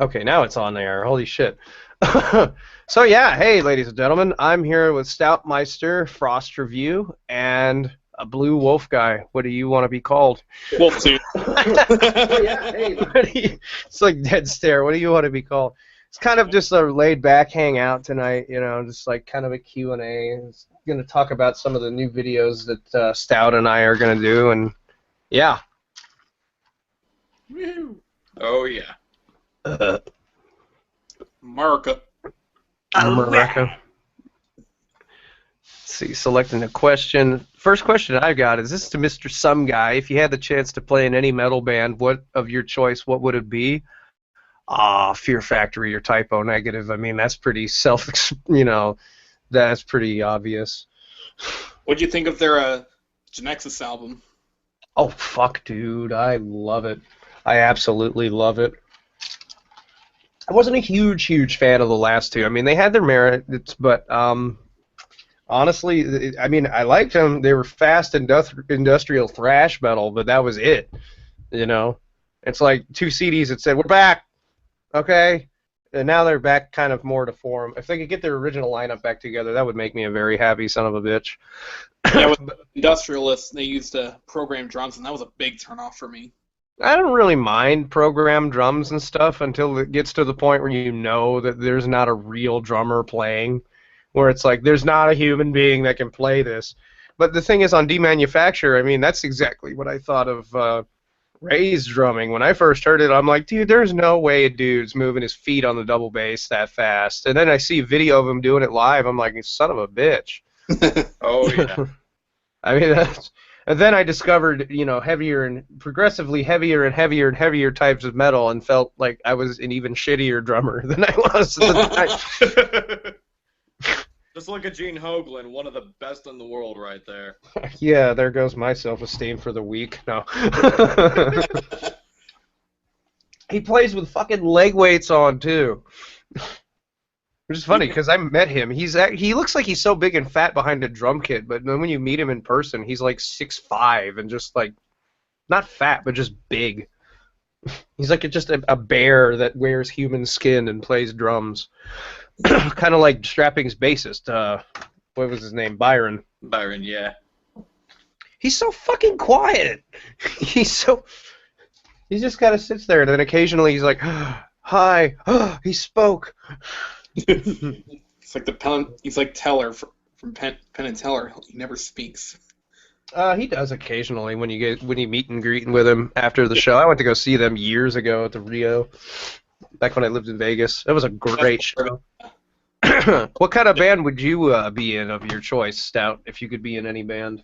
Okay, now it's on there. Holy shit. So yeah, hey, ladies and gentlemen, I'm here with Stoutmeister, Frost Review, and a Blue Wolf guy. What do you want to be called? Wolf too. Oh yeah, hey, it's like dead stare. What do you want to be called? It's kind of just a laid-back hangout tonight, you know, just like kind of a Q&A. It's going to talk about some of the new videos that Stout and I are going to do, and yeah. Oh yeah. America. America. Let's see, selecting a question. First question I got is this to Mr. Someguy. If you had the chance to play in any metal band, what of your choice, what would it be? Fear Factory or Typo Negative. I mean, that's pretty that's pretty obvious. What'd you think of their Genexus album? Oh, fuck, dude. I love it. I absolutely love it. I wasn't a huge fan of the last two. I mean, they had their merits, but honestly, I mean, I liked them. They were fast industrial thrash metal, but that was it. You know, it's like two CDs that said, "We're back." Okay, and now they're back kind of more to form. If they could get their original lineup back together, that would make me a very happy son of a bitch. Yeah, with Industrialists, they used programmed drums, and that was a big turnoff for me. I don't really mind programmed drums and stuff until it gets to the point where you know that there's not a real drummer playing, where it's like there's not a human being that can play this. But the thing is, on Demanufacture, I mean, that's exactly what I thought of Ray's drumming. When I first heard it, I'm like, dude, there's no way a dude's moving his feet on the double bass that fast. And then I see a video of him doing it live. I'm like, son of a bitch. Oh, yeah. I mean, and then I discovered, you know, progressively heavier and heavier types of metal, and felt like I was an even shittier drummer than I was at the time. Just look at Gene Hoglan, one of the best in the world right there. Yeah, there goes my self-esteem for the week. No. He plays with fucking leg weights on, too. Which is funny, because I met him. He looks like he's so big and fat behind a drum kit, but then when you meet him in person, he's like 6'5", and just like, not fat, but just big. He's like just a bear that wears human skin and plays drums. Kind of like Strapping's bassist. What was his name? Byron. Byron, yeah. He's so fucking quiet. He just kind of sits there, and then occasionally he's like, "Hi." He spoke. It's like he's like Teller from Penn and Teller. He never speaks. He does occasionally when you meet and greet with him after the show. I went to go see them years ago at the Rio, back when I lived in Vegas. It was a great show. What kind of band would you be in of your choice, Stout, if you could be in any band?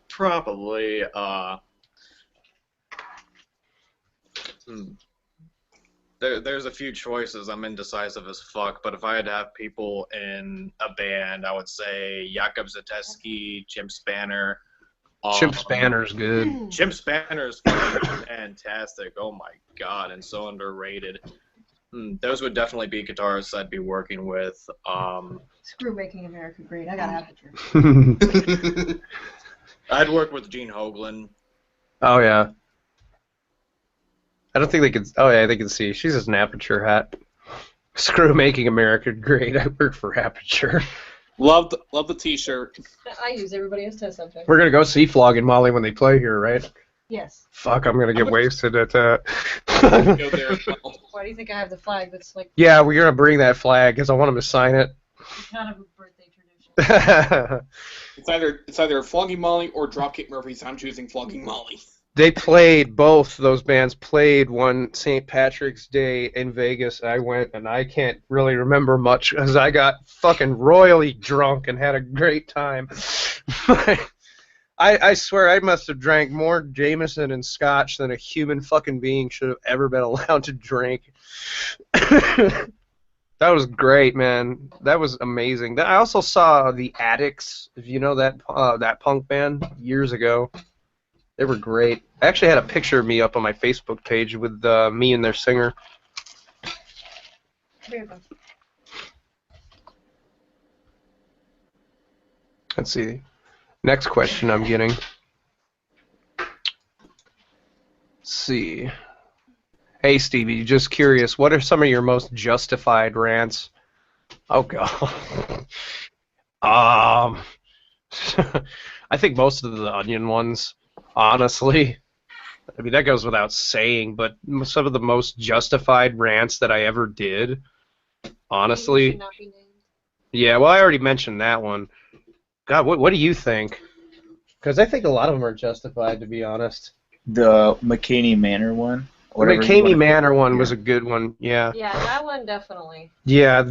Probably, There's a few choices. I'm indecisive as fuck, but if I had to have people in a band, I would say Jakob Zateski, Chimp Spanner. Chimp Spanner's good. Chimp Spanner's fantastic. Oh my god, and so underrated. Those would definitely be guitarists I'd be working with. Screw Making America Great. I gotta have the truth. I'd work with Gene Hoglan. Oh yeah. I don't think they can. Oh yeah, they can see. She's just an Aperture hat. Screw Making America Great. I work for Aperture. Love the T-shirt. I use everybody as test subject. We're gonna go see Flog and Molly when they play here, right? Yes. Fuck, I'm gonna get wasted at that. Go there as well. Why do you think I have the flag that's like... Yeah, we're gonna bring that flag because I want them to sign it. It's kind of a birthday tradition. It's either Flogging Molly or Dropkick Murphys. I'm choosing Flogging Molly. They played, both those bands played one St. Patrick's Day in Vegas. I went, and I can't really remember much because I got fucking royally drunk and had a great time. I swear I must have drank more Jameson and Scotch than a human fucking being should have ever been allowed to drink. That was great, man. That was amazing. I also saw the Addicts, if you know that punk band, years ago. They were great. I actually had a picture of me up on my Facebook page with me and their singer. Let's see. Next question I'm getting. Let's see. Hey, Stevie, just curious, what are some of your most justified rants? Oh, God. Um, I think most of the Onion ones, honestly. I mean, that goes without saying, but some of the most justified rants that I ever did, honestly. Should not be named. Yeah, well, I already mentioned that one. God, what do you think? Because I think a lot of them are justified, to be honest. The McCaney Manor one. The McCaney Manor one was a good one, yeah. Yeah, that one definitely. Yeah,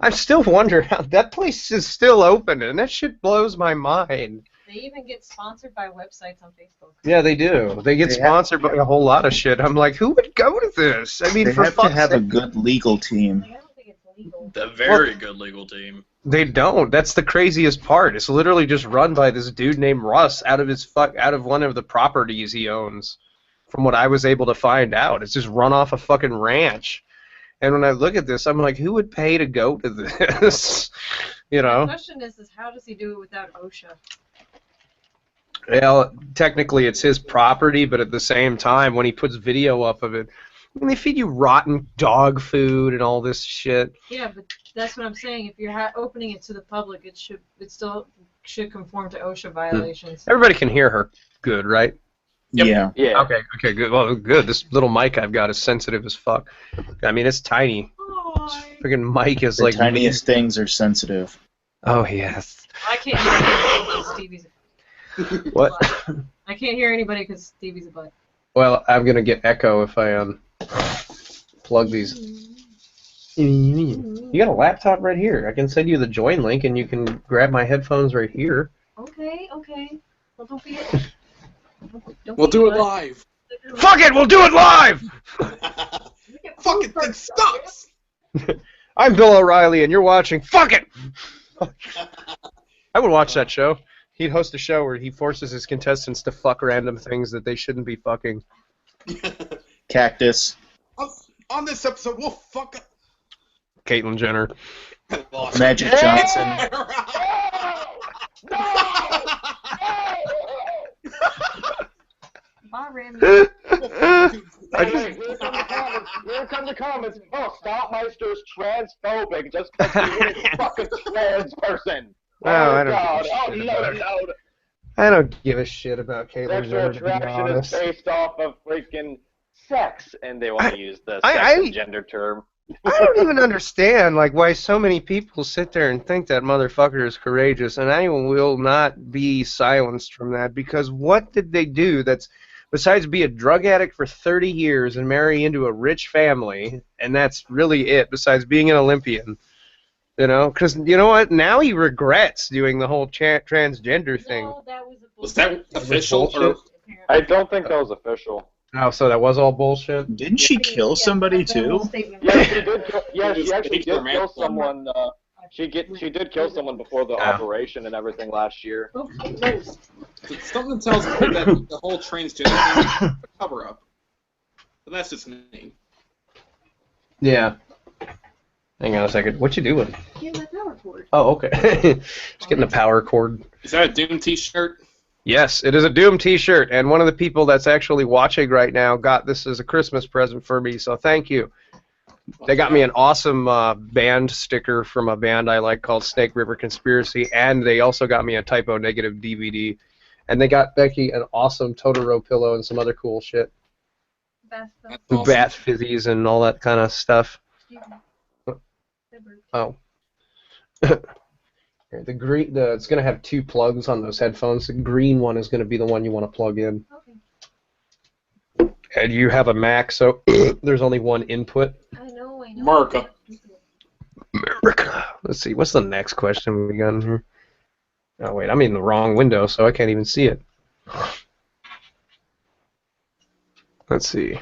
I still wonder how that place is still open, and that shit blows my mind. They even get sponsored by websites on Facebook. Yeah, they do. They get sponsored by a whole lot of shit. I'm like, who would go to this? I mean, they for have to fuck's have a sake. good legal team. Like, I don't think it's legal. A very good legal team. They don't. That's the craziest part. It's literally just run by this dude named Russ out of one of the properties he owns. From what I was able to find out, it's just run off a fucking ranch. And when I look at this, I'm like, who would pay to go to this? You know? The question is how does he do it without OSHA? Well, technically it's his property, but at the same time, when he puts video up of it, I mean, they feed you rotten dog food and all this shit. Yeah, but that's what I'm saying. If you're opening it to the public, it still should conform to OSHA violations. Everybody can hear her good, right? Yep. Yeah. Yeah. Okay, good. Well, good. This little mic I've got is sensitive as fuck. I mean, it's tiny. This freaking mic is The like... tiniest things are sensitive. Oh, yes. I can't hear anybody because Stevie's What? I can't hear anybody because Stevie's a butt. Well, I'm going to get echo if I plug these. You got a laptop right here. I can send you the join link and you can grab my headphones right here. Okay. Well, don't be. We'll do it live. Fuck it, we'll do it live! Fucking thing sucks. I'm Bill O'Reilly and you're watching Fuck It! I would watch that show. He'd host a show where he forces his contestants to fuck random things that they shouldn't be fucking. Cactus. On this episode, we'll fuck up. Caitlyn Jenner. Magic Johnson. Bye, Randy. Here come the comments. Oh, Stoutmeister's transphobic just because he's a fucking trans person. Oh, I don't God. give a Oh, shit no. I don't give a shit about Caitlyn Sexual Jenner, to be attraction is honest. based off of freaking sex, and they want to use the sex I- and gender term. I don't even understand why so many people sit there and think that motherfucker is courageous, and I will not be silenced from that, because what did they do that's besides be a drug addict for 30 years and marry into a rich family, and that's really it, besides being an Olympian? You know, because you know what? Now he regrets doing the whole transgender thing. No, that was a Was that official or? bullshit. I don't think that was official. Oh, so that was all bullshit? Didn't she kill somebody too? Yeah, she did. Yeah, Just she actually paid did for kill someone. She did kill someone before the Yeah. operation and everything last year. Something tells me that the whole transgender thing is a cover up. But that's just me. Yeah. Hang on a second. What you doing? Get my power cord. Oh, okay. Just getting the power cord. Is that a Doom t-shirt? Yes, it is a Doom t-shirt, and one of the people that's actually watching right now got this as a Christmas present for me, so thank you. They got me an awesome band sticker from a band I like called Snake River Conspiracy, and they also got me a Typo Negative DVD. And they got Becky an awesome Totoro pillow and some other cool shit. Best That's awesome. Bat fizzies and all that kind of stuff. Oh. Here, it's going to have two plugs on those headphones. The green one is going to be the one you want to plug in. Okay. And you have a Mac, so there's only one input. I know. America. America. Let's see, what's the next question we got in here? Oh, wait, I'm in the wrong window, so I can't even see it. Let's see.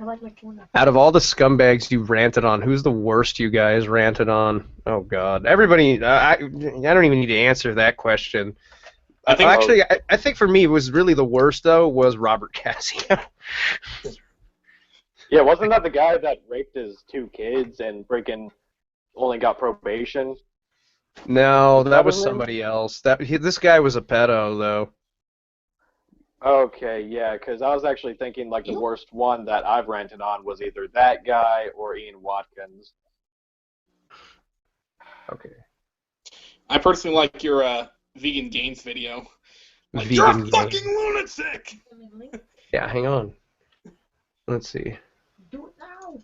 I like my corner. Out of all the scumbags you ranted on, who's the worst you guys ranted on? Oh, God. Everybody, I don't even need to answer that question. I think I think for me, it was really the worst, though, was Robert Cassio. Yeah, wasn't that the guy that raped his 2 kids and freaking only got probation? No, that was Probably. somebody else. This guy was a pedo, though. Okay, yeah, because I was actually thinking like the worst one that I've ranted on was either that guy or Ian Watkins. Okay. I personally like your vegan gains video. Like, Vegan you're a gains. fucking lunatic! Yeah, hang on. Let's see. Do it now.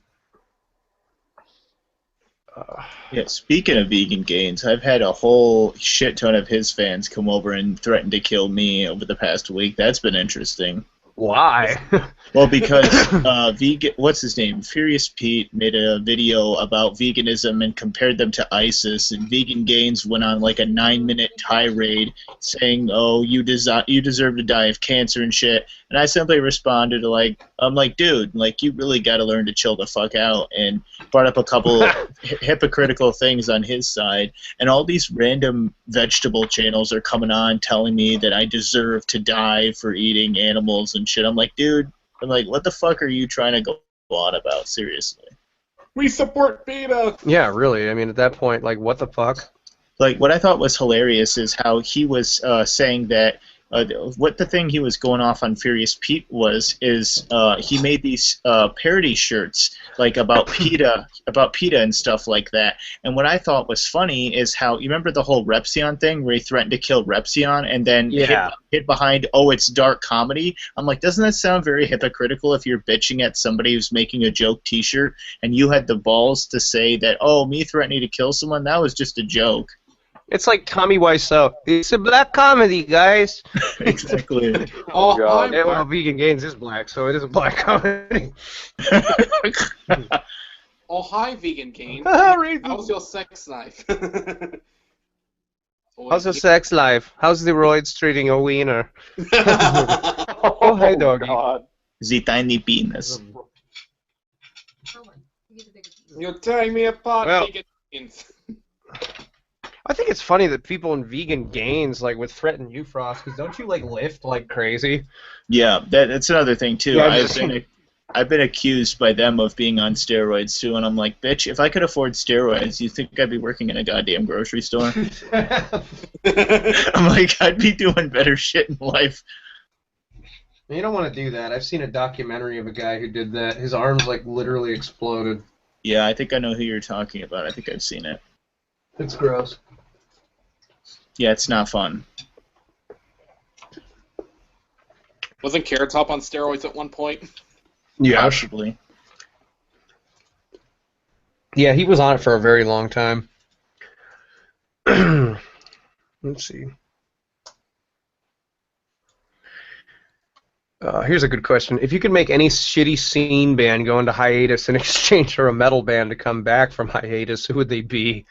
Yeah, speaking of vegan gains, I've had a whole shit ton of his fans come over and threaten to kill me over the past week. That's been interesting. Why? Well, because what's his name? Furious Pete made a video about veganism and compared them to ISIS, and Vegan Gains went on like a 9-minute tirade saying, "Oh, you deserve to die of cancer and shit." And I simply responded I'm like, dude, like you really got to learn to chill the fuck out, and brought up a couple hypocritical things on his side, and all these random vegetable channels are coming on telling me that I deserve to die for eating animals and shit. I'm like, dude, what the fuck are you trying to go on about? Seriously. We support PETA! Yeah, really. I mean, at that point, like, what the fuck? Like, what I thought was hilarious is how he was saying that what the thing he was going off on Furious Pete is he made these parody shirts like about PETA and stuff like that. And what I thought was funny is how you remember the whole Repsion thing where he threatened to kill Repsion and then hid behind it's dark comedy. I'm like, doesn't that sound very hypocritical if you're bitching at somebody who's making a joke T-shirt and you had the balls to say that me threatening to kill someone, that was just a joke. It's like Tommy Wiseau. It's a black comedy, guys. Exactly. Oh, God. Yeah, well, Vegan Gains is black, so it is a black comedy. Oh, hi, vegan gains. How's your sex life? How's your sex life? How's the roids treating your wiener? Oh, hi, doggy. God. The tiny penis. You're tearing me apart, Well- vegan gains. I think it's funny that people in Vegan Gains like would threaten you, Frost, because don't you like lift like crazy? Yeah, that's another thing too. Yeah, I've been accused by them of being on steroids too, and I'm like, bitch, if I could afford steroids, you think I'd be working in a goddamn grocery store? I'm like, I'd be doing better shit in life. You don't want to do that. I've seen a documentary of a guy who did that. His arms like literally exploded. Yeah, I think I know who you're talking about. I think I've seen it. It's gross. Yeah, it's not fun. Wasn't Carrot Top on steroids at one point? Yeah. Possibly. Yeah, he was on it for a very long time. Let's see. Here's a good question. If you could make any shitty scene band go into hiatus in exchange for a metal band to come back from hiatus, who would they be?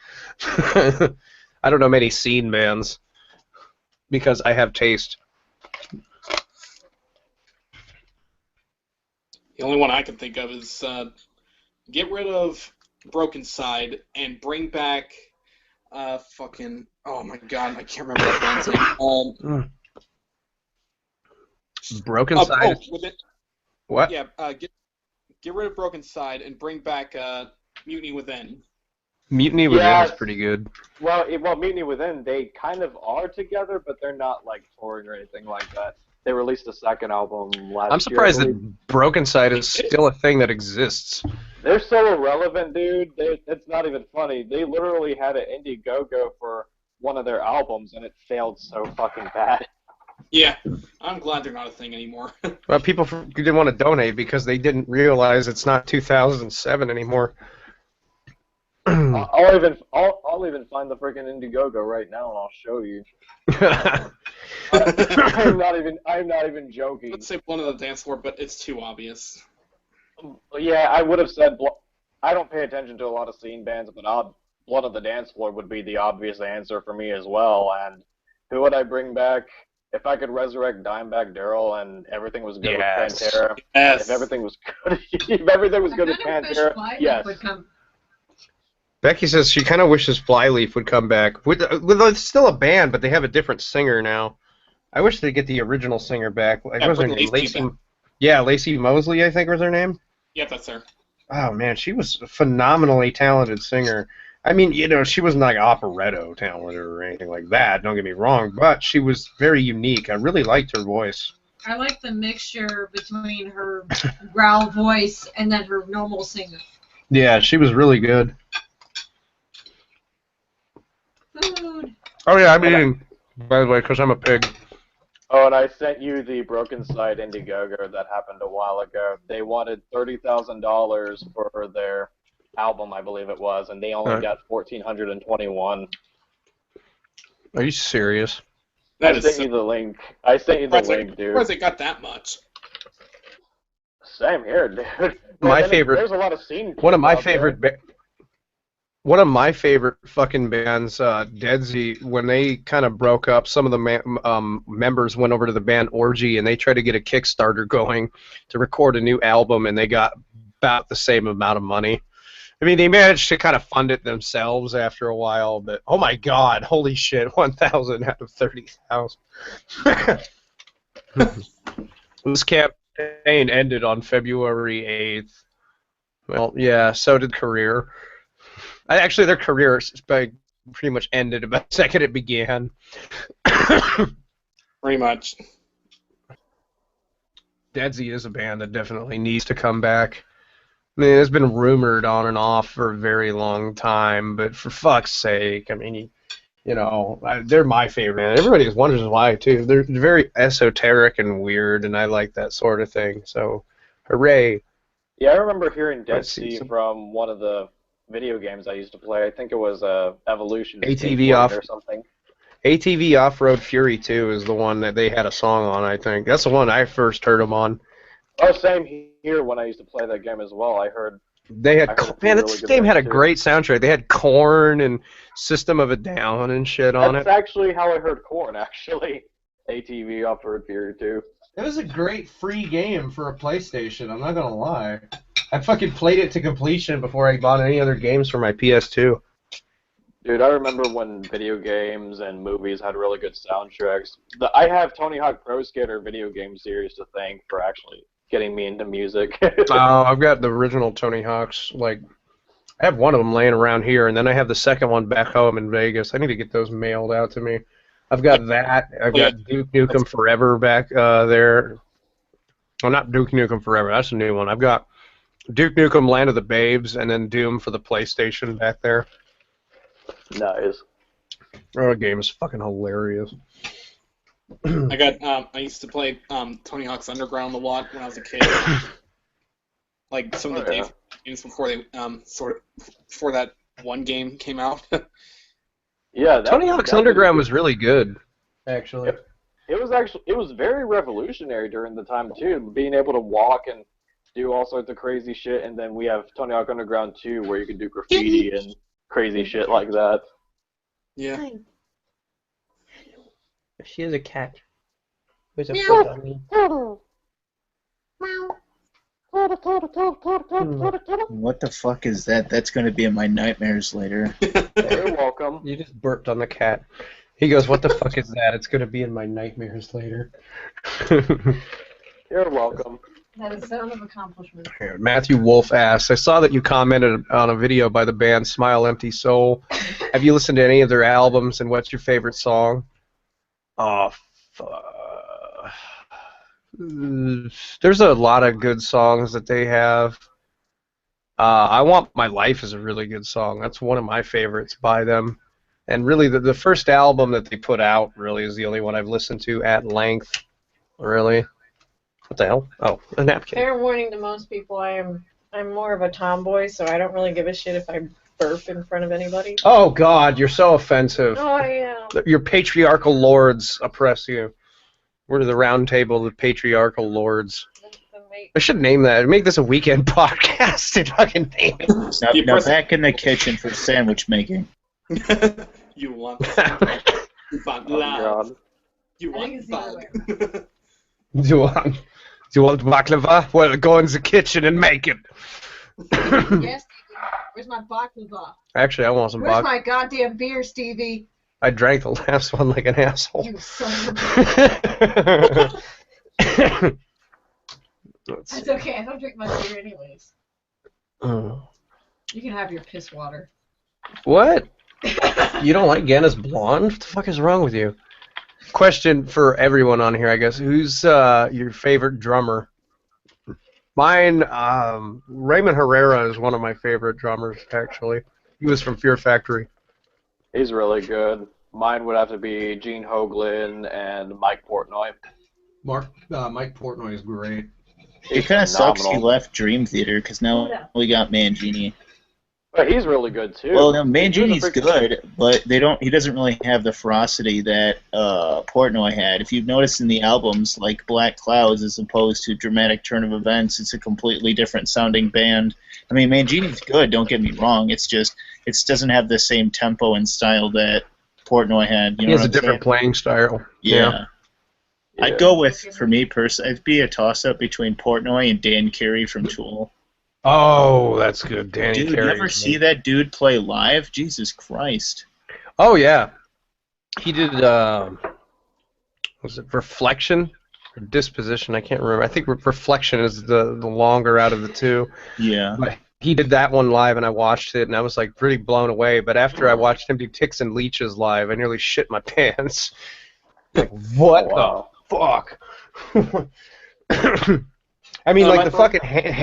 I don't know many scene bands because I have taste. The only one I can think of is get rid of Broken Side and bring back fucking, oh my god, I can't remember that band's name. Broken Side? What? Yeah, get rid of Broken Side and bring back Mutiny Within. Mutiny Within is pretty good. Well, Mutiny Within, they kind of are together, but they're not like touring or anything like that. They released a second album last year. I'm surprised that Broken Side is still a thing that exists. They're so irrelevant, dude. It's not even funny. They literally had an Indiegogo for one of their albums, and it failed so fucking bad. Yeah, I'm glad they're not a thing anymore. Well, people didn't want to donate because they didn't realize it's not 2007 anymore. I'll even find the freaking Indiegogo right now, and I'll show you. I'm not even joking. Let's say Blood on the Dance Floor, but it's too obvious. Yeah, I would have said. I don't pay attention to a lot of scene bands, but Blood on the Dance Floor would be the obvious answer for me as well. And who would I bring back? If I could resurrect Dimebag Darrell and everything was good with Pantera, Yes. if everything was good, with Pantera, yes. Becky says she kind of wishes Flyleaf would come back. It's still a band, but they have a different singer now. I wish they'd get the original singer back. What was her name? Lacey Mosley, I think was her name. Yep, that's her. Oh man, she was a phenomenally talented singer. I mean, she wasn't like operetto talented or anything like that. Don't get me wrong, but she was very unique. I really liked her voice. I like the mixture between her growl voice and then her normal singer. Yeah, she was really good. Food. Oh yeah, I'm eating, by the way, because I'm a pig. Oh, and I sent you the Broken Side Indiegogo that happened a while ago. They wanted $30,000 for their album, I believe it was, and they only Right. got 1,421. Are you serious? That I is sent so... you the link. I sent you the link, dude. Where's it got that much? Same here, dude. My Man, favorite. There's a lot of scene. One of my kids out there. favorite. One of my favorite fucking bands, Dead Z, when they kind of broke up, some of the members went over to the band Orgy and they tried to get a Kickstarter going to record a new album, and they got about the same amount of money. I mean, they managed to kind of fund it themselves after a while, but oh my god, holy shit, 1,000 out of 30,000. This campaign ended on February 8th. Well, yeah, so did Career. Actually, their career pretty much ended about the second it began. Pretty much. Dead Z is a band that definitely needs to come back. I mean, it's been rumored on and off for a very long time, but for fuck's sake, I mean, you know, they're my favorite band. Everybody wonders why, too. They're very esoteric and weird, and I like that sort of thing, so hooray. Yeah, I remember hearing Dead Let's see Sea some- from one of the video games I used to play. I think it was Evolution ATV Skateboarding off or something. ATV Off-Road Fury 2 is the one that they had a song on, I think. That's the one I first heard them on. Oh, same here when I used to play that game as well. I heard. They had, I heard a few man, really this good game had a ones, too. great soundtrack. They had Korn and System of a Down and shit on That's it. actually how I heard Korn, actually. ATV Off-Road Fury 2. It was a great free game for a PlayStation, I'm not gonna lie. I fucking played it to completion before I bought any other games for my PS2. Dude, I remember when video games and movies had really good soundtracks. I have Tony Hawk Pro Skater video game series to thank for actually getting me into music. I've got the original Tony Hawk's, like, I have one of them laying around here, and then I have the second one back home in Vegas. I need to get those mailed out to me. I've got that. I've got Duke Nukem Forever back there. Well, not Duke Nukem Forever. That's a new one. I've got Duke Nukem Land of the Babes, and then Doom for the PlayStation back there. Nice. Oh, the game is fucking hilarious. I used to play Tony Hawk's Underground a lot when I was a kid. Like some of the games before they before that one game came out. Yeah, Tony Hawk's Underground was really good, actually. It was very revolutionary during the time too, being able to walk and do all sorts of crazy shit. And then we have Tony Hawk Underground 2, where you can do graffiti and crazy shit like that. Yeah. She is a cat. Who's a foot on me? What the fuck is that? That's going to be in my nightmares later. You're welcome. You just burped on the cat. He goes, "What the fuck is that? It's going to be in my nightmares later." You're welcome. That is a sound of accomplishment. Here, Matthew Wolf asks, I saw that you commented on a video by the band Smile Empty Soul. Have you listened to any of their albums, and what's your favorite song? Oh, there's a lot of good songs that they have. I Want My Life is a really good song. That's one of my favorites by them. And really, the first album that they put out really is the only one I've listened to at length. Really. What the hell? Oh, a napkin. Fair warning to most people, I'm more of a tomboy, so I don't really give a shit if I burp in front of anybody. Oh, God, you're so offensive. Oh, yeah. Your patriarchal lords oppress you. We're to the round table of the patriarchal lords. I should name that. Make this a weekend podcast and fucking name it. Now back in the kitchen for sandwich making. You want you want Oh, love. God. You I want think it's fun. Do you want baklava? Well, go in the kitchen and make it. Yes, Stevie. Where's my baklava? Actually, I want some Where's baklava. my goddamn beer, Stevie? I drank the last one like an asshole. You son of a bitch. Let's see. That's okay. I don't drink my beer anyways. Oh. You can have your piss water. What? You don't like Guinness Blonde? What the fuck is wrong with you? Question for everyone on here, I guess. Who's your favorite drummer? Mine, Raymond Herrera is one of my favorite drummers, actually. He was from Fear Factory. He's really good. Mine would have to be Gene Hoglan and Mike Portnoy. Mike Portnoy is great. It kind of sucks he left Dream Theater because now we got Mangini. But he's really good too. Well, no, Mangini's good, but he doesn't really have the ferocity that Portnoy had. If you've noticed in the albums, like Black Clouds, as opposed to Dramatic Turn of Events, it's a completely different sounding band. I mean, Mangini's good, don't get me wrong. It's just it doesn't have the same tempo and style that Portnoy had. You know, he has a different playing style. Yeah. I'd go with, for me personally, it'd be a toss-up between Portnoy and Dan Carey from Tool. Oh, that's good. Danny Dude, Carey. you ever see that dude play live? Jesus Christ. Oh, yeah. He did, was it Reflection or Disposition? I can't remember. I think Reflection is the longer out of the two. Yeah. But he did that one live, and I watched it, and I was, like, pretty blown away. But after I watched him do Ticks and Leeches live, I nearly shit my pants. Like, what the fuck? I mean, like, the fucking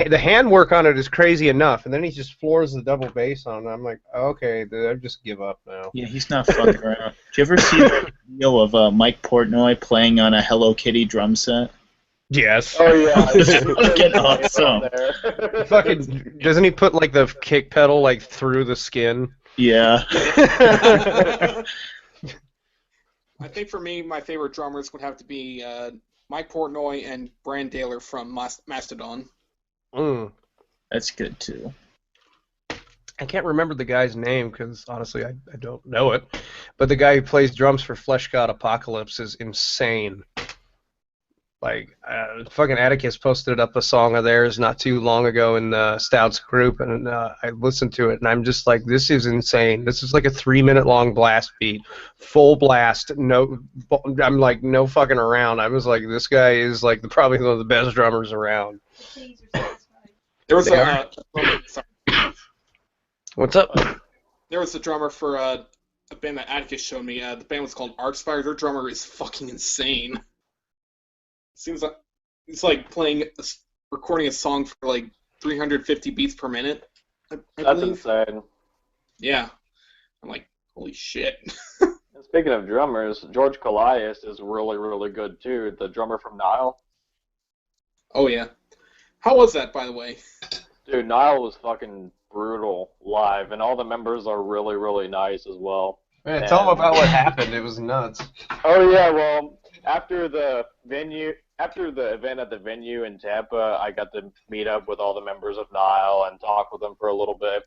the handwork on it is crazy enough, and then he just floors the double bass on it. I'm like, okay, I just give up now. Yeah, he's not fucking around. Did you ever see the video of Mike Portnoy playing on a Hello Kitty drum set? Yes. Oh yeah, It's fucking awesome. Fucking, doesn't he put, like, the kick pedal, like, through the skin? Yeah. I think for me, my favorite drummers would have to be Mike Portnoy and Brand Daler from Mastodon. That's good, too. I can't remember the guy's name because, honestly, I don't know it. But the guy who plays drums for Flesh God Apocalypse is insane. Like, fucking Atticus posted up a song of theirs not too long ago in the Stouts group, and I listened to it, and I'm just like, this is insane. This is like a 3-minute long blast beat, full blast. No, I'm like, no fucking around. I was like, this guy is like probably one of the best drummers around. There was What's up? There was a drummer for a band that Atticus showed me. The band was called Archspire. Their drummer is fucking insane. Seems like it's like recording a song for like 350 beats per minute. I That's believe. insane. Yeah, I'm like, holy shit. And speaking of drummers, George Callias is really, really good too. The drummer from Nile. Oh yeah. How was that, by the way? Dude, Nile was fucking brutal live, and all the members are really, really nice as well. Man, tell them about what happened. It was nuts. Oh yeah, well, after the event at the venue in Tampa, I got to meet up with all the members of Nile and talk with them for a little bit.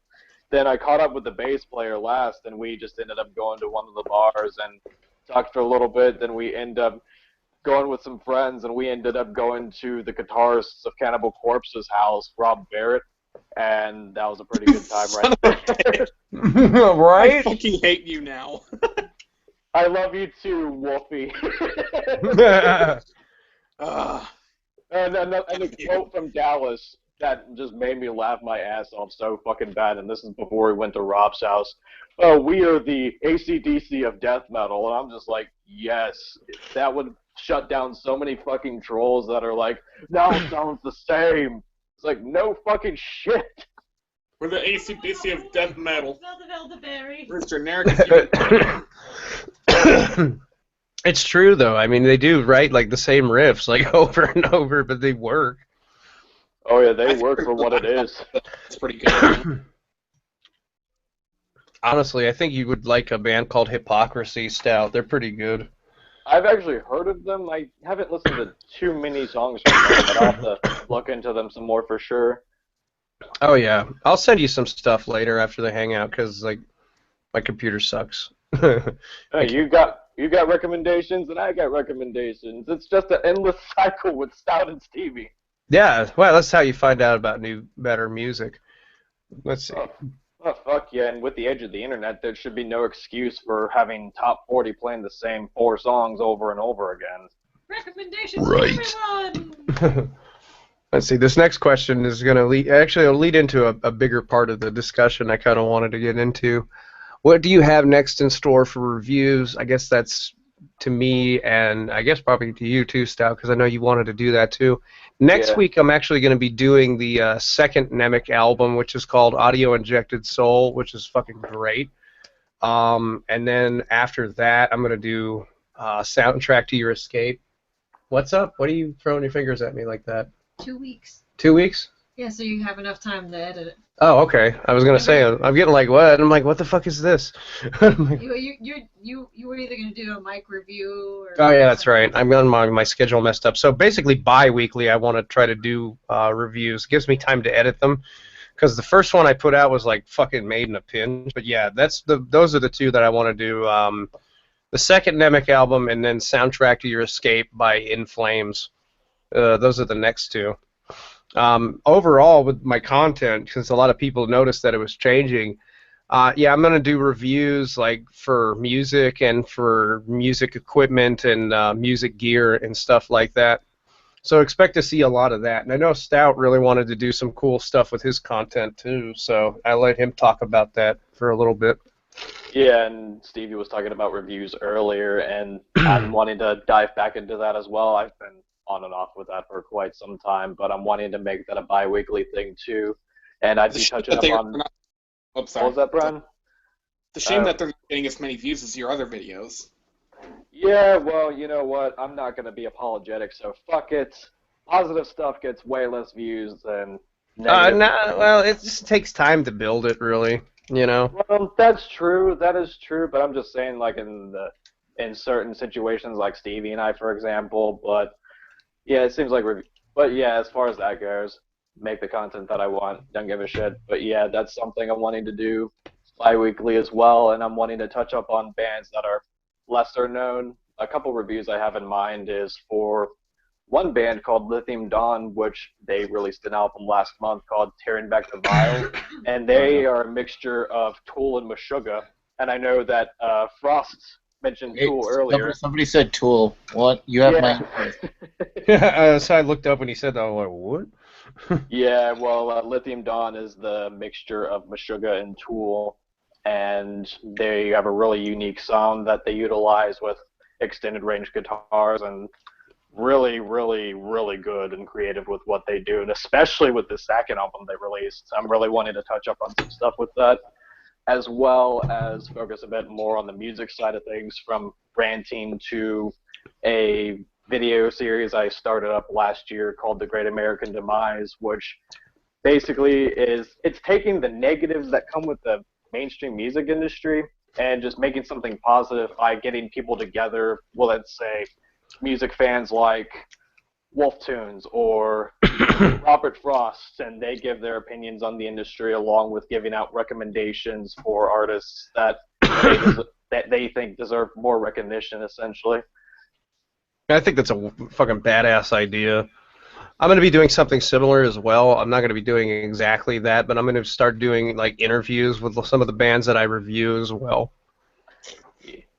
Then I caught up with the bass player last, and we just ended up going to one of the bars and talked for a little bit. Then we ended up going with some friends, and we ended up going to the guitarist of Cannibal Corpse's house, Rob Barrett, and that was a pretty good time right there. Right? I fucking hate you now. I love you too, Wolfie. And a quote from Dallas that just made me laugh my ass off so fucking bad, and this is before we went to Rob's house. Oh, we are the AC/DC of death metal, and I'm just like, yes. That would shut down so many fucking trolls that are like, now it sounds the same. It's like, no fucking shit. We're the AC/DC of death metal. Smell the elderberry. We're generic. It's true, though. I mean, they do, right? Like, the same riffs, like, over and over, but they work. Oh, yeah, they work for what it is. It's pretty good. Honestly, I think you would like a band called Hypocrisy Stout. They're pretty good. I've actually heard of them. I haven't listened to too many songs from them, but I'll have to look into them some more for sure. Oh, yeah. I'll send you some stuff later after the hangout, because, like, my computer sucks. Hey, you got recommendations, and I got recommendations. It's just an endless cycle with Stout and Stevie. Yeah, well, that's how you find out about better music. Let's see. Oh, fuck yeah, and with the age of the internet, there should be no excuse for having Top 40 playing the same 4 songs over and over again. Recommendations Right. for everyone! Let's see. This next question is going to it'll lead into a bigger part of the discussion I kind of wanted to get into. What do you have next in store for reviews? I guess that's to me, and I guess probably to you too, Stout, because I know you wanted to do that too. Next week, I'm actually going to be doing the second Nemec album, which is called Audio Injected Soul, which is fucking great. And then after that, I'm going to do Soundtrack to Your Escape. What's up? What are you throwing your fingers at me like that? 2 weeks. 2 weeks? Yeah, so you have enough time to edit it. Oh, okay. I was gonna say I'm getting like what? And I'm like, what the fuck is this? You were either gonna do a mic review or. Oh yeah, that's right. I'm on my schedule messed up. So basically, bi-weekly, I want to try to do reviews. It gives me time to edit them, because the first one I put out was like fucking made in a pinch. But yeah, those are the two that I want to do. The second Nemec album, and then Soundtrack to Your Escape by In Flames. Those are the next two. Overall, with my content, since a lot of people noticed that it was changing, yeah, I'm going to do reviews like for music and for music equipment and music gear and stuff like that. So expect to see a lot of that. And I know Stout really wanted to do some cool stuff with his content too, so I let him talk about that for a little bit. Yeah, and Stevie was talking about reviews earlier, and I'm wanting to dive back into that as well. I've been on and off with that for quite some time, but I'm wanting to make that a bi-weekly thing too. And I'd be touching up on... What was that, Brian? The shame that they're not getting as many views as your other videos. Yeah, well, you know what? I'm not going to be apologetic, so fuck it. Positive stuff gets way less views than negative. Well, it just takes time to build it, really, you know? Well, that's true. That is true, but I'm just saying, like, in certain situations, like Stevie and I, for example, but... Yeah, it seems like but yeah, as far as that goes, make the content that I want, don't give a shit. But yeah, that's something I'm wanting to do bi-weekly as well, and I'm wanting to touch up on bands that are lesser known. A couple reviews I have in mind is for one band called Lithium Dawn, which they released an album last month called Tearing Back the Vial, and they are a mixture of Tool and Meshuggah. And I know that Frost mentioned Tool earlier. Somebody said Tool. What? You have my... So I looked up when he said that. I was like, what? Yeah, well, Lithium Dawn is the mixture of Meshuggah and Tool, and they have a really unique sound that they utilize with extended range guitars, and really, really, really good and creative with what they do, and especially with the second album they released. I'm really wanting to touch up on some stuff with that, as well as focus a bit more on the music side of things, from ranting to a video series I started up last year called The Great American Demise, which basically it's taking the negatives that come with the mainstream music industry and just making something positive by getting people together. Well, let's say music fans like Wolf Tunes or Robert Frost, and they give their opinions on the industry along with giving out recommendations for artists that they think deserve more recognition, essentially. I think that's a fucking badass idea. I'm going to be doing something similar as well. I'm not going to be doing exactly that, but I'm going to start doing like interviews with some of the bands that I review as well.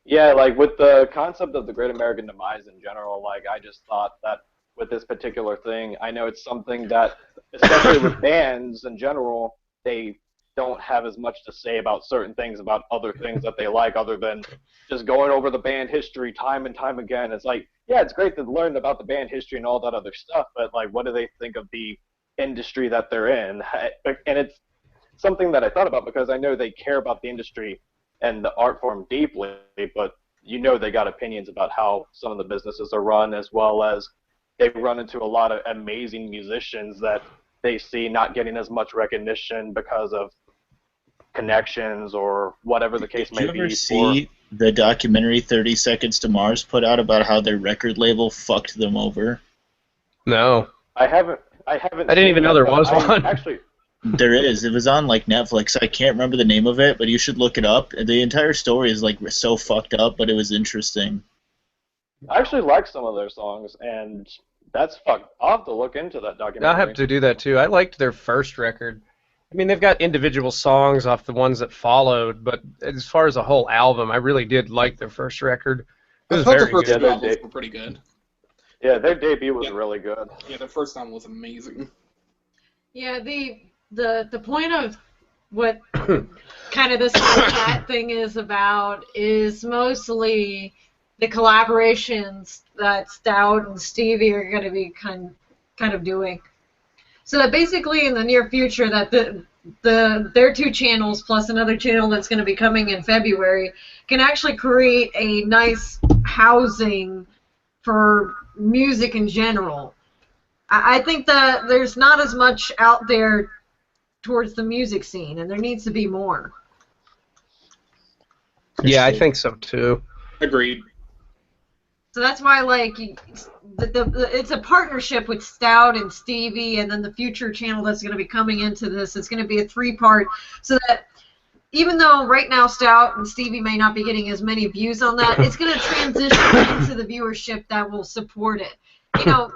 Yeah, like with the concept of the Great American Demise in general, like I just thought that with this particular thing, I know it's something that, especially with bands in general, they don't have as much to say about certain things, about other things that they like, other than just going over the band history time and time again. It's like, yeah, it's great to learn about the band history and all that other stuff, but like, what do they think of the industry that they're in? And it's something that I thought about because I know they care about the industry and the art form deeply, but you know they got opinions about how some of the businesses are run, as well as they run into a lot of amazing musicians that they see not getting as much recognition because of connections or whatever the case may be. Did you ever see the documentary 30 Seconds to Mars put out about how their record label fucked them over? No. I haven't. I didn't even know there was one. Actually, there is. It was on like Netflix. I can't remember the name of it, but you should look it up. The entire story is like so fucked up, but it was interesting. I actually like some of their songs, and that's fucked. I'll have to look into that documentary. I'll have to do that too. I liked their first record. I mean, they've got individual songs off the ones that followed, but as far as a whole album, I really did like their first record. It was very good. Their albums were pretty good. Yeah, their debut was really good. Yeah, their first album was amazing. Yeah, the point of what kind of this whole chat thing is about is mostly the collaborations that Stout and Stevie are going to be kind of doing. So that basically in the near future that their 2 channels plus another channel that's going to be coming in February can actually create a nice housing for music in general. I think that there's not as much out there towards the music scene, and there needs to be more. Yeah, I think so too. Agreed. So that's why, like, it's a partnership with Stout and Stevie, and then the future channel that's going to be coming into this. It's going to be a 3-part, so that even though right now Stout and Stevie may not be getting as many views on that, it's going to transition into the viewership that will support it. You know,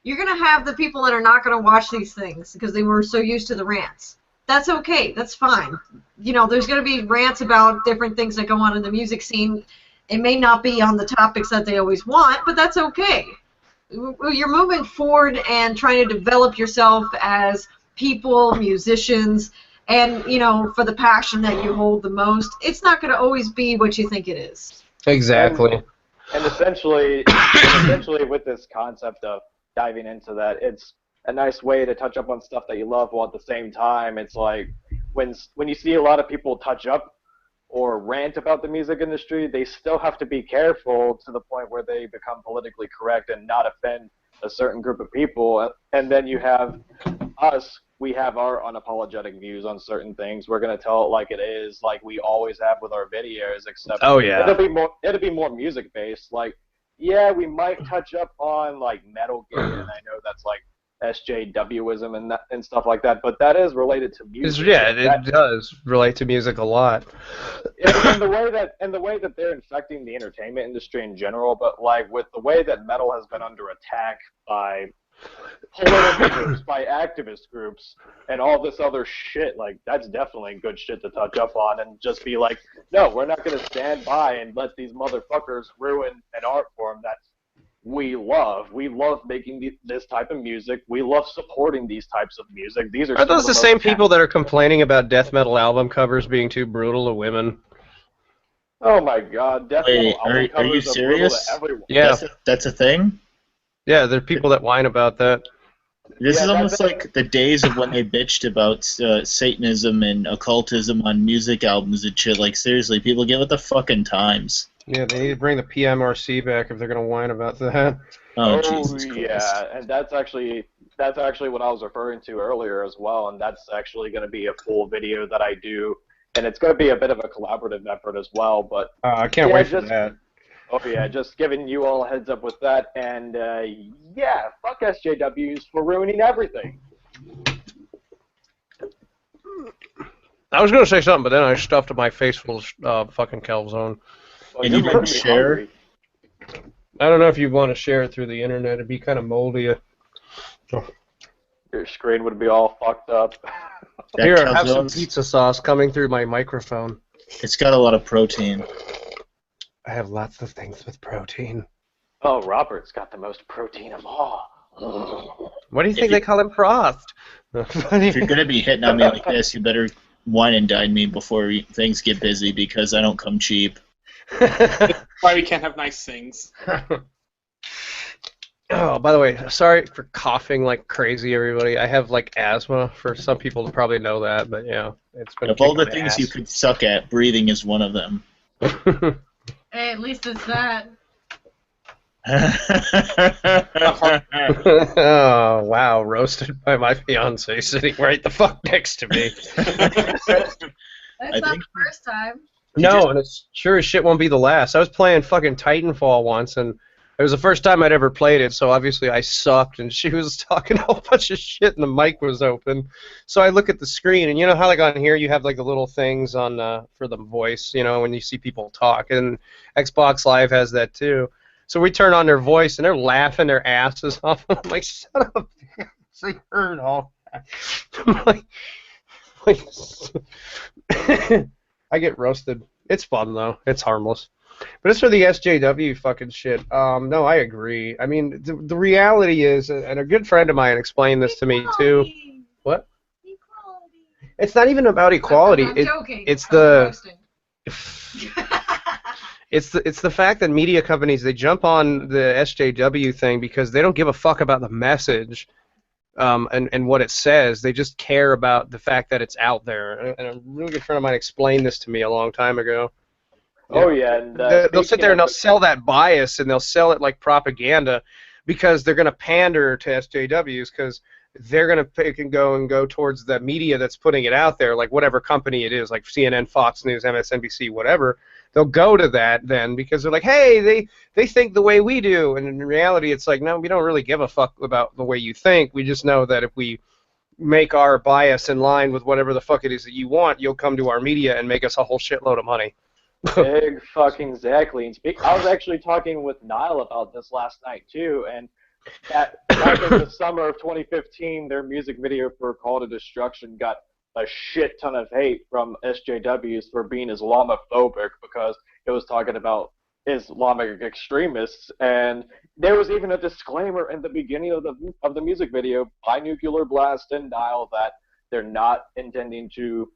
you're going to have the people that are not going to watch these things because they were so used to the rants. That's okay. That's fine. You know, there's going to be rants about different things that go on in the music scene. It may not be on the topics that they always want, but that's okay. You're moving forward and trying to develop yourself as people, musicians, and, you know, for the passion that you hold the most. It's not going to always be what you think it is. Exactly. And essentially with this concept of diving into that, it's a nice way to touch up on stuff that you love, while at the same time, it's like when you see a lot of people touch up or rant about the music industry, they still have to be careful to the point where they become politically correct and not offend a certain group of people. And then you have us, we have our unapologetic views on certain things. We're going to tell it like it is, like we always have with our videos, except it'll be more music based. Like, yeah, we might touch up on like Metal Gear, and I know that's like SJWism and stuff like that, but that is related to music. Yeah, it does relate to music a lot. And the way that they're infecting the entertainment industry in general, but like with the way that metal has been under attack by political groups, by activist groups, and all this other shit, like that's definitely good shit to touch up on and just be like, no, we're not going to stand by and let these motherfuckers ruin an art form that we love. We love making this type of music. We love supporting these types of music. These are those the same people that are complaining about death metal album covers being too brutal to women? Oh my god, death metal album covers are you serious? Yeah. That's a thing? Yeah, there are people that whine about that. This is almost like the days of when they bitched about Satanism and occultism on music albums and shit. Like, seriously, people get with the fucking times. Yeah, they need to bring the PMRC back if they're going to whine about that. Oh, Jesus Christ. Yeah, and that's actually what I was referring to earlier as well, and that's actually going to be a full video that I do, and it's going to be a bit of a collaborative effort as well, but... I can't wait for that. Oh yeah, just giving you all a heads up with that, and yeah, fuck SJWs for ruining everything. I was going to say something, but then I stuffed my face full of fucking calzone. Well, and you didn't share? I don't know if you want to share it through the internet. It'd be kind of moldy. Your screen would be all fucked up. Here, have some pizza sauce coming through my microphone. It's got a lot of protein. I have lots of things with protein. Oh, Robert's got the most protein of all. What do you think they call him, Frost? If you're going to be hitting on me like this, you better wine and dine me before things get busy, because I don't come cheap. Why we can't have nice things. Oh, by the way, sorry for coughing like crazy, everybody. I have like asthma. For some people to probably know that, but yeah, it's been. Of all the things you could suck at, breathing is one of them. Hey, at least it's that. Oh, wow, roasted by my fiance sitting right the fuck next to me. That's not the first time. No, and it's sure as shit won't be the last. I was playing fucking Titanfall once, and it was the first time I'd ever played it, so obviously I sucked, and she was talking a whole bunch of shit, and the mic was open. So I look at the screen, and you know how like on here you have like the little things on for the voice, you know, when you see people talk, and Xbox Live has that too. So we turn on their voice, and they're laughing their asses off. I'm like, shut up. So you heard all that. I'm like I get roasted. It's fun, though. It's harmless. But as for the SJW fucking shit, no, I agree. I mean, the reality is, and a good friend of mine explained this to me, too. What? Equality. It's not even about equality. I'm joking. It's the... It's the fact that media companies, they jump on the SJW thing because they don't give a fuck about the message and what it says. They just care about the fact that it's out there. And a really good friend of mine explained this to me a long time ago. Oh yeah, and They'll sit there and they'll sell that bias, and they'll sell it like propaganda because they're going to pander to SJWs because they're going to pick and go towards the media that's putting it out there, like whatever company it is, like CNN, Fox News, MSNBC, whatever. They'll go to that then because they're like, hey, they think the way we do, and in reality it's like, no, we don't really give a fuck about the way you think. We just know that if we make our bias in line with whatever the fuck it is that you want, you'll come to our media and make us a whole shitload of money. Big fucking exactly. And I was actually talking with Niall about this last night too, and back in the summer of 2015, their music video for Call to Destruction got a shit ton of hate from SJWs for being Islamophobic because it was talking about Islamic extremists, and there was even a disclaimer in the beginning of the music video by Nuclear Blast and Niall that they're not intending to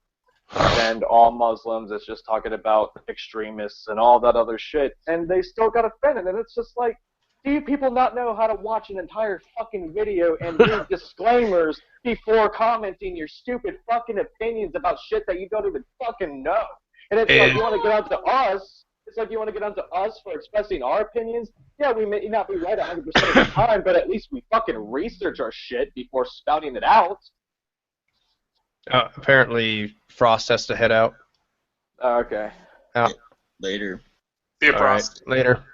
offend all Muslims. It's just talking about extremists and all that other shit, and they still got offended. And it's just like, do you people not know how to watch an entire fucking video and read disclaimers before commenting your stupid fucking opinions about shit that you don't even fucking know? And it's like, you want to get onto us. It's like you want to get onto us for expressing our opinions. Yeah, we may not be right 100% of the time, but at least we fucking research our shit before spouting it out. Apparently, Frost has to head out. Okay. Out. Later. See you, Frost. Right, later.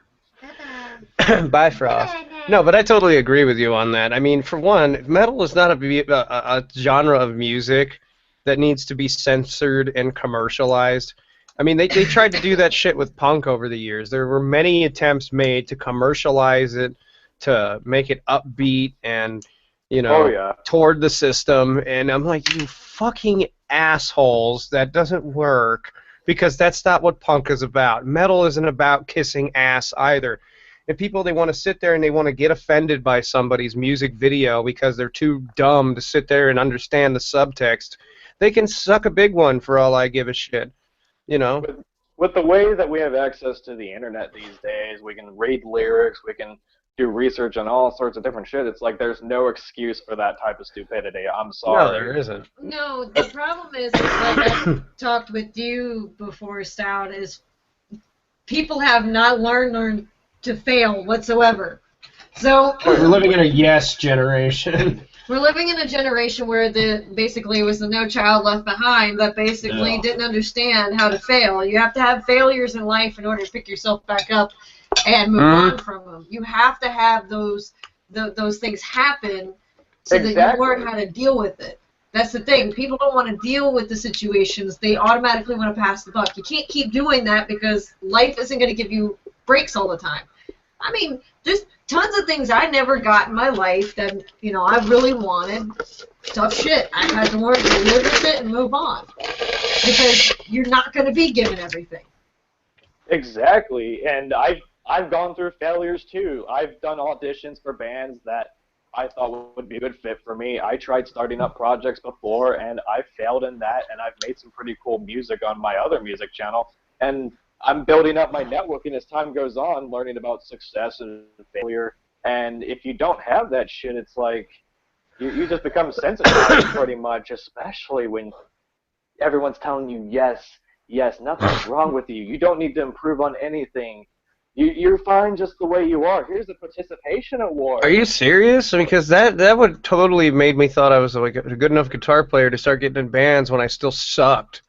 Bye, Frost. No, but I totally agree with you on that. I mean, for one, metal is not a genre of music that needs to be censored and commercialized. I mean, they tried to do that shit with punk over the years. There were many attempts made to commercialize it, to make it upbeat and, you know, toward the system. And I'm like, you fucking assholes, that doesn't work, because that's not what punk is about. Metal isn't about kissing ass either. If people, they want to sit there and they want to get offended by somebody's music video because they're too dumb to sit there and understand the subtext, they can suck a big one for all I give a shit. You know? With the way that we have access to the internet these days, we can read lyrics, we can do research on all sorts of different shit. It's like there's no excuse for that type of stupidity. I'm sorry. No, there isn't. No, the problem is like I talked with you before, Stout, is people have not learned to fail whatsoever. So we're living in a yes generation. We're living in a generation where basically it was the No Child Left Behind that basically didn't understand how to fail. You have to have failures in life in order to pick yourself back up and move on from them. You have to have those things happen so that you learn how to deal with it. That's the thing. People don't want to deal with the situations. They automatically want to pass the buck. You can't keep doing that because life isn't going to give you breaks all the time. I mean, there's tons of things I never got in my life that, you know, I really wanted. Tough shit. I had to learn to live with it and move on. Because you're not going to be given everything. Exactly. And I've gone through failures too. I've done auditions for bands that I thought would be a good fit for me. I tried starting up projects before, and I failed in that, and I've made some pretty cool music on my other music channel. And I'm building up my networking as time goes on, learning about success and failure. And if you don't have that shit, it's like you just become sensitized pretty much, especially when everyone's telling you, yes, nothing's wrong with you. You don't need to improve on anything. You're fine just the way you are. Here's a participation award. Are you serious? I mean, because that would totally made me thought I was like a good enough guitar player to start getting in bands when I still sucked.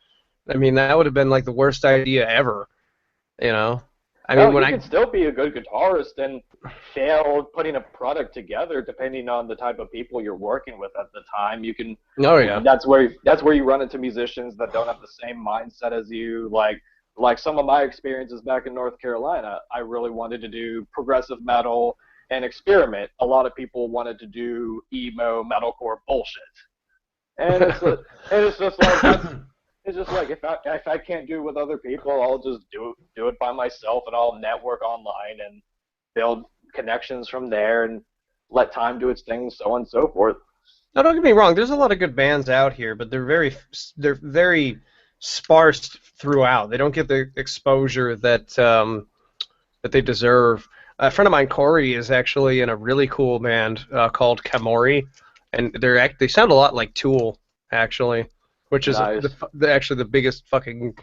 I mean, that would have been like the worst idea ever. You know, I mean, you can still be a good guitarist and fail putting a product together, depending on the type of people you're working with at the time. You can. Oh yeah. That's where you run into musicians that don't have the same mindset as you. Like some of my experiences back in North Carolina, I really wanted to do progressive metal and experiment. A lot of people wanted to do emo metalcore bullshit, and it's just like. It's just like if I can't do it with other people, I'll just do it by myself, and I'll network online and build connections from there and let time do its thing, so on and so forth. Now, don't get me wrong. There's a lot of good bands out here, but they're very sparse throughout. They don't get the exposure that they deserve. A friend of mine, Corey, is actually in a really cool band called Kamori, and they sound a lot like Tool, actually, which is Nice. actually the biggest fucking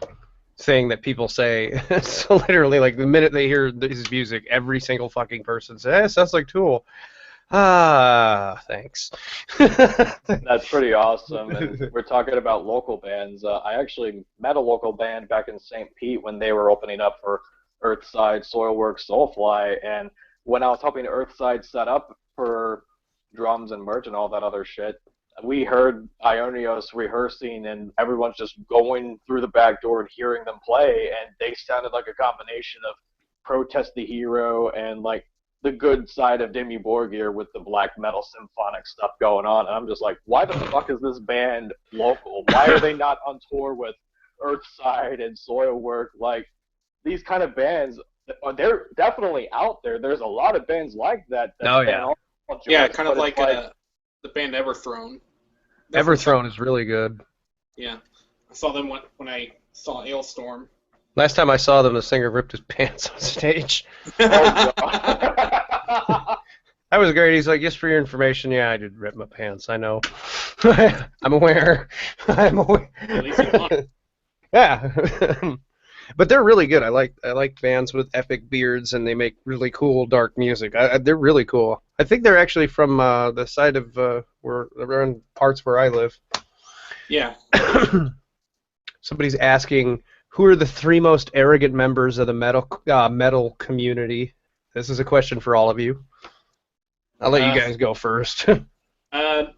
thing that people say. So literally, like the minute they hear his music, every single fucking person says, it sounds like Tool. Ah, thanks. That's pretty awesome. And we're talking about local bands. I actually met a local band back in St. Pete when they were opening up for Earthside, Soilworks, Soulfly, and when I was helping Earthside set up for drums and merch and all that other shit, we heard Ionios rehearsing, and everyone's just going through the back door and hearing them play, and they sounded like a combination of Protest the Hero and like the good side of Dimmu Borgir with the black metal symphonic stuff going on. And I'm just like, why the fuck is this band local? Why are they not on tour with Earthside and Soilwork? Like, these kind of bands, they're definitely out there. There's a lot of bands like that. Oh, yeah. Yeah, kind of like the band Everthrone. Everthrone is really good. Yeah. I saw them when I saw Ailstorm. Last time I saw them, the singer ripped his pants on stage. Oh, God. That was great. He's like, just for your information, yeah, I did rip my pants. I know. I'm aware. I'm aware. At least you won. Yeah. But they're really good. I like bands with epic beards, and they make really cool dark music. They're really cool. I think they're actually from the side of where they're in parts where I live. Yeah. Somebody's asking, who are the 3 most arrogant members of the metal community? This is a question for all of you. I'll let you guys go first. I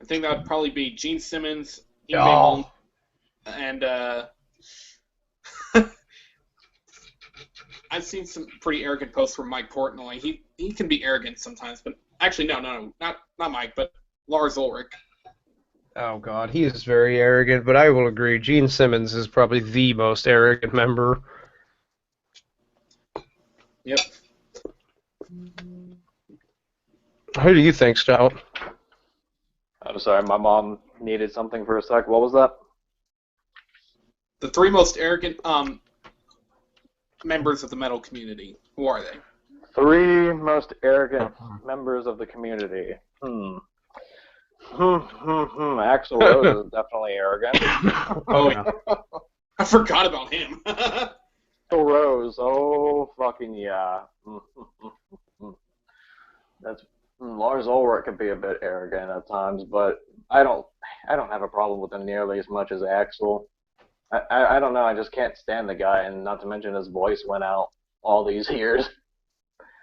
think that would probably be Gene Simmons, Oh. and I've seen some pretty arrogant posts from Mike Portnoy. He can be arrogant sometimes, but actually no, not Mike, but Lars Ulrich. Oh God, he is very arrogant, but I will agree. Gene Simmons is probably the most arrogant member. Yep. Who do you think, Stout? I'm sorry, my mom needed something for a sec. What was that? The 3 most arrogant members of the metal community. Who are they? 3 most arrogant members of the community. Axl Rose is definitely arrogant. Oh, yeah. I forgot about him. Axl Rose, oh fucking yeah. That's Lars Ulrich could be a bit arrogant at times, but I don't have a problem with him nearly as much as Axl. I don't know, I just can't stand the guy, and not to mention his voice went out all these years.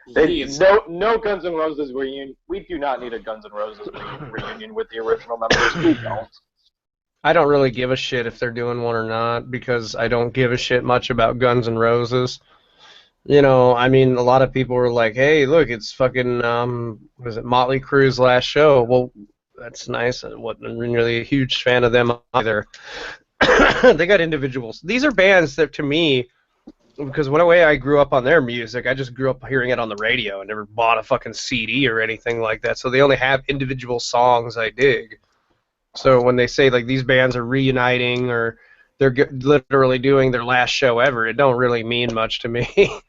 No Guns N' Roses reunion. We do not need a Guns N' Roses reunion with the original members. We don't. I don't really give a shit if they're doing one or not, because I don't give a shit much about Guns N' Roses. You know, I mean, a lot of people were like, hey, look, it's fucking, was it Motley Crue's last show? Well, that's nice. I wasn't really a huge fan of them either. They got individuals. These are bands that, to me, because the way I grew up on their music, I just grew up hearing it on the radio. I never bought a fucking CD or anything like that, so they only have individual songs I dig. So when they say, like, these bands are reuniting or they're literally doing their last show ever, it don't really mean much to me.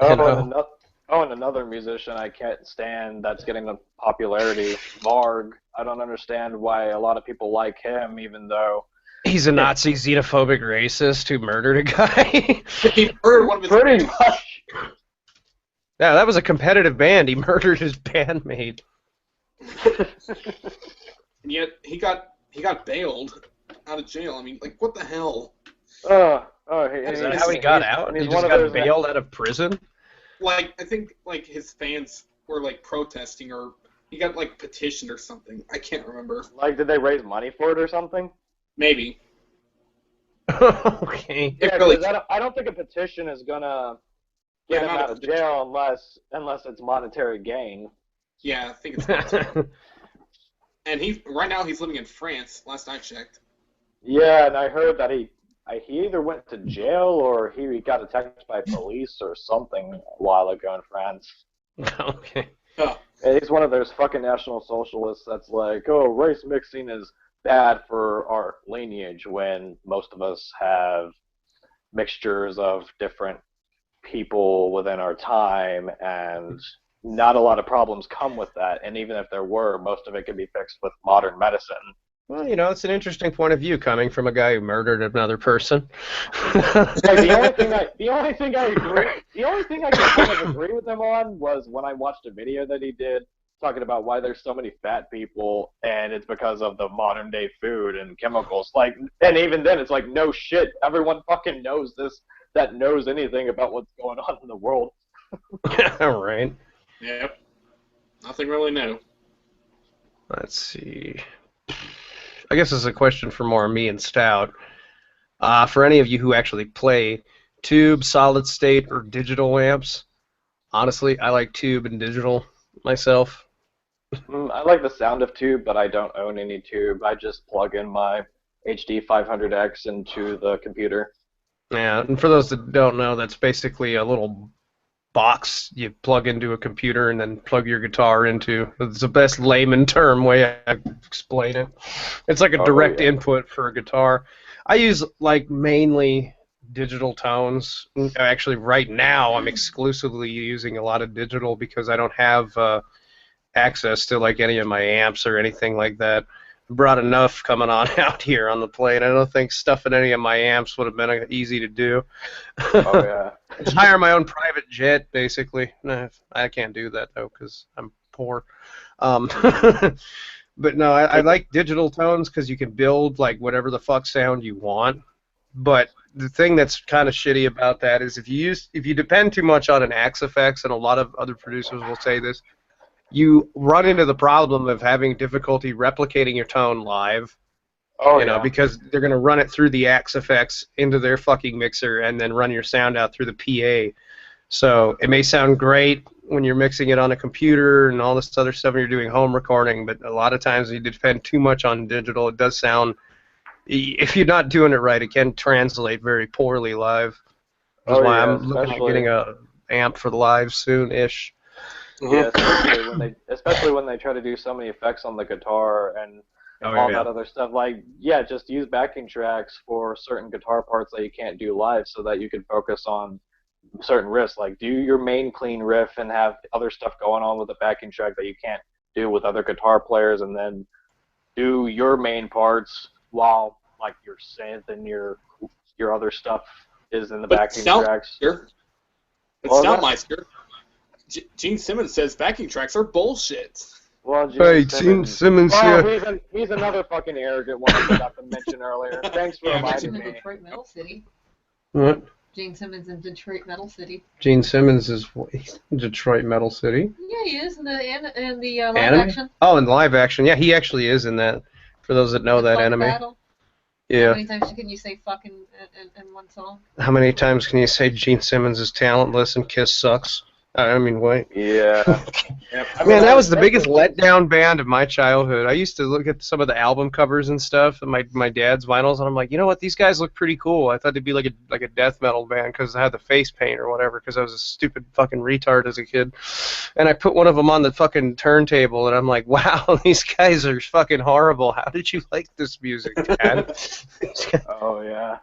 And another musician I can't stand that's getting the popularity, Varg. I don't understand why a lot of people like him, even though he's a Nazi xenophobic racist who murdered a guy. He murdered one of his pretty much. Yeah, that was a competitive band. He murdered his bandmate. And yet he got bailed out of jail. I mean, like, what the hell? Is that how he got out? He just got bailed out of prison? Like, I think, like, his fans were, like, protesting, or he got, like, petitioned or something. I can't remember. Like, did they raise money for it or something? Maybe. Okay. Yeah, really, I don't think a petition is gonna get him out of jail unless it's monetary gain. Yeah, I think it's not. And right now he's living in France, last I checked. Yeah, and I heard that he either went to jail or he got attacked by police or something a while ago in France. Okay. Oh. And he's one of those fucking National Socialists that's like, oh, race mixing is bad for our lineage when most of us have mixtures of different people within our time, and not a lot of problems come with that. And even if there were, most of it can be fixed with modern medicine. Well, you know, it's an interesting point of view coming from a guy who murdered another person. Like, the only thing I could kind of agree with him on was when I watched a video that he did talking about why there's so many fat people, and it's because of the modern day food and chemicals. Like, and even then, it's like, no shit, everyone fucking knows this that knows anything about what's going on in the world. All right. Yep. Nothing really new. Let's see. I guess this is a question for more me and Stout. For any of you who actually play tube, solid state, or digital amps, honestly, I like tube and digital myself. I like the sound of tube, but I don't own any tube. I just plug in my HD 500X into the computer. Yeah, and for those that don't know, that's basically a little box you plug into a computer and then plug your guitar into. It's the best layman term way I explain it. It's like a direct input for a guitar. I use like mainly digital tones. Actually, right now I'm exclusively using a lot of digital because I don't have access to like any of my amps or anything like that. I brought enough coming on out here on the plane. I don't think stuffing any of my amps would have been easy to do. Oh yeah. Just hire my own private jet, basically. No, I can't do that though because I'm poor. But no, I like digital tones because you can build like whatever the fuck sound you want. But the thing that's kind of shitty about that is if you depend too much on an Axe effects, and a lot of other producers will say this, you run into the problem of having difficulty replicating your tone live. Oh, you know, because they're going to run it through the Axe effects into their fucking mixer and then run your sound out through the PA. So it may sound great when you're mixing it on a computer and all this other stuff when you're doing home recording, but a lot of times you depend too much on digital. It does sound, if you're not doing it right, it can translate very poorly live. That's why I'm looking at getting a amp for the live soon-ish. Yeah, especially when they try to do so many effects on the guitar and all that other stuff. Like, just use backing tracks for certain guitar parts that you can't do live so that you can focus on certain riffs. Like, do your main clean riff and have other stuff going on with the backing track that you can't do with other guitar players, and then do your main parts while, like, your synth and your other stuff is in the backing tracks. It's Stoutmeister. Gene Simmons says backing tracks are bullshit. Well, Gene Simmons here. He's another fucking arrogant one I forgot to mention earlier. Thanks for reminding me. Detroit Metal City. What? Gene Simmons in Detroit Metal City. Gene Simmons is Detroit Metal City. Yeah, he is in the live anime? action. Oh, in live action. Yeah, he actually is in that. For those that know that anime. Battle. Yeah. How many times can you say fucking in one song? How many times can you say Gene Simmons is talentless and Kiss sucks? I mean, wait. Yeah. Man, that was the biggest letdown band of my childhood. I used to look at some of the album covers and stuff, and my dad's vinyls, and I'm like, you know what? These guys look pretty cool. I thought they'd be like a death metal band because I had the face paint or whatever. Because I was a stupid fucking retard as a kid, and I put one of them on the fucking turntable, and I'm like, wow, these guys are fucking horrible. How did you like this music, Dad? Oh yeah.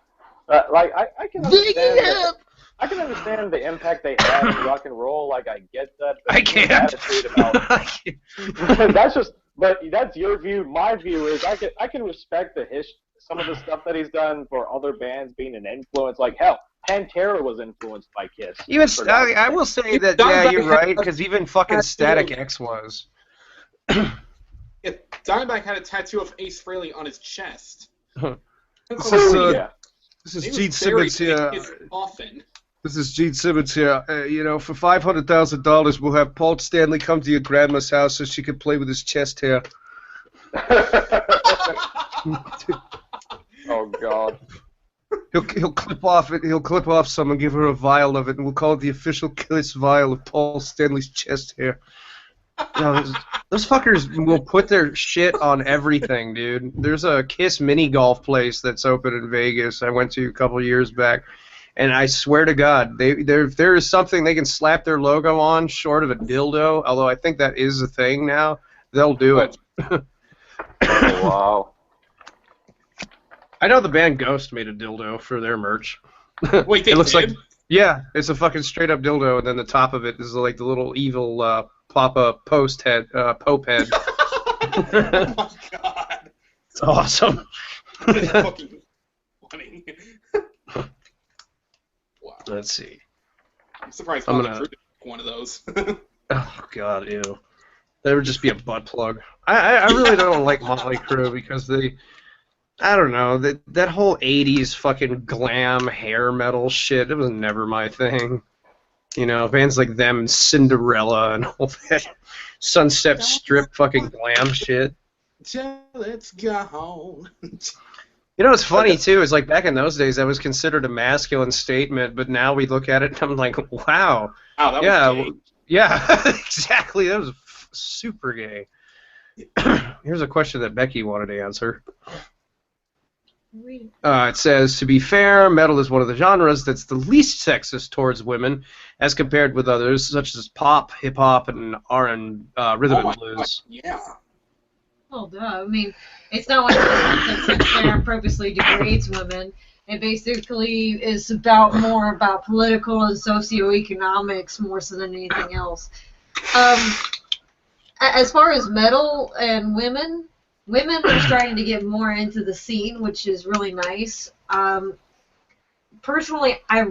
Like I can understand. I can understand the impact they had in rock and roll. Like, I get that. I can't. Attitude about, but that's your view. My view is I can respect some of the stuff that he's done for other bands being an influence. Like, hell, Pantera was influenced by Kiss. Even I will say that, yeah, you're right, because even fucking Static X was. Yeah, Dimebag had a tattoo of Ace Frehley on his chest. This is Gene Simmons here. Often. This is Gene Simmons here. You know, for $500,000, we'll have Paul Stanley come to your grandma's house so she can play with his chest hair. Oh God. He'll clip off it. He'll clip off some and give her a vial of it, and we'll call it the official Kiss vial of Paul Stanley's chest hair. You know, those fuckers will put their shit on everything, dude. There's a Kiss mini golf place that's open in Vegas I went to a couple years back. And I swear to God, if there is something they can slap their logo on short of a dildo, although I think that is a thing now, they'll do it. Oh, wow. I know the band Ghost made a dildo for their merch. Wait, they It looks did? like, yeah, it's a fucking straight up dildo, and then the top of it is like the little evil pop-up post head, Pope head. Oh my god. It's awesome. It's fucking funny. Wow. Let's see. I'm surprised I'm Motley gonna- Crue didn't make one of those. Oh god, ew. That would just be a butt plug. I really don't like Motley Crue because I don't know, that whole 80s fucking glam hair metal shit, it was never my thing. You know, bands like them and Cinderella and all that Sunset Strip fucking glam shit. Till it's gone. You know what's funny too is like back in those days that was considered a masculine statement, but now we look at it and I'm like, wow, Wow, that yeah, was gay. yeah, exactly. That was super gay. Here's a question that Becky wanted to answer. It says, to be fair, metal is one of the genres that's the least sexist towards women, as compared with others such as pop, hip hop, and rhythm Oh my and blues. God, yeah. Well, duh. I mean, it's not like that sits there and purposely degrades women. It basically is more about political and socioeconomics more so than anything else. As far as metal and women are starting to get more into the scene, which is really nice. Personally, I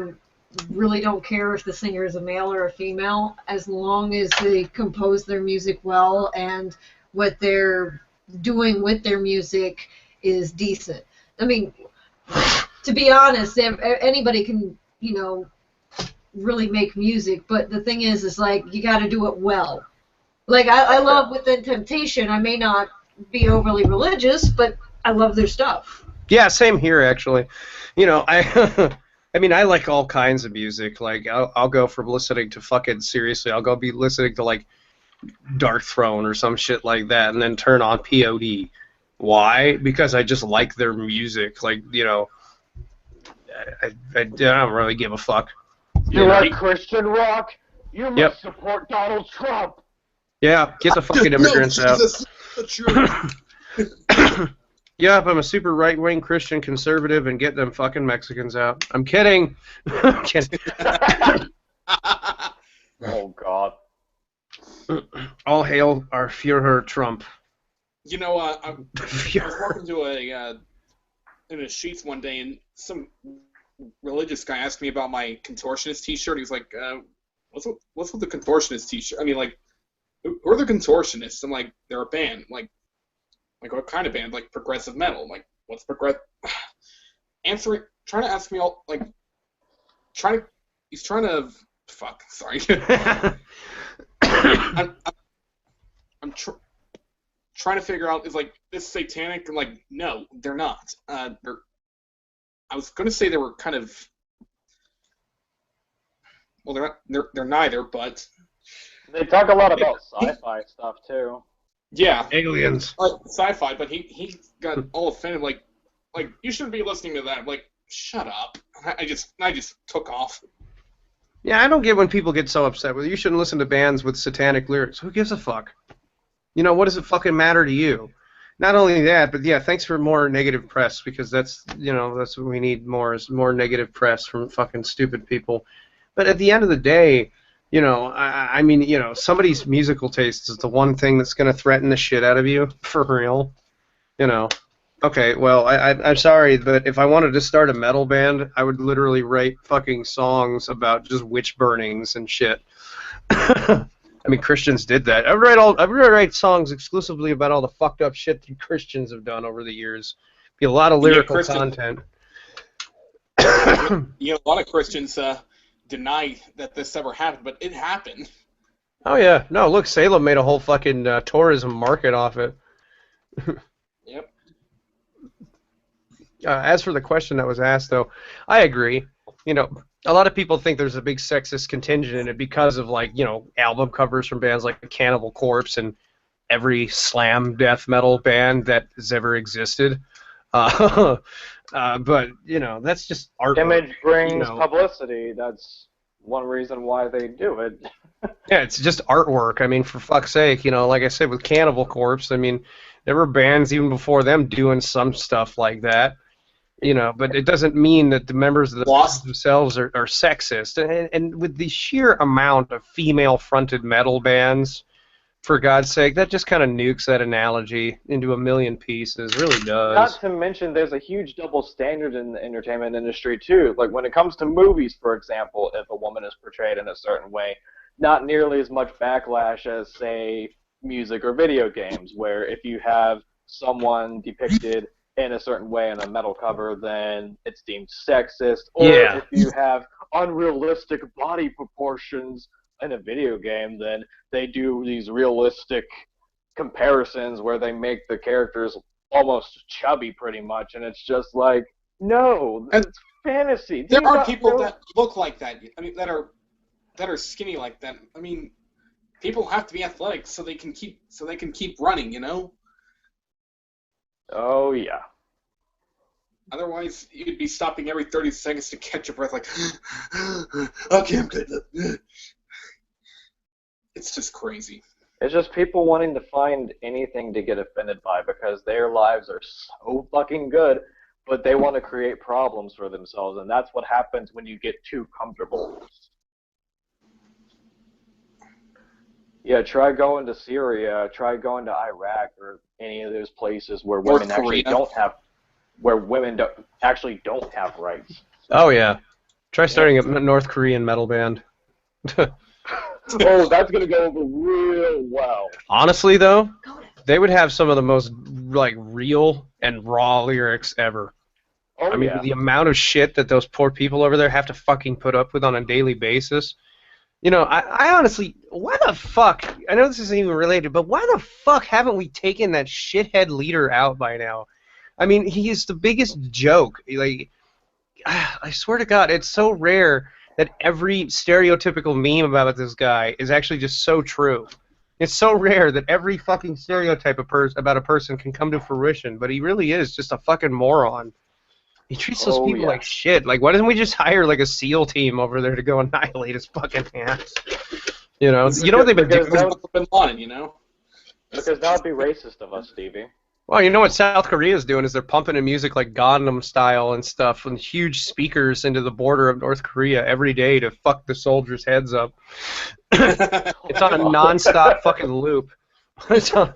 really don't care if the singer is a male or a female, as long as they compose their music well and what they're doing with their music is decent. I mean, to be honest, anybody can, really make music, but the thing is like, you got to do it well. Like, I love Within Temptation. I may not be overly religious, but I love their stuff. Yeah, same here actually. I mean, I like all kinds of music. Like, I'll go from listening to fucking seriously, I'll go be listening to like Dark Throne or some shit like that, and then turn on POD. Why? Because I just like their music. Like, I don't really give a fuck. You like Christian rock? You must Yep. support Donald Trump. Yeah, get the fucking immigrants no, out. Jesus, the truth. Yep, I'm a super right-wing Christian conservative, and get them fucking Mexicans out. I'm kidding. I'm kidding. Oh God. All hail our Führer Trump. I was Führer. walking to in a Sheets one day, and some religious guy asked me about my contortionist T-shirt. He was like, "What's with the contortionist T-shirt? I mean, like, who are the contortionists?" I'm like, "They're a band." Like what kind of band? Like progressive metal. I'm like, what's progressive? Trying to ask me all like, he's trying to fuck. Sorry. I'm trying to figure out, is like this satanic? I'm like, no, they're not. I was gonna say they were kind of. Well, they're not. They're neither, but. They talk a lot about sci-fi stuff too. Yeah. Aliens. Like sci-fi, but he got all offended. Like you shouldn't be listening to that. I'm like, shut up. I just took off. Yeah, I don't get when people get so upset with you shouldn't listen to bands with satanic lyrics. Who gives a fuck? What does it fucking matter to you? Not only that, but yeah, thanks for more negative press, because that's what we need more, is more negative press from fucking stupid people. But at the end of the day, I mean, somebody's musical taste is the one thing that's going to threaten the shit out of you, for real. Okay, well, I'm sorry, but if I wanted to start a metal band, I would literally write fucking songs about just witch burnings and shit. I mean, Christians did that. I would write songs exclusively about all the fucked up shit that Christians have done over the years. Be a lot of lyrical content. A lot of Christians deny that this ever happened, but it happened. Oh yeah, no, look, Salem made a whole fucking tourism market off it. Yep. As for the question that was asked, though, I agree. A lot of people think there's a big sexist contingent in it because of, like, album covers from bands like Cannibal Corpse and every slam death metal band that has ever existed. But, that's just art. Image brings publicity. That's one reason why they do it. Yeah, it's just artwork. I mean, for fuck's sake, like I said, with Cannibal Corpse, I mean, there were bands even before them doing some stuff like that. You know, but it doesn't mean that the members of the Lost. band themselves are sexist. And with the sheer amount of female-fronted metal bands, for God's sake, that just kind of nukes that analogy into a million pieces. It really does. Not to mention, there's a huge double standard in the entertainment industry, too. Like, when it comes to movies, for example, if a woman is portrayed in a certain way, not nearly as much backlash as, say, music or video games, where if you have someone depicted in a certain way in a metal cover, then it's deemed sexist. Or Yeah. if you have unrealistic body proportions in a video game, then they do these realistic comparisons where they make the characters almost chubby pretty much, and it's just like, no, And it's fantasy. There Do you are not people know- that look like that. I mean, that are skinny like that. I mean, people have to be athletic so they can keep running. You know. Oh, yeah. Otherwise, you'd be stopping every 30 seconds to catch your breath, like, okay, I'm good. It's just crazy. It's just people wanting to find anything to get offended by because their lives are so fucking good, but they want to create problems for themselves, and that's what happens when you get too comfortable. Yeah, try going to Syria, try going to Iraq, or any of those places where North women actually Korea. actually don't have rights. Oh, yeah. Try starting a North Korean metal band. Oh, that's gonna go over real well. Honestly, though, they would have some of the most, like, real and raw lyrics ever. Oh, I mean, yeah. the amount of shit that those poor people over there have to fucking put up with on a daily basis. You know, I honestly, why the fuck, I know this isn't even related, but why the fuck haven't we taken that shithead leader out by now? I mean, he is the biggest joke. Like, I swear to God, it's so rare that every stereotypical meme about this guy is actually just so true. It's so rare that every fucking stereotype about a person can come to fruition, but he really is just a fucking moron. He treats those Oh, people yeah. like shit. Like, why doesn't we just hire, like, a SEAL team over there to go annihilate his fucking ass? You know, you know what they've been Because doing? that- Bin Laden, you know. Because that would be racist of us, Stevie. Well, you know what South Korea is doing is they're pumping in music like Gangnam Style and stuff with huge speakers into the border of North Korea every day to fuck the soldiers' heads up. It's on a non-stop fucking loop. It's on...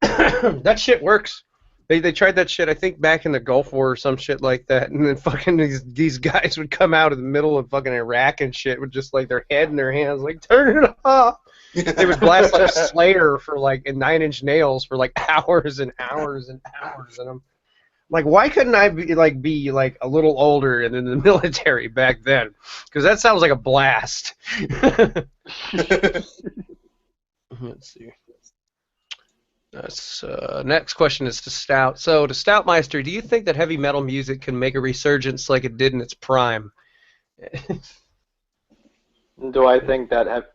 That shit works. They tried that shit, I think, back in the Gulf War or some shit like that, and then fucking these guys would come out of the middle of fucking Iraq and shit with just like their head in their hands, like, turn it off. They would blast like Slayer for like and Nine Inch Nails for like hours and hours and hours, and I'm like, why couldn't I be like a little older and in the military back then? Because that sounds like a blast. Let's see. Next question is to Stout. So, to Stoutmeister, do you think that heavy metal music can make a resurgence like it did in its prime? Do I think that...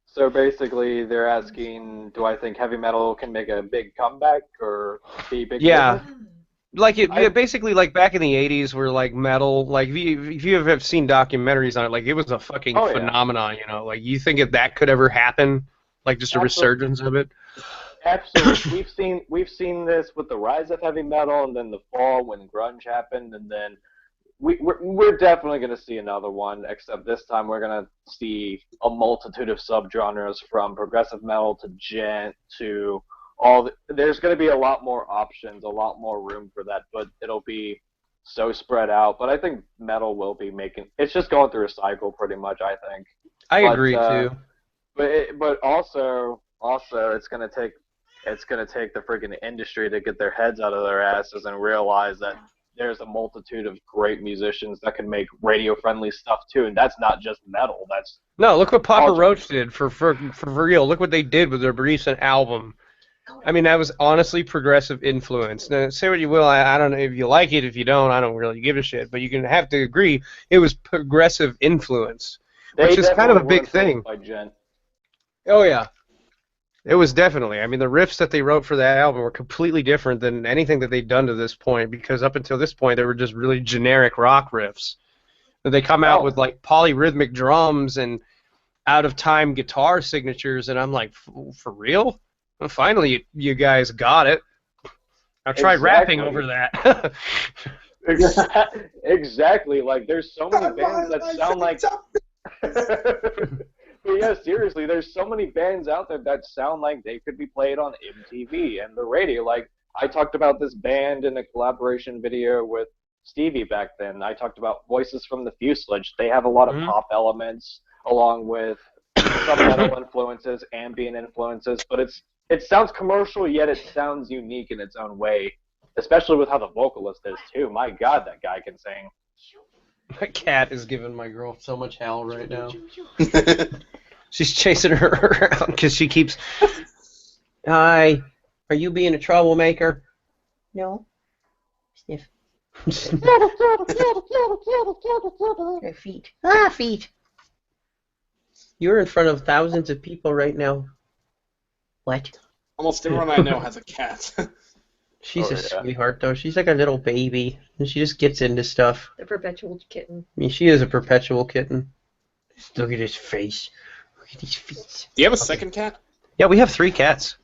So basically, they're asking, do I think heavy metal can make a big comeback or be big? Yeah. business? Like basically like back in the 80s where like metal, like if you have seen documentaries on it, like it was a fucking Oh, yeah. phenomenon, you know. Like you think if that could ever happen, like just a Absolutely. resurgence of it? Absolutely. We've seen this with the rise of heavy metal, and then the fall when grunge happened, and then we're definitely going to see another one. Except this time we're going to see a multitude of subgenres from progressive metal to gent to all. There's going to be a lot more options, a lot more room for that, but it'll be so spread out. But I think metal will be making. It's just going through a cycle, pretty much. I think. I But, agree too. But also it's gonna take the freaking industry to get their heads out of their asses and realize that there's a multitude of great musicians that can make radio-friendly stuff too, and that's not just metal. That's No, look what Papa all- Roach did for real. Look what they did with their recent album. I mean, that was honestly progressive influence. Now, say what you will, I don't know if you like it. If you don't, I don't really give a shit. But you can have to agree it was progressive influence, which is kind of a definitely big were thing. influenced by gent. Oh yeah, it was definitely. I mean, the riffs that they wrote for that album were completely different than anything that they'd done to this point. Because up until this point, they were just really generic rock riffs. And they come out with like polyrhythmic drums and out of time guitar signatures, and I'm like, for real? Well, finally, you guys got it. I tried rapping over that. Exactly. Like, there's so many bands that sound like. But yeah, seriously, there's so many bands out there that sound like they could be played on MTV and the radio. Like, I talked about this band in a collaboration video with Stevie back then. I talked about Voices from the Fuselage. They have a lot of pop elements, along with some metal influences, ambient influences, but it sounds commercial, yet it sounds unique in its own way, especially with how the vocalist is, too. My God, that guy can sing. My cat is giving my girl so much hell right now. She's chasing her around because she keeps... Hi, are you being a troublemaker? No. Sniff. Her feet. Ah, feet. You're in front of thousands of people right now. What? Almost everyone I know has a cat. She's a sweetheart, though. She's like a little baby, and she just gets into stuff. The perpetual kitten. I mean, she is a perpetual kitten. Just look at his face. Look at his feet. Do you have a second cat? Yeah, we have 3 cats.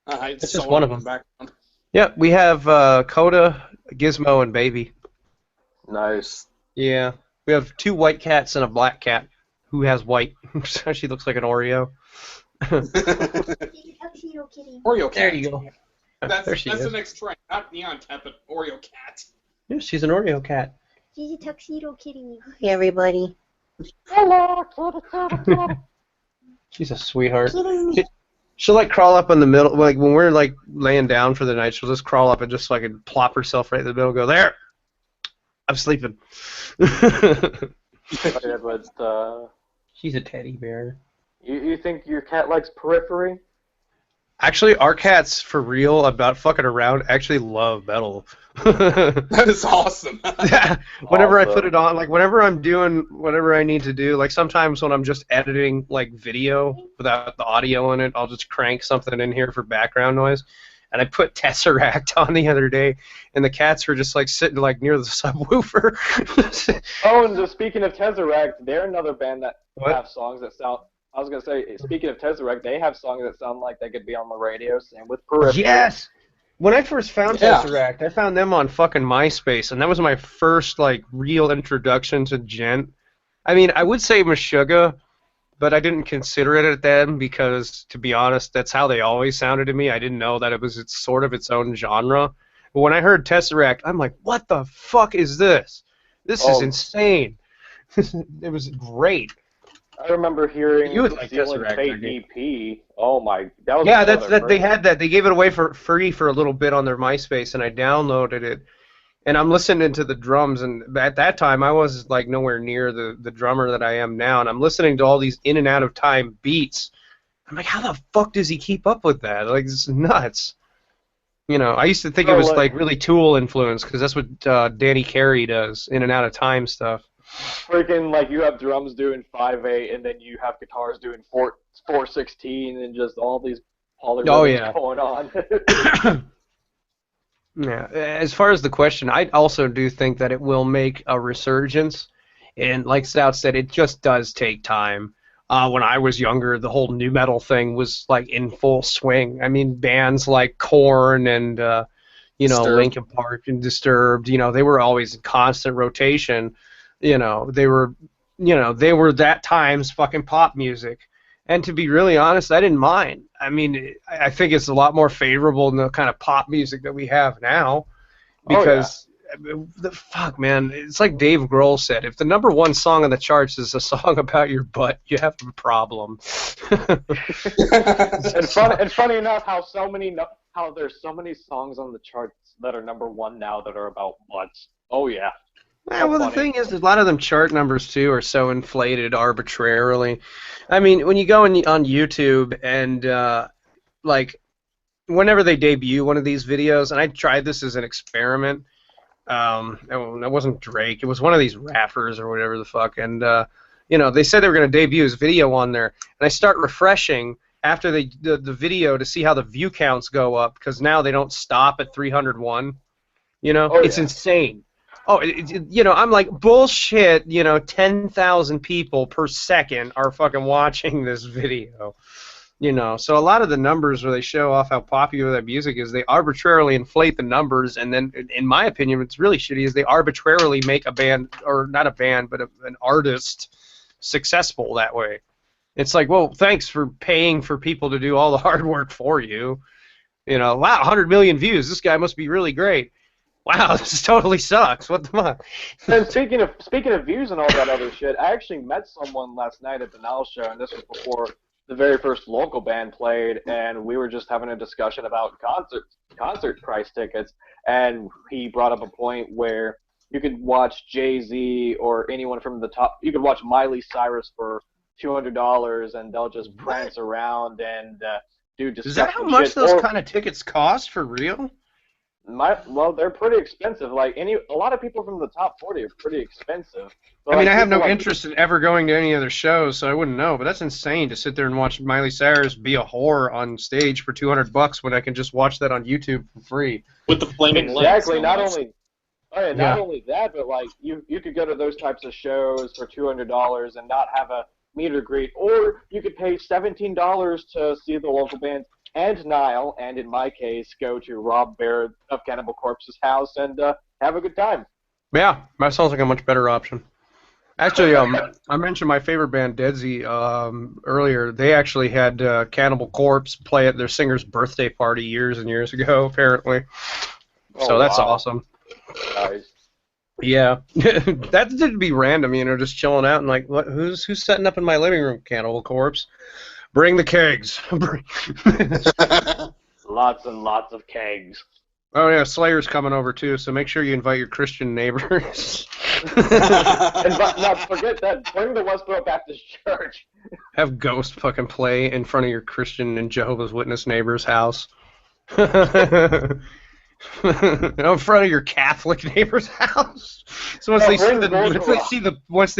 That's just one of them. Background. Yeah, we have Coda, Gizmo, and Baby. Nice. Yeah. We have 2 white cats and a black cat who has white. So she looks like an Oreo. Oreo cat. There you go. That's There she is. the next trend. Not Neon Cat, but Oreo Cat. Yeah, she's an Oreo cat. She's a tuxedo kitty. Hey, everybody. Hello, She's a sweetheart. She'll like crawl up in the middle, like when we're like laying down for the night, she'll just crawl up and just fucking plop herself right in the middle and go, there! I'm sleeping. But, She's a teddy bear. you think your cat likes Periphery? Actually, our cats, for real, about fucking around, actually love metal. That is awesome. Whenever I put it on, like whenever I'm doing whatever I need to do, like sometimes when I'm just editing like video without the audio in it, I'll just crank something in here for background noise. And I put Tesseract on the other day, and the cats were just like sitting like near the subwoofer. Oh, and just speaking of Tesseract, they're another band that What? have songs that sound. I was gonna say, speaking of Tesseract, they have songs that sound like they could be on the radio. Same with Periphery. Yes! When I first found Yeah. Tesseract, I found them on fucking MySpace, and that was my first like real introduction to gent. I mean, I would say Meshuggah, but I didn't consider it at then because, to be honest, that's how they always sounded to me. I didn't know that it was sort of its own genre. But when I heard Tesseract, I'm like, what the fuck is this? This is insane. It was great. I remember hearing You would the like Seal and Tesseract, Fate I think. EP. Oh my, that was Yeah, one of that's their that. They first- had that. They gave it away for free for a little bit on their MySpace, and I downloaded it. And I'm listening to the drums, and at that time I was like nowhere near the drummer that I am now, and I'm listening to all these in and out of time beats. I'm like, how the fuck does he keep up with that? Like, this is nuts. You know, I used to think it was like really Tool influence because that's what Danny Carey does, in and out of time stuff. Freaking, like, you have drums doing 5/8, and then you have guitars doing 4/16, and just all these polyrhythms going on. Yeah, as far as the question, I also do think that it will make a resurgence, and like Stout said, it just does take time. When I was younger, the whole nu metal thing was like in full swing. I mean, bands like Korn and Disturbed. Linkin Park and Disturbed, they were always in constant rotation. They were that time's fucking pop music. And to be really honest, I didn't mind. I mean, I think it's a lot more favorable than the kind of pop music that we have now. Because, fuck, man, it's like Dave Grohl said, if the number one song on the charts is a song about your butt, you have a problem. and funny enough, how there's so many songs on the charts that are number one now that are about butts. Oh, yeah. Yeah, well, the thing is, a lot of them chart numbers, too, are so inflated arbitrarily. I mean, when you go on YouTube and, whenever they debut one of these videos, and I tried this as an experiment, it wasn't Drake, it was one of these rappers or whatever the fuck, and, they said they were going to debut his video on there, and I start refreshing after the video to see how the view counts go up, because now they don't stop at 301. It's insane. Oh, I'm like, bullshit, 10,000 people per second are fucking watching this video. You know, so a lot of the numbers where they show off how popular that music is, they arbitrarily inflate the numbers, and then, in my opinion, what's really shitty is they arbitrarily make a band, or not a band, but an artist successful that way. It's like, well, thanks for paying for people to do all the hard work for you. You know, wow, 100 million views. This guy must be really great. Wow, this totally sucks. What the fuck? And speaking of views and all that other shit, I actually met someone last night at the Nile show, and this was before the very first local band played, and we were just having a discussion about concert price tickets, and he brought up a point where you could watch Jay-Z or anyone from the top. You could watch Miley Cyrus for $200, and they'll just prance around and do disgusting shit. Is that how much those kind of tickets cost for real? Well, they're pretty expensive. Like a lot of people from the top 40 are pretty expensive. But I mean, like, I have no people interest in ever going to any other shows, so I wouldn't know. But that's insane to sit there and watch Miley Cyrus be a whore on stage for $200 when I can just watch that on YouTube for free. With the flaming lights. Exactly. Not only that, but like you could go to those types of shows for $200 and not have a meet or greet, or you could pay $17 to see the local bands and Nile, and in my case, go to Rob Baird of Cannibal Corpse's house and have a good time. Yeah, that sounds like a much better option. Actually, I mentioned my favorite band, Deadsy, earlier. They actually had Cannibal Corpse play at their singer's birthday party years and years ago, apparently. So that's awesome. Nice. Yeah, that didn't be random, you know, just chilling out and like, what? Who's setting up in my living room? Cannibal Corpse. Bring the kegs. Lots and lots of kegs. Oh yeah, Slayer's coming over too, so make sure you invite your Christian neighbors. Not forget that. Bring the Westboro Baptist Church. Have Ghost fucking play in front of your Christian and Jehovah's Witness neighbor's house. In front of your Catholic neighbor's house. So once they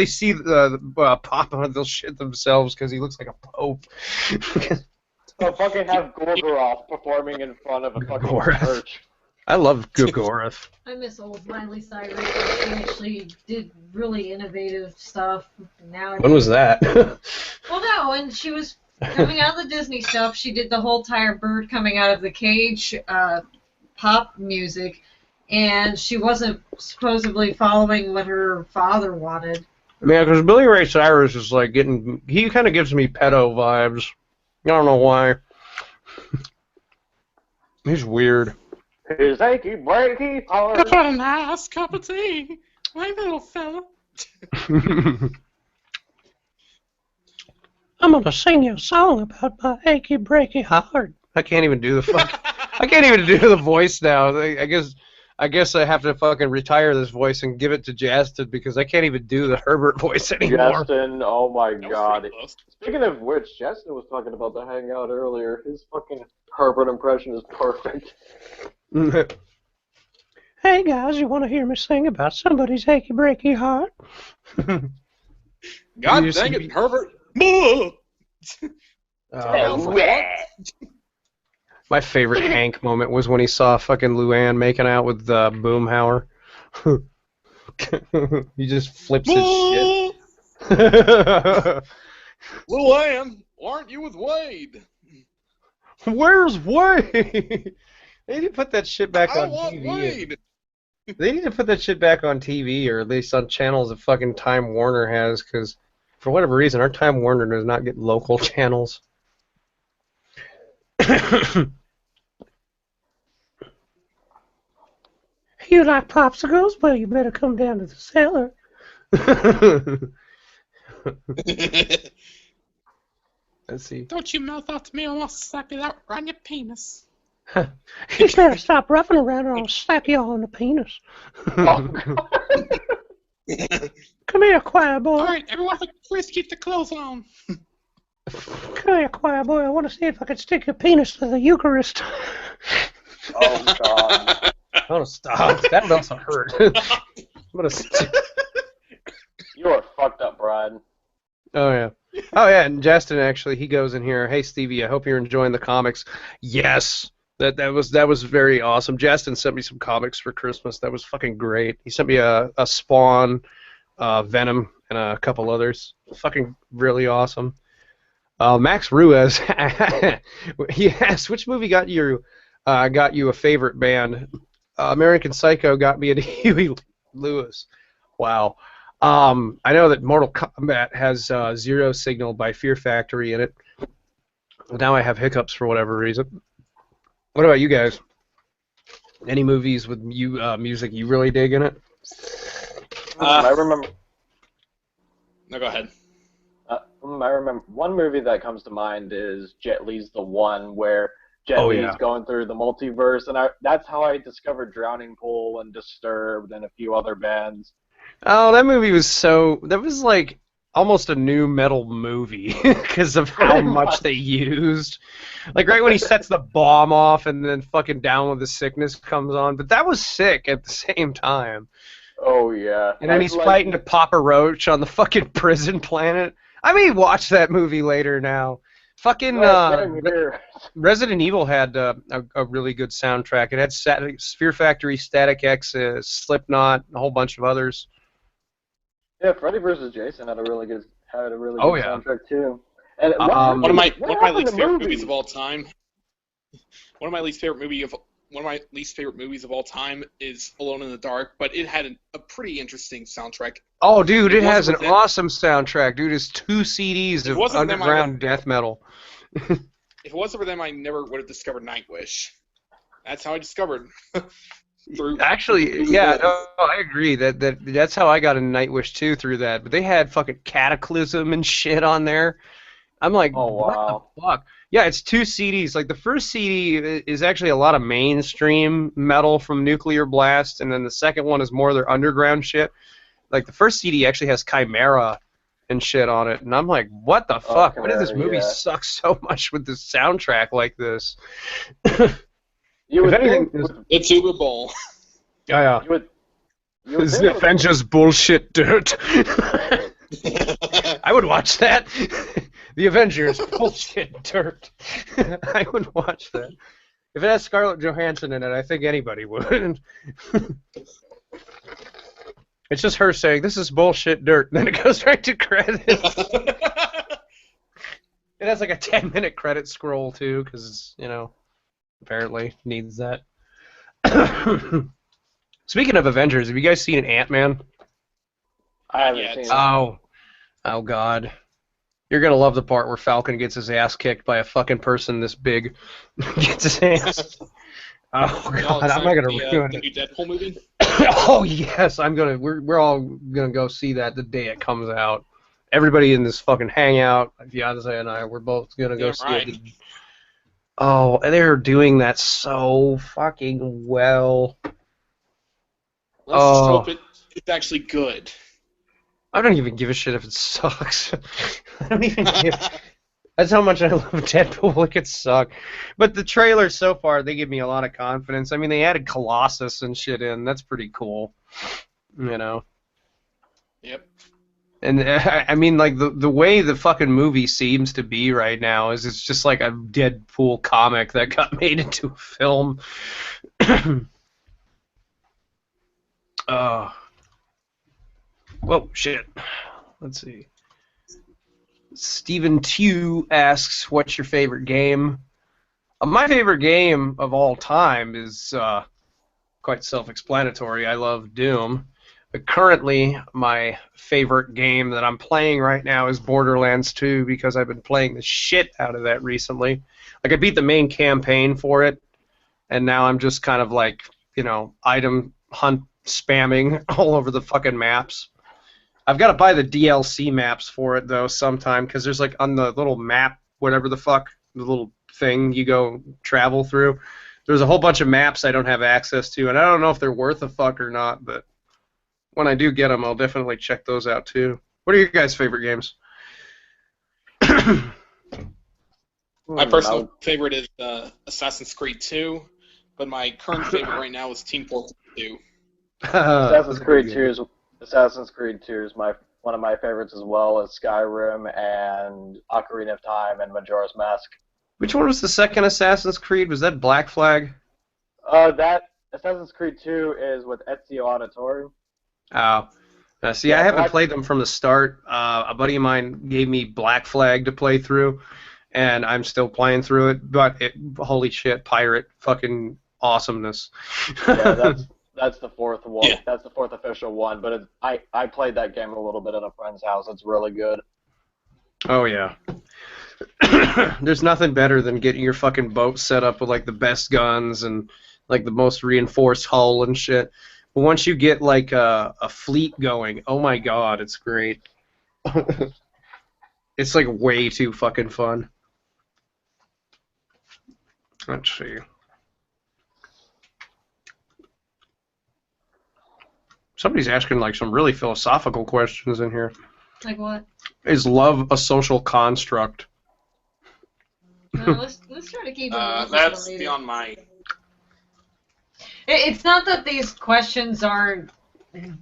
see the Papa, they'll shit themselves because he looks like a pope. So fucking have Gorgoroth performing in front of a fucking church. I love Gorgoroth. I miss old Miley Cyrus. She actually did really innovative stuff. Now When was that? Well, no, when she was coming out of the Disney stuff, she did the whole entire bird coming out of the cage pop music, and she wasn't supposedly following what her father wanted. Yeah, because Billy Ray Cyrus is like he kind of gives me pedo vibes. I don't know why. He's weird. His achy, breaky heart. I've got a nice cup of tea, my little fella. I'm gonna sing you a song about my achy, breaky heart. I can't even do the fuck. I can't even do the voice now. I guess I have to fucking retire this voice and give it to Justin because I can't even do the Herbert voice anymore. Justin, oh my god. Speaking of which, Justin was talking about the hangout earlier. His fucking Herbert impression is perfect. Hey guys, you want to hear me sing about somebody's achy breaky heart? God dang it, Herbert! My favorite Hank moment was when he saw fucking Luann making out with Boomhauer. He just flips his shit. Luann, aren't you with Wade? Where's Wade? They need to put that shit back on TV. Wade. They need to put that shit back on TV, or at least on channels that fucking Time Warner has, because for whatever reason, our Time Warner does not get local channels. You like popsicles? Well, you better come down to the cellar. Let's see. Don't you mouth off to me or I'll slap you out on your penis. You better stop roughing around or I'll slap you all on the penis. Come here, choir boy. Alright, everyone, please keep the clothes on. Come here, choir boy. I want to see if I can stick your penis to the Eucharist. Oh, God. Oh, stop. That also hurt. I'm gonna You are fucked up, Brian. Oh, yeah. Oh, yeah, and Justin, actually, he goes in here, hey, Stevie, I hope you're enjoying the comics. Yes. That was very awesome. Justin sent me some comics for Christmas. That was fucking great. He sent me a Spawn, Venom, and a couple others. Fucking really awesome. Max Ruiz, he asked, which movie got you a favorite band? American Psycho got me a Huey Lewis. Wow. I know that Mortal Kombat has Zero Signal by Fear Factory in it. Now I have hiccups for whatever reason. What about you guys? Any movies with music you really dig in it? I remember. No, go ahead. I remember one movie that comes to mind is Jet Li's The One, where Jet Li's going through the multiverse, and that's how I discovered Drowning Pool and Disturbed and a few other bands. Oh, that movie was that was like almost a new metal movie because of how much they used. Like right when he sets the bomb off and then fucking Down with the Sickness comes on, but that was sick at the same time. Oh, yeah. And then he's fighting to Papa Roach on the fucking prison planet. I may watch that movie later now. Fucking Resident Evil had a really good soundtrack. It had Fear Factory, Static X, Slipknot, a whole bunch of others. Yeah, Freddy vs. Jason had a really good soundtrack too. And one of my least favorite movies of all time. One of my least favorite movies of all time is Alone in the Dark, but it had a pretty interesting soundtrack. Oh, dude, it has an awesome soundtrack, dude. It's 2 CDs of underground death metal. If it wasn't for them, I never would have discovered Nightwish. That's how I discovered. Actually, yeah, no, I agree. That's how I got into Nightwish too, through that. But they had fucking Cataclysm and shit on there. I'm like, oh, wow. What the fuck? Yeah, it's 2 CDs. Like, the first CD is actually a lot of mainstream metal from Nuclear Blast, and then the second one is more their underground shit. Like, the first CD actually has Chimera and shit on it, and I'm like, what the fuck? Why did this movie suck so much with this soundtrack like this? It's Super Bowl. Yeah. Is the Avengers bullshit dirt? I would watch that. The Avengers bullshit dirt. I would watch that. If it has Scarlett Johansson in it, I think anybody would. It's just her saying, "This is bullshit dirt," and then it goes right to credits. It has like a 10-minute credit scroll too, because apparently needs that. Speaking of Avengers, have you guys seen Ant-Man? I haven't seen it. Oh God. You're gonna love the part where Falcon gets his ass kicked by a fucking person this big. Gets his ass. Oh God, I'm not gonna ruin it. The new Deadpool movie? Oh yes, we're all gonna go see that the day it comes out. Everybody in this fucking hangout, Fiance and I, we're both gonna go see it. Oh, they're doing that so fucking well. Let's just hope it's actually good. I don't even give a shit if it sucks. I don't even give. That's how much I love Deadpool. It could suck. But the trailers so far, they give me a lot of confidence. I mean, they added Colossus and shit in. That's pretty cool. Yep. And I mean, like, the way the fucking movie seems to be right now is it's just like a Deadpool comic that got made into a film. Whoa, shit. Let's see. Stephen Tew asks, what's your favorite game? My favorite game of all time is quite self-explanatory. I love Doom. But currently, my favorite game that I'm playing right now is Borderlands 2 because I've been playing the shit out of that recently. Like, I beat the main campaign for it, and now I'm just kind of like, item hunt spamming all over the fucking maps. I've got to buy the DLC maps for it, though, sometime, because there's, like, on the little map, whatever the fuck, the little thing you go travel through, there's a whole bunch of maps I don't have access to, and I don't know if they're worth a fuck or not, but when I do get them, I'll definitely check those out, too. What are your guys' favorite games? My personal favorite is Assassin's Creed 2, but my current favorite right now is Team Fortress 2. Assassin's Creed 2 is one of my favorites, as well as Skyrim and Ocarina of Time and Majora's Mask. Which one was the second Assassin's Creed? Was that Black Flag? That Assassin's Creed 2 is with Ezio Auditore. Oh. See, Yeah, I haven't Black- played them from the start. A buddy of mine gave me Black Flag to play through, and I'm still playing through it. But holy shit, pirate fucking awesomeness. Yeah, that's the fourth one. Yeah. That's the fourth official one. But I played that game a little bit at a friend's house. It's really good. Oh yeah. There's nothing better than getting your fucking boat set up with like the best guns and like the most reinforced hull and shit. But once you get like a fleet going, oh my god, it's great. It's like way too fucking fun. Let's see. Somebody's asking like some really philosophical questions in here. Like what? Is love a social construct? No, let's try to keep it. That's related. beyond my. It's not that these questions aren't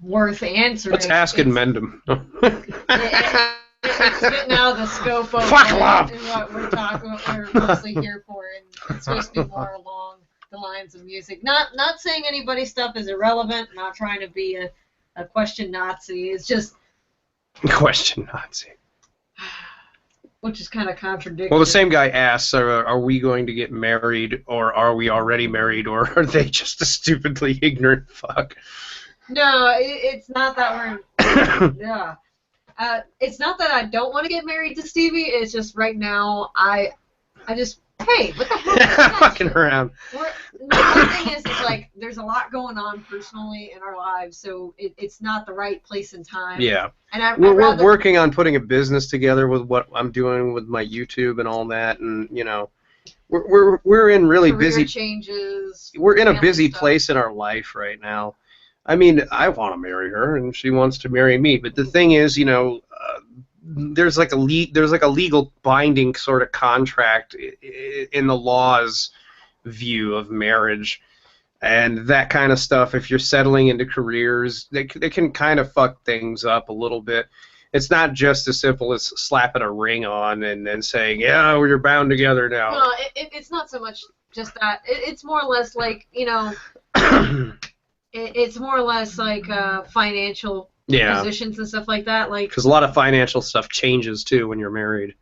worth answering. Let's ask and mend them. It's getting out of the scope of Fuck love. what we're talking, what we're mostly here for, and it's supposed to be more along the lines of music. Not saying anybody's stuff is irrelevant. Not trying to be a question Nazi. It's just Question Nazi. which is kind of contradictory. Well, the same guy asks, are we going to get married, or are we already married, or are they just a stupidly ignorant fuck? No, it's not that we're. Yeah. It's not that I don't want to get married to Stevie. It's just right now I just hey, what the hell? Is that Fucking shit? around. The thing is, like there's a lot going on personally in our lives, so it's not the right place and time. Yeah. And I'd We're rather, working on putting a business together with what I'm doing with my YouTube and all that, and you know, we're in really career busy. changes. We're in a family busy stuff. place in our life right now. I mean, I want to marry her, and she wants to marry me. But the thing is, you know, there's like a legal binding sort of contract in the law's view of marriage, and that kind of stuff. If you're settling into careers, they can kind of fuck things up a little bit. It's not just as simple as slapping a ring on and then saying, yeah, we're bound together now. No, it's not so much just that. It's more or less like, you know, it's more or less like financial Yeah, positions and stuff like that. Like, because a lot of financial stuff changes too when you're married.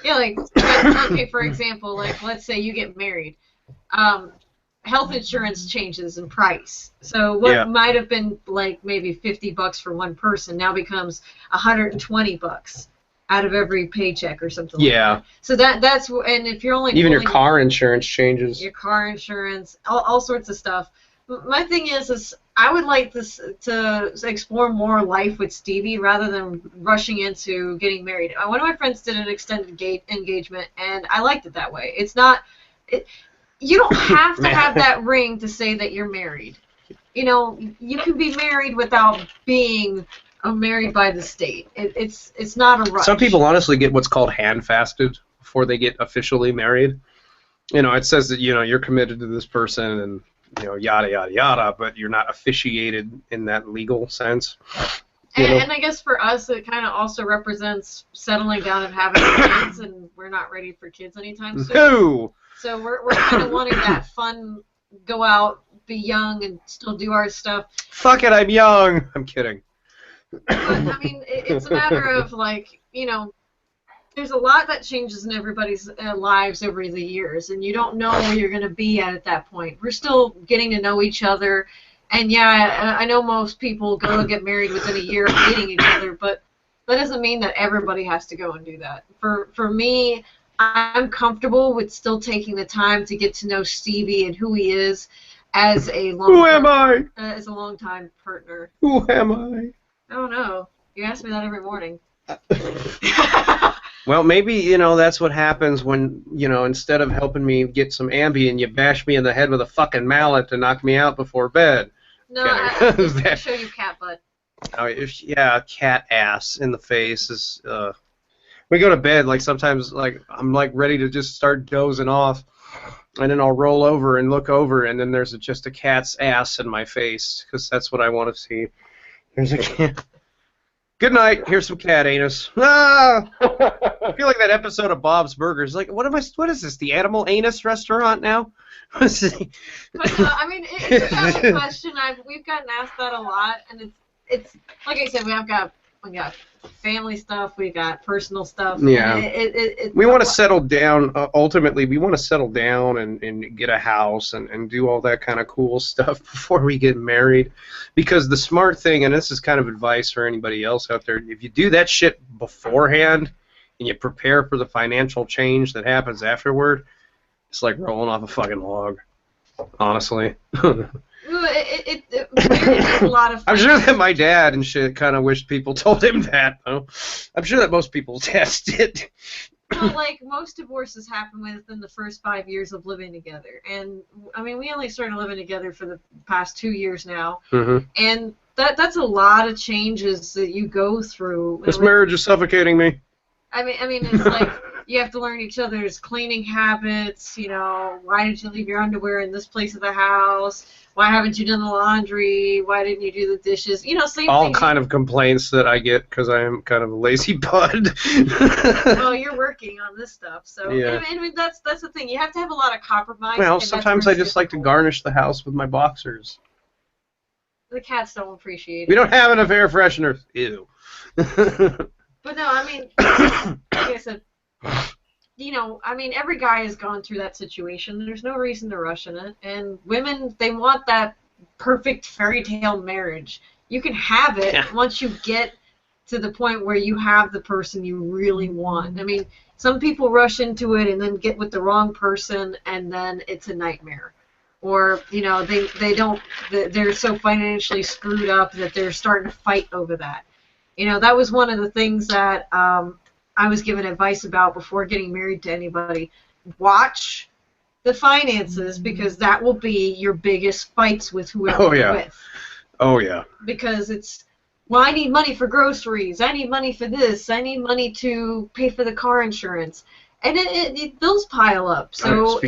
yeah, like, okay, for example, like, let's say you get married. Health insurance changes in price. So what might have been like maybe $50 for one person now becomes $120 out of every paycheck or something like that. So that's and if you're only Even your pulling car insurance changes. your car insurance, all sorts of stuff. My thing is I would like this to explore more life with Stevie rather than rushing into getting married. One of my friends did an extended engagement, and I liked it that way. It's not. You don't have to have that ring to say that you're married. You know, you can be married without being married by the state. It's not a rush. Some people honestly get what's called hand-fasted before they get officially married. You know, it says that, you know, you're committed to this person and, you know, yada, yada, yada, but you're not officiated in that legal sense. And I guess for us, it kind of also represents settling down and having kids, and we're not ready for kids anytime soon. No! So we're kind of wanting that fun, go out, be young, and still do our stuff. Fuck it, I'm young! I'm kidding. But, I mean, it's a matter of, like, you know, there's a lot that changes in everybody's lives over the years, and you don't know where you're going to be at that point. We're still getting to know each other, and yeah, I know most people go and get married within a year of meeting each other, but that doesn't mean that everybody has to go and do that. For me, I'm comfortable with still taking the time to get to know Stevie and who he is as a long-time partner. Who am I? I don't know. You ask me that every morning. Well, maybe, you know, that's what happens when, you know, instead of helping me get some Ambien, you bash me in the head with a fucking mallet to knock me out before bed. No, I'm just going to show you cat butt. Oh, yeah, cat ass in the face is, we go to bed, like, sometimes, like, I'm, like, ready to just start dozing off, and then I'll roll over and look over, and then there's just a cat's ass in my face, because that's what I want to see. There's a cat. Good night. Here's some cat anus. Ah! I feel like that episode of Bob's Burgers. Like, what is this? The Animal Anus restaurant now? But I mean, it's a valid question. We've gotten asked that a lot, and it's like I said, we got family stuff, we got personal stuff. Yeah. And we want to settle down. Ultimately, we want to settle down and get a house and do all that kind of cool stuff before we get married. Because the smart thing, and this is kind of advice for anybody else out there, if you do that shit beforehand and you prepare for the financial change that happens afterward, it's like rolling off a fucking log. Honestly. It varies a lot of. I'm sure that my dad and shit kind of wished people told him that. Though. I'm sure that most people did. Well, like most divorces happen within the first 5 years of living together, and I mean we only started living together for the past 2 years now, and that's a lot of changes that you go through. This marriage is suffocating me. I mean it's like you have to learn each other's cleaning habits. You know, why did you leave your underwear in this place of the house? Why haven't you done the laundry? Why didn't you do the dishes? You know, same all thing. Kind of complaints that I get because I am kind of a lazy bud. Well, you're working on this stuff, so yeah. I mean that's the thing. You have to have a lot of compromise. Well, sometimes I just like to garnish the house with my boxers. The cats don't appreciate it. We don't have enough air fresheners. Ew. But no, I mean, like I said, you know, I mean, every guy has gone through that situation. There's no reason to rush in it. And women, they want that perfect fairy tale marriage. You can have it once you get to the point where you have the person you really want. I mean, some people rush into it and then get with the wrong person, and then it's a nightmare. Or, you know, they're so financially screwed up that they're starting to fight over that. You know, that was one of the things that I was given advice about before getting married to anybody. Watch the finances, because that will be your biggest fights with whoever you're with. Oh, yeah. Because it's, well, I need money for groceries. I need money for this. I need money to pay for the car insurance. And bills pile up. So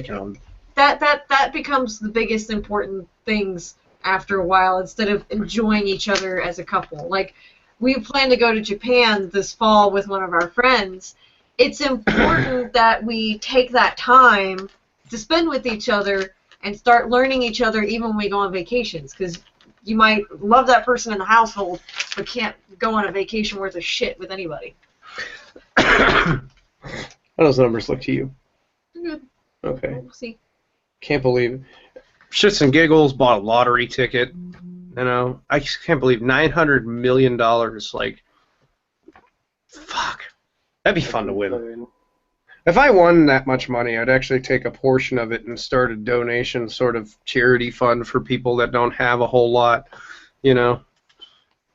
that becomes the biggest important things after a while, instead of enjoying each other as a couple. Like, we plan to go to Japan this fall with one of our friends. It's important that we take that time to spend with each other and start learning each other even when we go on vacations. Because you might love that person in the household, but can't go on a vacation worth of shit with anybody. How those numbers look to you? Good. Okay. We'll see. Can't believe it. Shits and giggles, bought a lottery ticket. You know, I just can't believe $900 million. Like, fuck. That'd be fun to win. If I won that much money, I'd actually take a portion of it and start a donation sort of charity fund for people that don't have a whole lot, you know.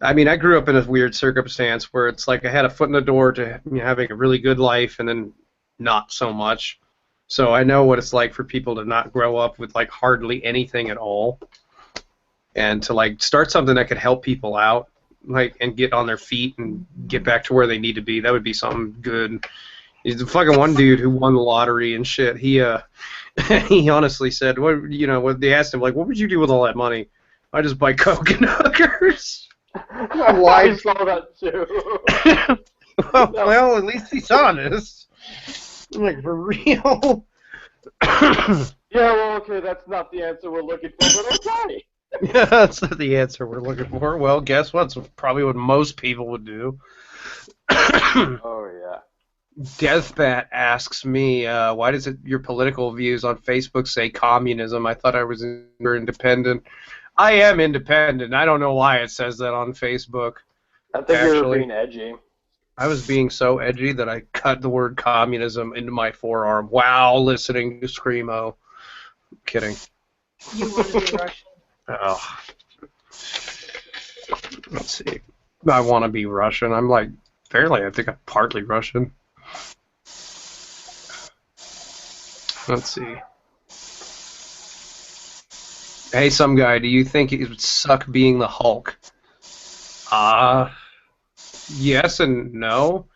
I mean, I grew up in a weird circumstance where it's like I had a foot in the door to having a really good life and then not so much. So I know what it's like for people to not grow up with, like, hardly anything at all. And to, like, start something that could help people out, like, and get on their feet and get back to where they need to be. That would be something good. He's the fucking one dude who won the lottery and shit. He he honestly said, what, you know, when they asked him, like, what would you do with all that money? I just buy Coke and hookers. I saw that too. well, at least he's honest. I'm like, for real? Yeah, well, okay, that's not the answer we're looking for, but okay. Yeah, that's not the answer we're looking for. Well, guess what? It's probably what most people would do. Oh, yeah. Deathbat asks me, why does your political views on Facebook say communism? I thought I was independent. I am independent. I don't know why it says that on Facebook. I think you were being edgy. I was being so edgy that I cut the word communism into my forearm while listening to Screamo. I'm kidding. You want to be Russian? Oh. Let's see. I want to be Russian. I'm like, fairly, I think I'm partly Russian. Let's see. Hey, some guy, do you think it would suck being the Hulk? Yes and no.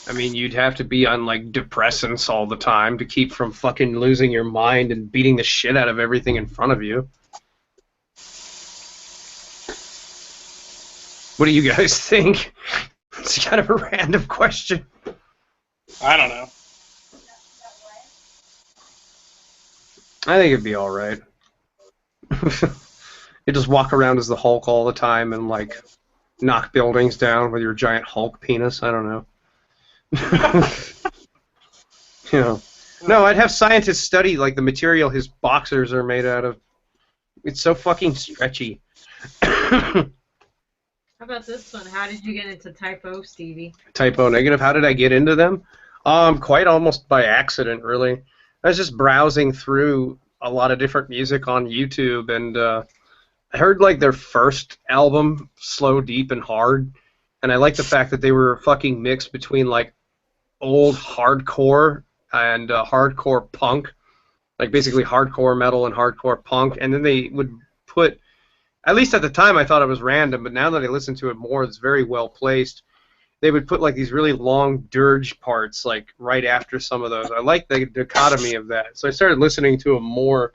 I mean, you'd have to be on, like, depressants all the time to keep from fucking losing your mind and beating the shit out of everything in front of you. What do you guys think? It's kind of a random question. I don't know. I think it'd be alright. You just walk around as the Hulk all the time and, like, knock buildings down with your giant Hulk penis. I don't know. You know. No, I'd have scientists study like the material his boxers are made out of. It's so fucking stretchy. How about this one? How did you get into typo, Stevie? Typo negative. How did I get into them? Quite almost by accident, really. I was just browsing through a lot of different music on YouTube, and I heard like their first album, Slow, Deep, and Hard, and I liked the fact that they were a fucking mix between like old hardcore and hardcore punk, like basically hardcore metal and hardcore punk, and then they would put, at least at the time I thought it was random, but now that I listen to it more, it's very well placed. They would put like these really long dirge parts like right after some of those. I like the dichotomy of that, so I started listening to them more.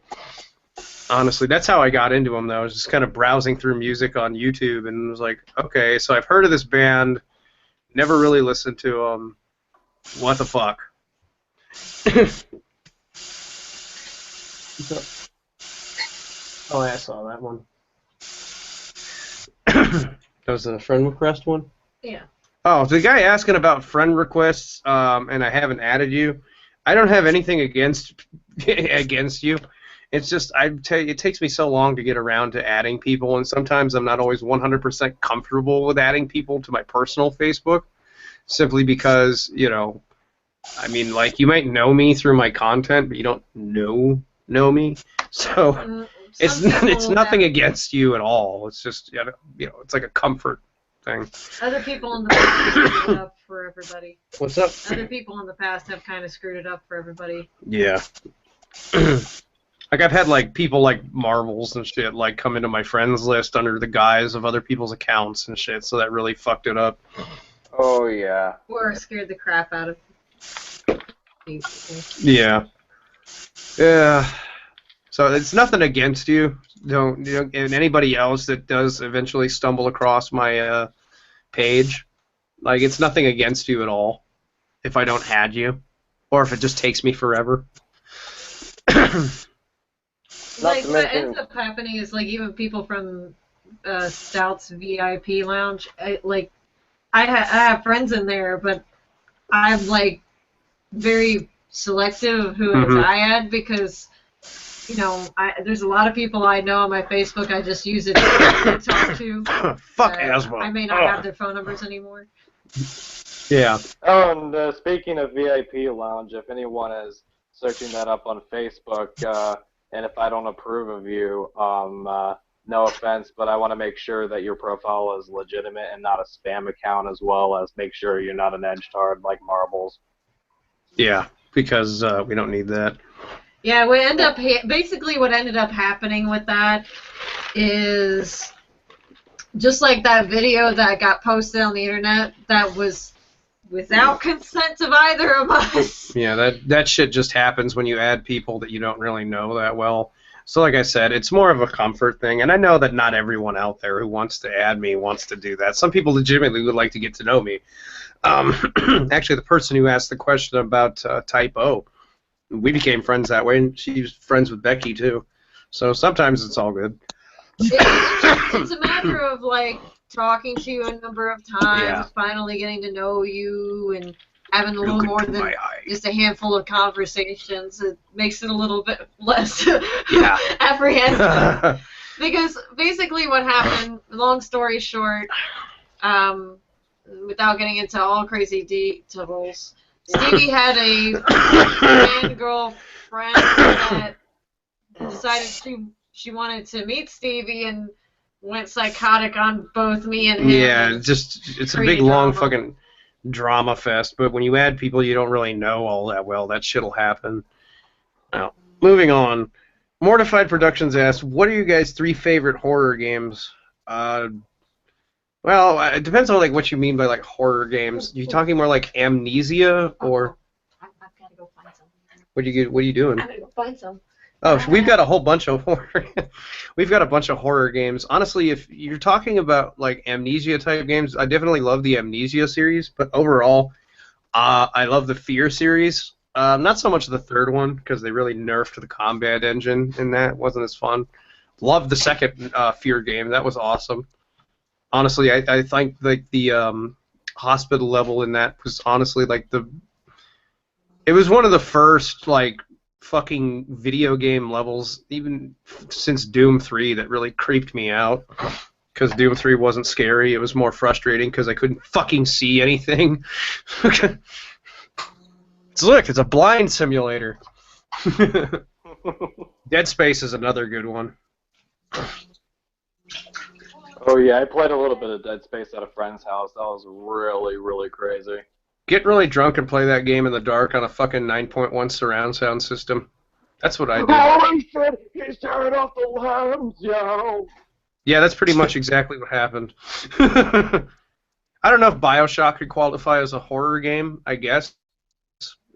Honestly, that's how I got into them, though. I was just kind of browsing through music on YouTube and was like, okay, so I've heard of this band, never really listened to them. What the fuck? Oh, I saw that one. That was a friend request one? Yeah. Oh, the guy asking about friend requests, and I haven't added you. I don't have anything against you. It's just, it takes me so long to get around to adding people, and sometimes I'm not always 100% comfortable with adding people to my personal Facebook, simply because, you know, I mean, like, you might know me through my content, but you don't know me. So it's nothing against you at all. It's just, you know, it's like a comfort thing. Other people in the past have screwed it up for everybody. What's up? Other people in the past have kind of screwed it up for everybody. Yeah. Like, I've had, like, people like Marvels and shit, like, come into my friends list under the guise of other people's accounts and shit, so that really fucked it up. Oh, yeah. Or scared the crap out of people. Yeah. Yeah. So it's nothing against you. And anybody else that does eventually stumble across my page, like, it's nothing against you at all if I don't add you, or if it just takes me forever. Like, what ends up happening is, like, even people from Stout's VIP lounge, I have friends in there, but I'm, like, very selective of who I add because, you know, there's a lot of people I know on my Facebook, I just use it to talk to. Fuck asthma. I may not have their phone numbers anymore. Yeah. Oh, and speaking of VIP lounge, if anyone is searching that up on Facebook, and if I don't approve of you, no offense, but I want to make sure that your profile is legitimate and not a spam account, as well as make sure you're not an edge-tard like Marbles. Yeah, because we don't need that. Yeah, basically what ended up happening with that is just like that video that got posted on the internet that was without consent of either of us. Yeah, that shit just happens when you add people that you don't really know that well. So like I said, it's more of a comfort thing, and I know that not everyone out there who wants to add me wants to do that. Some people legitimately would like to get to know me. Actually, the person who asked the question about typo, we became friends that way, and she's friends with Becky too. So sometimes it's all good. It's a matter of, like, talking to you a number of times, finally getting to know you, and having a little more than just a handful of conversations. It makes it a little bit less apprehensive. Because basically what happened, long story short, without getting into all crazy details, Stevie had a fangirl friend that decided she wanted to meet Stevie and went psychotic on both me and him. Yeah, it's a big, long fucking drama fest, but when you add people you don't really know all that well, that shit'll happen. Now, moving on. Mortified Productions asks, what are you guys' 3 favorite horror games? Well, it depends on, like, what you mean by, like, horror games. You talking more like Amnesia, or... I've got to go find some. What are you doing? I'm going to go find some. Oh, we've got a whole bunch of horror games. Honestly, if you're talking about like Amnesia type games, I definitely love the Amnesia series. But overall, I love the Fear series. Not so much the third one because they really nerfed the combat engine in that. It wasn't as fun. Loved the second Fear game. That was awesome. honestly, I think like the hospital level in that was honestly like it was one of the first like fucking video game levels, even since Doom 3, that really creeped me out. Because Doom 3 wasn't scary, it was more frustrating because I couldn't fucking see anything. Look, it's a blind simulator. Dead Space is another good one. Oh yeah, I played a little bit of Dead Space at a friend's house. That was really, really crazy. Get really drunk and play that game in the dark on a fucking 9.1 surround sound system. That's what I did. Holy shit! He's turning off the lamps, yo! Yeah, that's pretty much exactly what happened. I don't know if BioShock could qualify as a horror game. I guess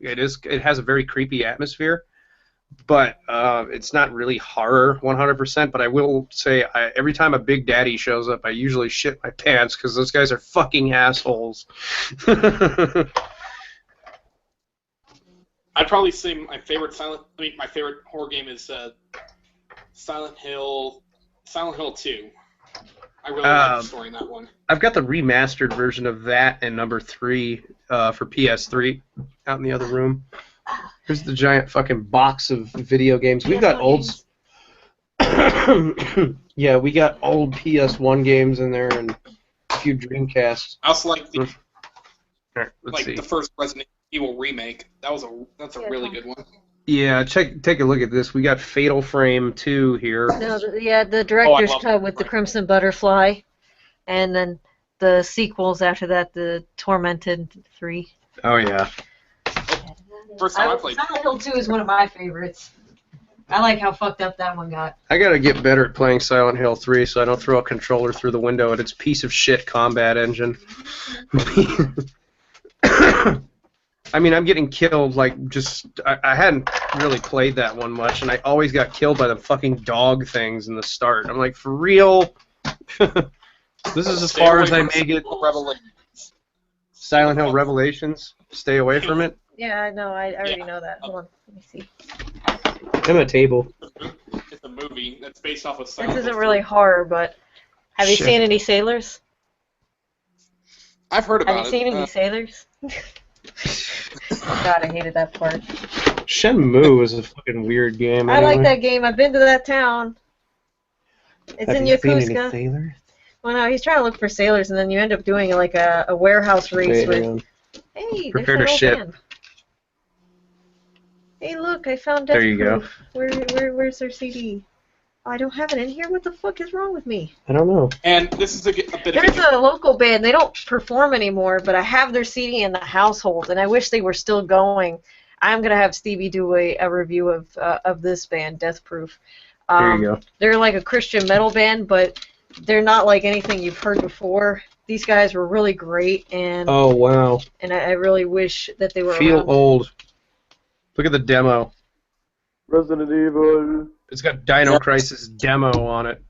it is. It has a very creepy atmosphere, but it's not really horror 100%. But I will say, every time a Big Daddy shows up, I usually shit my pants because those guys are fucking assholes. I'd probably say my favorite horror game is Silent Hill 2. I really like the story in that one. I've got the remastered version of that and number 3 for PS3 out in the other room. Here's the giant fucking box of video games. We've got old... yeah, we got old PS1 games in there and a few Dreamcasts. I also like All right, let's see. the first Resident Evil remake. That's a really good one. Yeah, take a look at this. We got Fatal Frame 2 here. No, the director's cut with the Crimson Butterfly, and then the sequels after that, the Tormented 3. Oh yeah. First time I played. Silent Hill 2 is one of my favorites. I like how fucked up that one got. I gotta get better at playing Silent Hill 3 so I don't throw a controller through the window at its piece of shit combat engine. I mean, I'm getting killed, like, just... I hadn't really played that one much, and I always got killed by the fucking dog things in the start. I'm like, for real? This is as far as I may get. Silent Hill Revelations? Stay away from it? Yeah, I know. I already know that. Hold on. Let me see. I'm at table. It's a movie that's based off of Silent This Hill. isn't really horror, but... Have you seen any Sailors? I've heard about it. Have you seen any Sailors? Oh god, I hated that part. Shenmue is a fucking weird game. I like that game. I've been to that town. It's in Yokosuka. Sailors? Well, no, he's trying to look for sailors, and then you end up doing like a warehouse race with. Hey, prepare to there's shit. an old man. Hey, look, I found Death There you go. Proof. Where's their CD? Oh, I don't have it in here. What the fuck is wrong with me? I don't know. And this is a bit There's a local band. They don't perform anymore, but I have their CD in the household, and I wish they were still going. I'm gonna have Stevie do a review of this band, Death Proof. There you go. They're like a Christian metal band, but they're not like anything you've heard before. These guys were really great, and Oh, wow. and I really wish that they were Feel around. old. Look at the demo. Resident Evil. It's got Dino Crisis demo on it.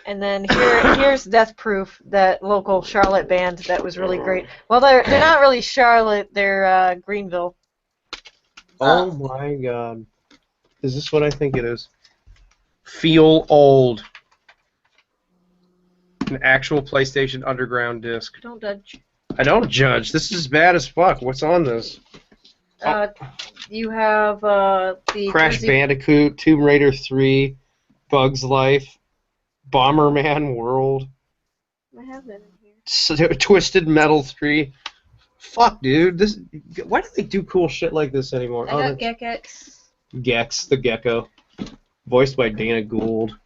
And then here's Death Proof, that local Charlotte band that was really great. Well, they're not really Charlotte, they're Greenville. Oh my god. Is this what I think it is? Feel old. An actual PlayStation Underground disc. Don't judge. I don't judge. This is bad as fuck. What's on this? You have the Crash Jersey- Bandicoot, Tomb Raider 3, Bugs Life, Bomberman World, I have them in here. Twisted Metal 3. Fuck, dude. Why do they do cool shit like this anymore? I got Gex. Gex, the Gecko. Voiced by Dana Gould.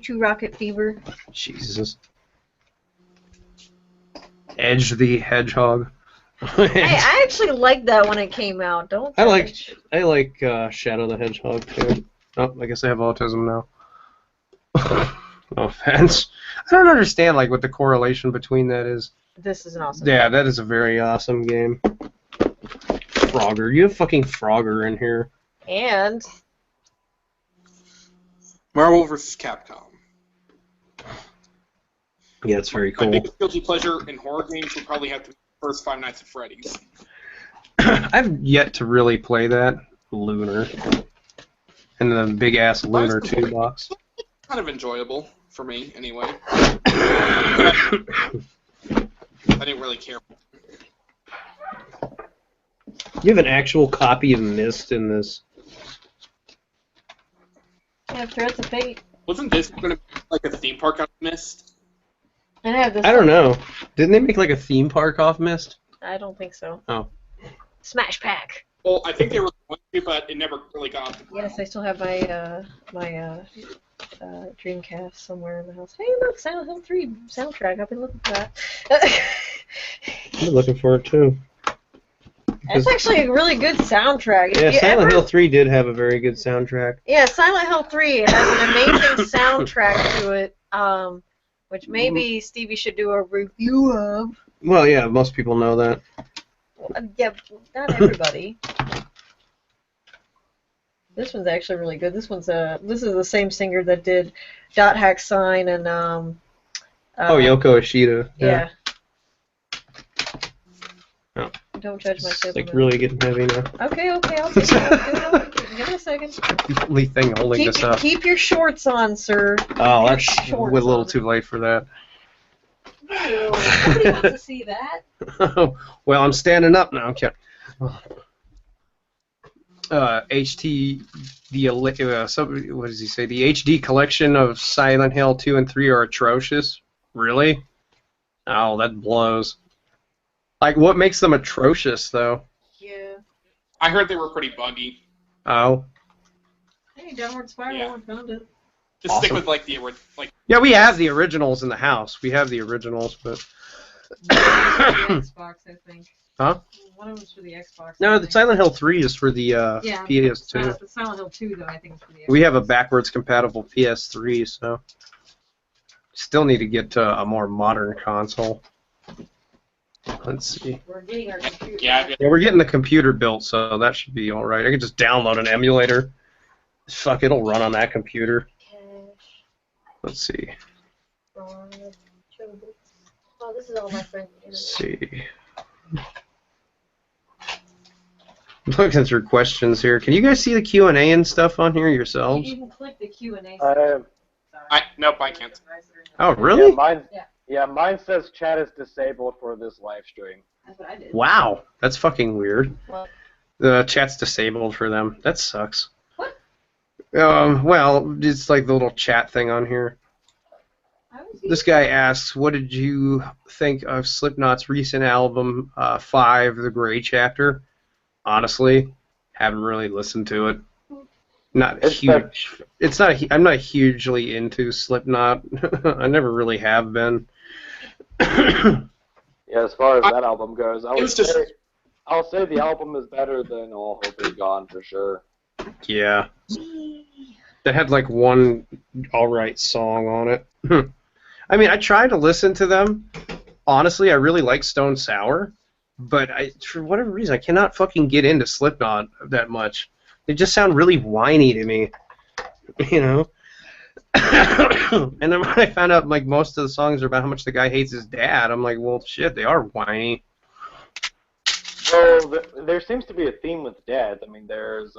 Choo Rocket Fever. Jesus. Edge the Hedgehog. Hey, I actually liked that when it came out. Don't I like judge. Shadow the Hedgehog too. Oh, I guess I have autism now. No offense. I don't understand like what the correlation between that is. This is an awesome Yeah, that is a very awesome game. Frogger. You have fucking Frogger in here. And Marvel vs. Capcom. Yeah, it's very My cool. biggest guilty pleasure in horror games would probably have to be the first Five Nights at Freddy's. I've yet to really play that. Lunar. And the big ass Lunar 2 box. Kind of enjoyable. for me, anyway. I didn't really care. You have an actual copy of Myst in this. Yeah, Threats of Fate. Wasn't this going to be like a theme park out of Mist? And I have this. I don't know. Didn't they make like a theme park off Myst? I don't think so. Oh. Smash Pack. Well, I think they were going to, but it never really got off the ground. Yes, I still have my Dreamcast somewhere in the house. Hey, look, Silent Hill 3 soundtrack. I've been looking for that. I'm looking for it too. It's actually a really good soundtrack. Yeah, Silent Hill 3 did have a very good soundtrack. Yeah, Silent Hill 3 has an amazing soundtrack to it, which maybe Stevie should do a review of. Well, yeah, most people know that. Yeah, not everybody. This one's actually really good. This is the same singer that did Dot Hack Sign and Yoko Ishida. Yeah. Oh. Don't judge my It's sibling. like really getting heavy now. Okay, I'll take it. Give me a second. The only thing holding this up. Keep your shorts on, sir. Oh, that's shorts a little on. too late for that. Ew, nobody wants to see that. Well, I'm standing up now. Okay. HT, what does he say? The HD collection of Silent Hill 2 and 3 are atrocious. Really? Oh, that blows. Like, what makes them atrocious, though? Yeah. I heard they were pretty buggy. Oh. Hey, Downward Spiral, Yeah. I found it. Just Awesome. stick with like the like. Yeah, we have the originals in the house. We have the originals, but... The Xbox, I think. Huh? One of them's for the Xbox. No, the Silent Hill 3 is for the yeah, PS2. The Silent Hill 2, though, I think is for the Xbox. We have a backwards compatible PS3, so... Still need to get a more modern console. Let's see. We're getting our computer. Yeah. Yeah, we're getting the computer built, so that should be alright. I can just download an emulator. Fuck, it'll run on that computer. Let's see. Oh, this is all my friends. Let's see. Looking through questions here. Can you guys see the Q&A and stuff on here yourselves? You can click the Q&A. Nope, I can't. Oh, really? Mine says chat is disabled for this live stream. That's what I did. Wow, that's fucking weird. What? The chat's disabled for them. That sucks. What? Well, it's like the little chat thing on here. This guy asks, what did you think of Slipknot's recent album, 5, The Gray Chapter? Honestly, haven't really listened to it. Not huge. It's not. I'm not hugely into Slipknot. I never really have been. Yeah, as far as that album goes, I'll say the album is better than All Hope Is Gone for sure. Yeah. That had like one alright song on it. I mean, I tried to listen to them. Honestly, I really like Stone Sour, but for whatever reason, I cannot fucking get into Slipknot that much. They just sound really whiny to me, you know? And then when I found out like most of the songs are about how much the guy hates his dad, I'm like, well, shit, they are whiny. Well, there seems to be a theme with dads. I mean, there's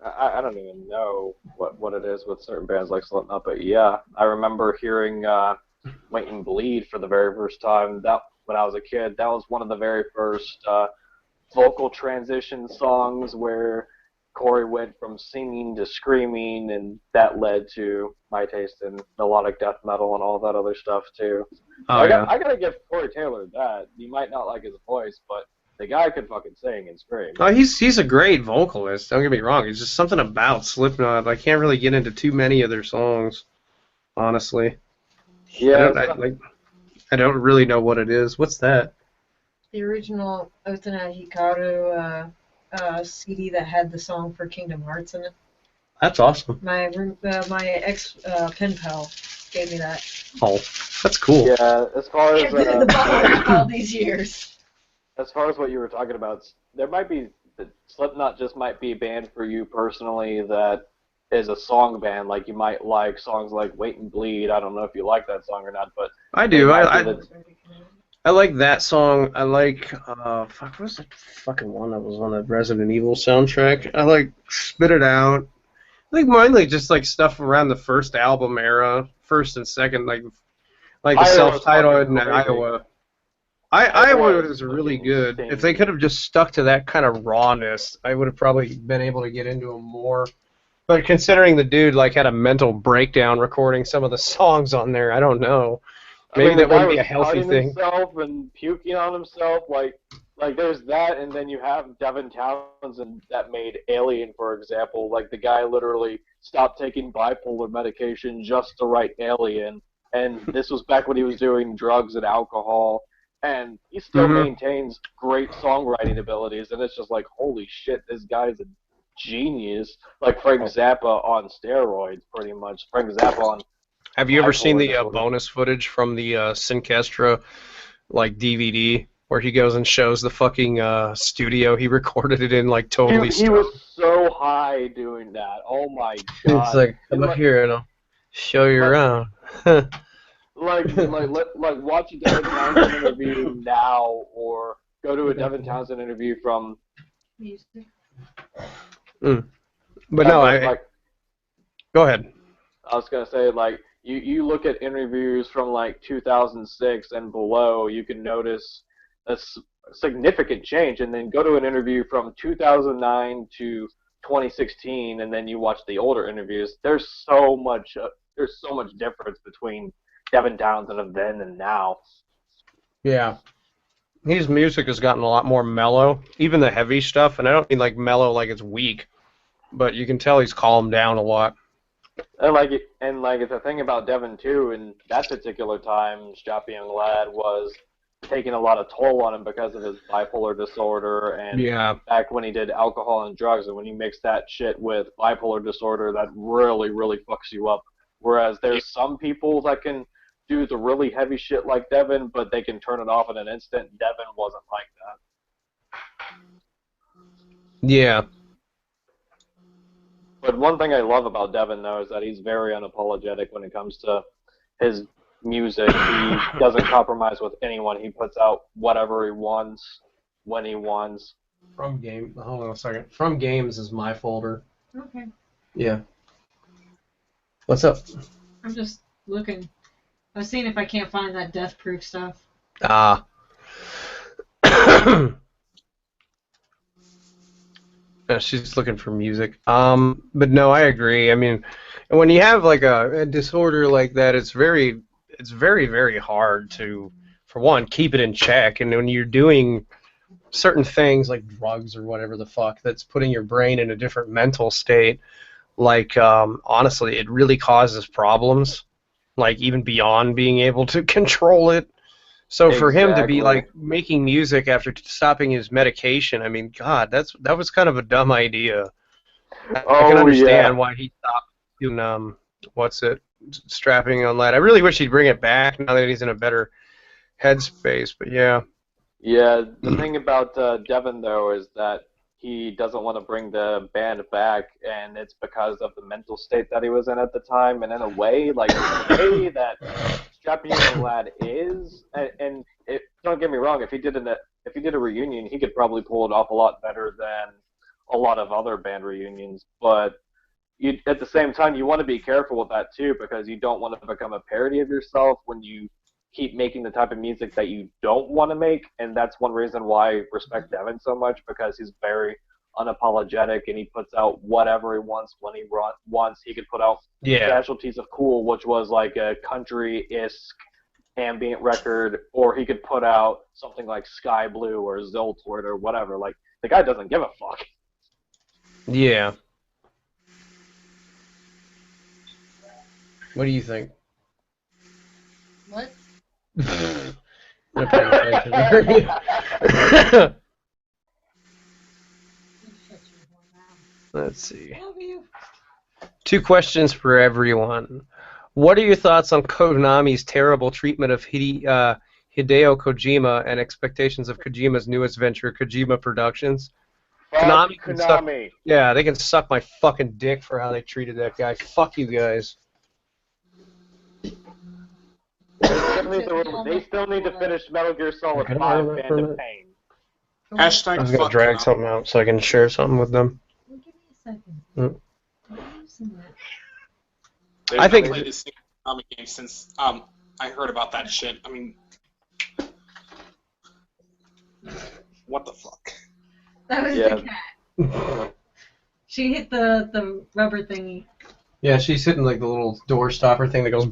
I don't even know what it is with certain bands like Slipknot, but yeah, I remember hearing Wait and Bleed for the very first time. That when I was a kid, that was one of the very first vocal transition songs where Corey went from singing to screaming, and that led to my taste in melodic death metal and all that other stuff too. Oh, I yeah. gotta give Corey Taylor that. You might not like his voice, but the guy could fucking sing and scream. Oh, he's a great vocalist. Don't get me wrong. It's just something about Slipknot. I can't really get into too many of their songs, honestly. Yeah, I don't really know what it is. What's that? The original Otana Hikaru CD that had the song for Kingdom Hearts in it. That's awesome. My ex pen pal gave me that. Oh, that's cool. yeah. As far as Can't get in the bottle all these years. as far as what you were talking about, there might be Slipknot just might be a band for you personally that is a song band. Like you might like songs like Wait and Bleed. I don't know if you like that song or not, but I do. I I like that song. I like what was the fucking one that was on the Resident Evil soundtrack? I like Spit It Out. I think mainly just like stuff around the first album era, first and second, like the Iowa's self-titled fucking and crazy. Iowa. Iowa Iowa is was really fucking good. insane. If they could have just stuck to that kind of rawness, I would have probably been able to get into them more. But considering the dude like had a mental breakdown recording some of the songs on there, I don't know. Maybe the that guy wouldn't be a was healthy cutting thing. himself and puking on himself. Like there's that, and then you have Devin Townsend that made Alien, for example. Like the guy literally stopped taking bipolar medication just to write Alien, and this was back when he was doing drugs and alcohol, and he still maintains great songwriting abilities. And it's just like, holy shit, this guy's a genius. Like Frank Zappa on steroids, pretty much. Frank Zappa on. Have you ever seen bipolar the disorder. bonus footage from the Syncestra like DVD where he goes and shows the fucking studio he recorded it in, like totally He was so high doing that. Oh my god! It's like, come up here and I'll show you around. like watch a Devin Townsend interview now, or go to a Devin Townsend interview from. Music. But no, go ahead. I was gonna say, like, you look at interviews from like 2006 and below, you can notice a significant change, and then go to an interview from 2009 to 2016, and then you watch the older interviews. There's so much difference between Devin Townsend of then and now. Yeah. His music has gotten a lot more mellow, even the heavy stuff, and I don't mean like mellow like it's weak, but you can tell he's calmed down a lot. And the thing about Devin too, in that particular time, Strappy Young Lad was taking a lot of toll on him because of his bipolar disorder, and back when he did alcohol and drugs, and when you mix that shit with bipolar disorder, that really, really fucks you up. Whereas there's some people that can do the really heavy shit like Devin, but they can turn it off in an instant. Devin wasn't like that. Yeah. But one thing I love about Devin, though, is that he's very unapologetic when it comes to his music. He doesn't compromise with anyone. He puts out whatever he wants, when he wants. Hold on a second. From Games is my folder. Okay. Yeah. What's up? I'm just looking. I was seeing if I can't find that Death Proof stuff. Ah. She's looking for music. But no, I agree. I mean, when you have like a disorder like that, it's very, very hard to, for one, keep it in check. And when you're doing certain things like drugs or whatever the fuck that's putting your brain in a different mental state, like honestly, it really causes problems, like even beyond being able to control it. So for him to be like making music after stopping his medication, I mean, God, that was kind of a dumb idea. I can understand why he stopped doing strapping on that. I really wish he'd bring it back now that he's in a better headspace. But yeah. Yeah, the thing about Devin though is that he doesn't want to bring the band back, and it's because of the mental state that he was in at the time. And in a way, like the way that Strappy Young Lad is, and don't get me wrong, if he did a reunion, he could probably pull it off a lot better than a lot of other band reunions. But at the same time, you want to be careful with that too, because you don't want to become a parody of yourself when you keep making the type of music that you don't want to make. And that's one reason why I respect Devin so much, because he's very unapologetic and he puts out whatever he wants when he wants. He could put out Casualties of Cool, which was like a country-esque ambient record, or he could put out something like Sky Blue or Zoltward or whatever. Like, the guy doesn't give a fuck. Yeah. What do you think? What? Let's see. 2 questions for everyone. What are your thoughts on Konami's terrible treatment of Hideo Kojima and expectations of Kojima's newest venture, Kojima Productions? Konami. They can suck my fucking dick for how they treated that guy. Fuck you guys. They still need to finish Metal Gear Solid 5 Phantom Pain. Hashtag I was going to drag something out so I can share something with them. Give me a second. Dude, I think- I've played this comic game since I heard about that shit. I mean, what the fuck? That was Yeah. the cat. She hit the rubber thingy. Yeah, she's hitting like the little door stopper thing that goes.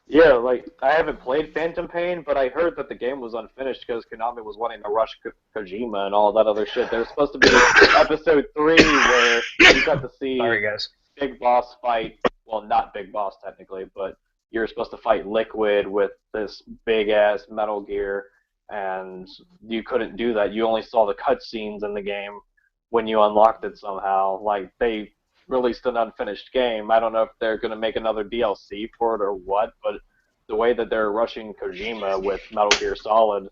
Yeah, like, I haven't played Phantom Pain, but I heard that the game was unfinished because Konami was wanting to rush Kojima and all that other shit. There was supposed to be episode 3 where you got to see Sorry, guys. Big Boss fight, well, not Big Boss technically, but you're supposed to fight Liquid with this big-ass Metal Gear, and you couldn't do that. You only saw the cutscenes in the game when you unlocked it somehow. Like, they released an unfinished game. I don't know if they're going to make another DLC for it or what, but the way that they're rushing Kojima with Metal Gear Solid.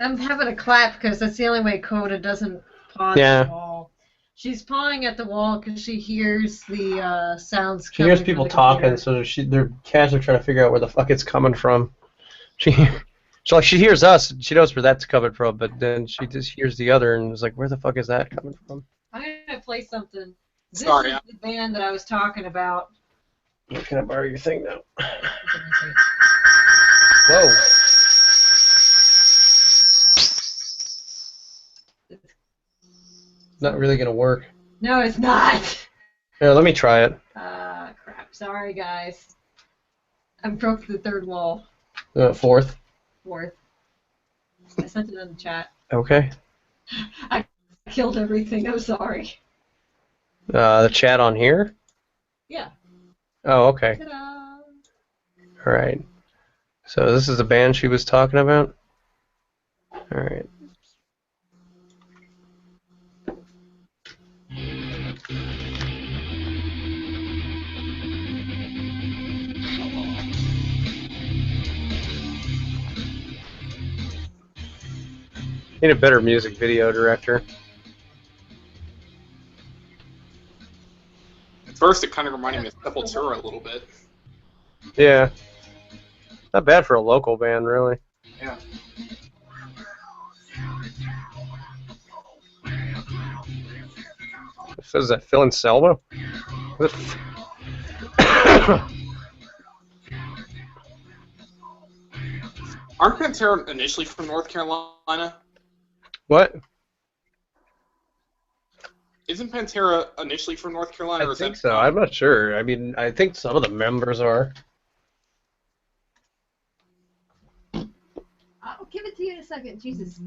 I'm having a clap because that's the only way Coda doesn't paw at Yeah. the wall. She's pawing at the wall because she hears the sounds She hears coming people from the talking, computer. so their cats are trying to figure out where the fuck it's coming from. She hears us. She knows where that's coming from, but then she just hears the other and is like, "Where the fuck is that coming from?" I'm gonna play something. This Sorry, is the band that I was talking about. Can I borrow your thing now? Let me see. Whoa. Not really gonna work. No, it's not. Here, let me try it. Crap. Sorry, guys. I broke the third wall. Fourth. Fourth. I sent it in the chat. Okay. I killed everything. I'm sorry. The chat on here. Yeah. Oh, okay. Ta-da! All right. So this is the band she was talking about. All right. Need a better music video director. At first, it kind of reminded me of Sepultura a little bit. Yeah. Not bad for a local band, really. Yeah. Says that Phil Anselmo? Aren't Pantera initially from North Carolina? What? Isn't Pantera initially from North Carolina? Or I is think that, so. I'm not sure. I mean, I think some of the members are. I'll give it to you in a second. Jesus.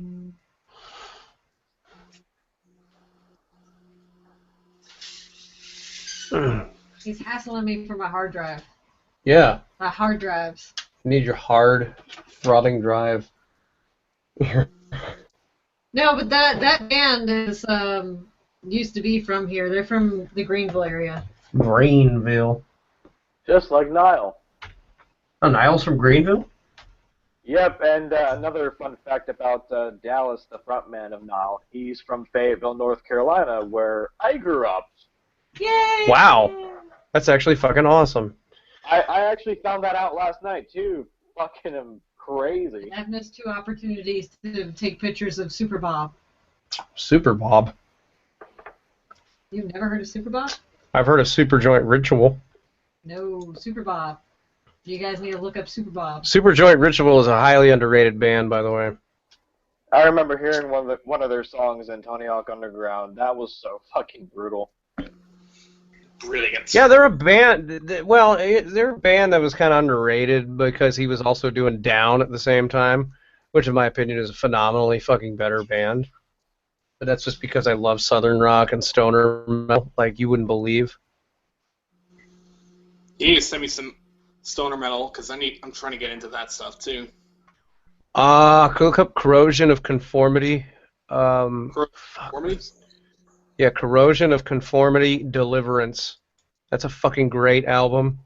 He's hassling me for my hard drive. Yeah. My hard drives. You need your hard, throbbing drive. No, but that band is used to be from here. They're from the Greenville area. Greenville. Just like Nile. Oh, Niall's from Greenville? Yep, and another fun fact about Dallas, the frontman of Nile, he's from Fayetteville, North Carolina, where I grew up. Yay! Wow. That's actually fucking awesome. I actually found that out last night, too. Fucking crazy. I've missed 2 opportunities to take pictures of Super Bob. Super Bob. You've never heard of Super Bob? I've heard of Super Joint Ritual. No, Super Bob. You guys need to look up Super Bob. Super Joint Ritual is a highly underrated band, by the way. I remember hearing one of their songs in Tony Hawk Underground. That was so fucking brutal. brilliant? Yeah, they're a band. Well, they're a band that was kind of underrated because he was also doing Down at the same time, which in my opinion is a phenomenally fucking better band. But that's just because I love Southern rock and stoner metal, like you wouldn't believe. You need to send me some stoner metal because I'm trying to get into that stuff too. Look up Corrosion of Conformity. Conformity? Yeah, Corrosion of Conformity, Deliverance. That's a fucking great album.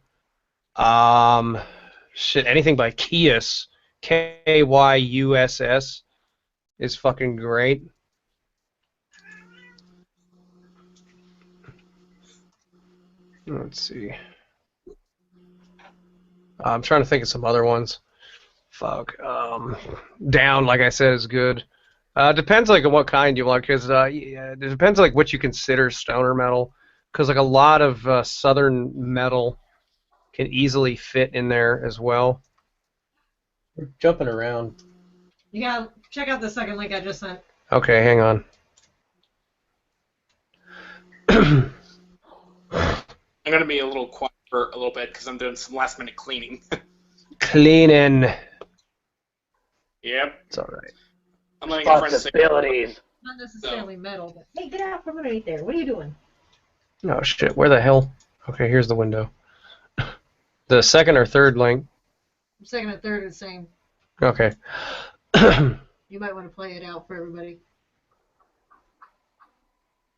Shit, anything by Kyuss, Kyuss, is fucking great. Let's see. I'm trying to think of some other ones. Fuck. Down, like I said, is good. Depends like on what kind you like, because it depends like what you consider stoner metal. Because like a lot of southern metal can easily fit in there as well. We're jumping around. You gotta check out the second link I just sent. Okay, hang on. I'm gonna be a little quiet for a little bit because I'm doing some last minute cleaning. Cleaning. Yep. It's all right. I'm letting a friend say. Responsibilities. Not necessarily metal, but Hey, get out from underneath there. What are you doing? Oh shit! Where the hell? Okay, here's the window. The second or third link. second and third are the same. Okay. You might want to play it out for everybody.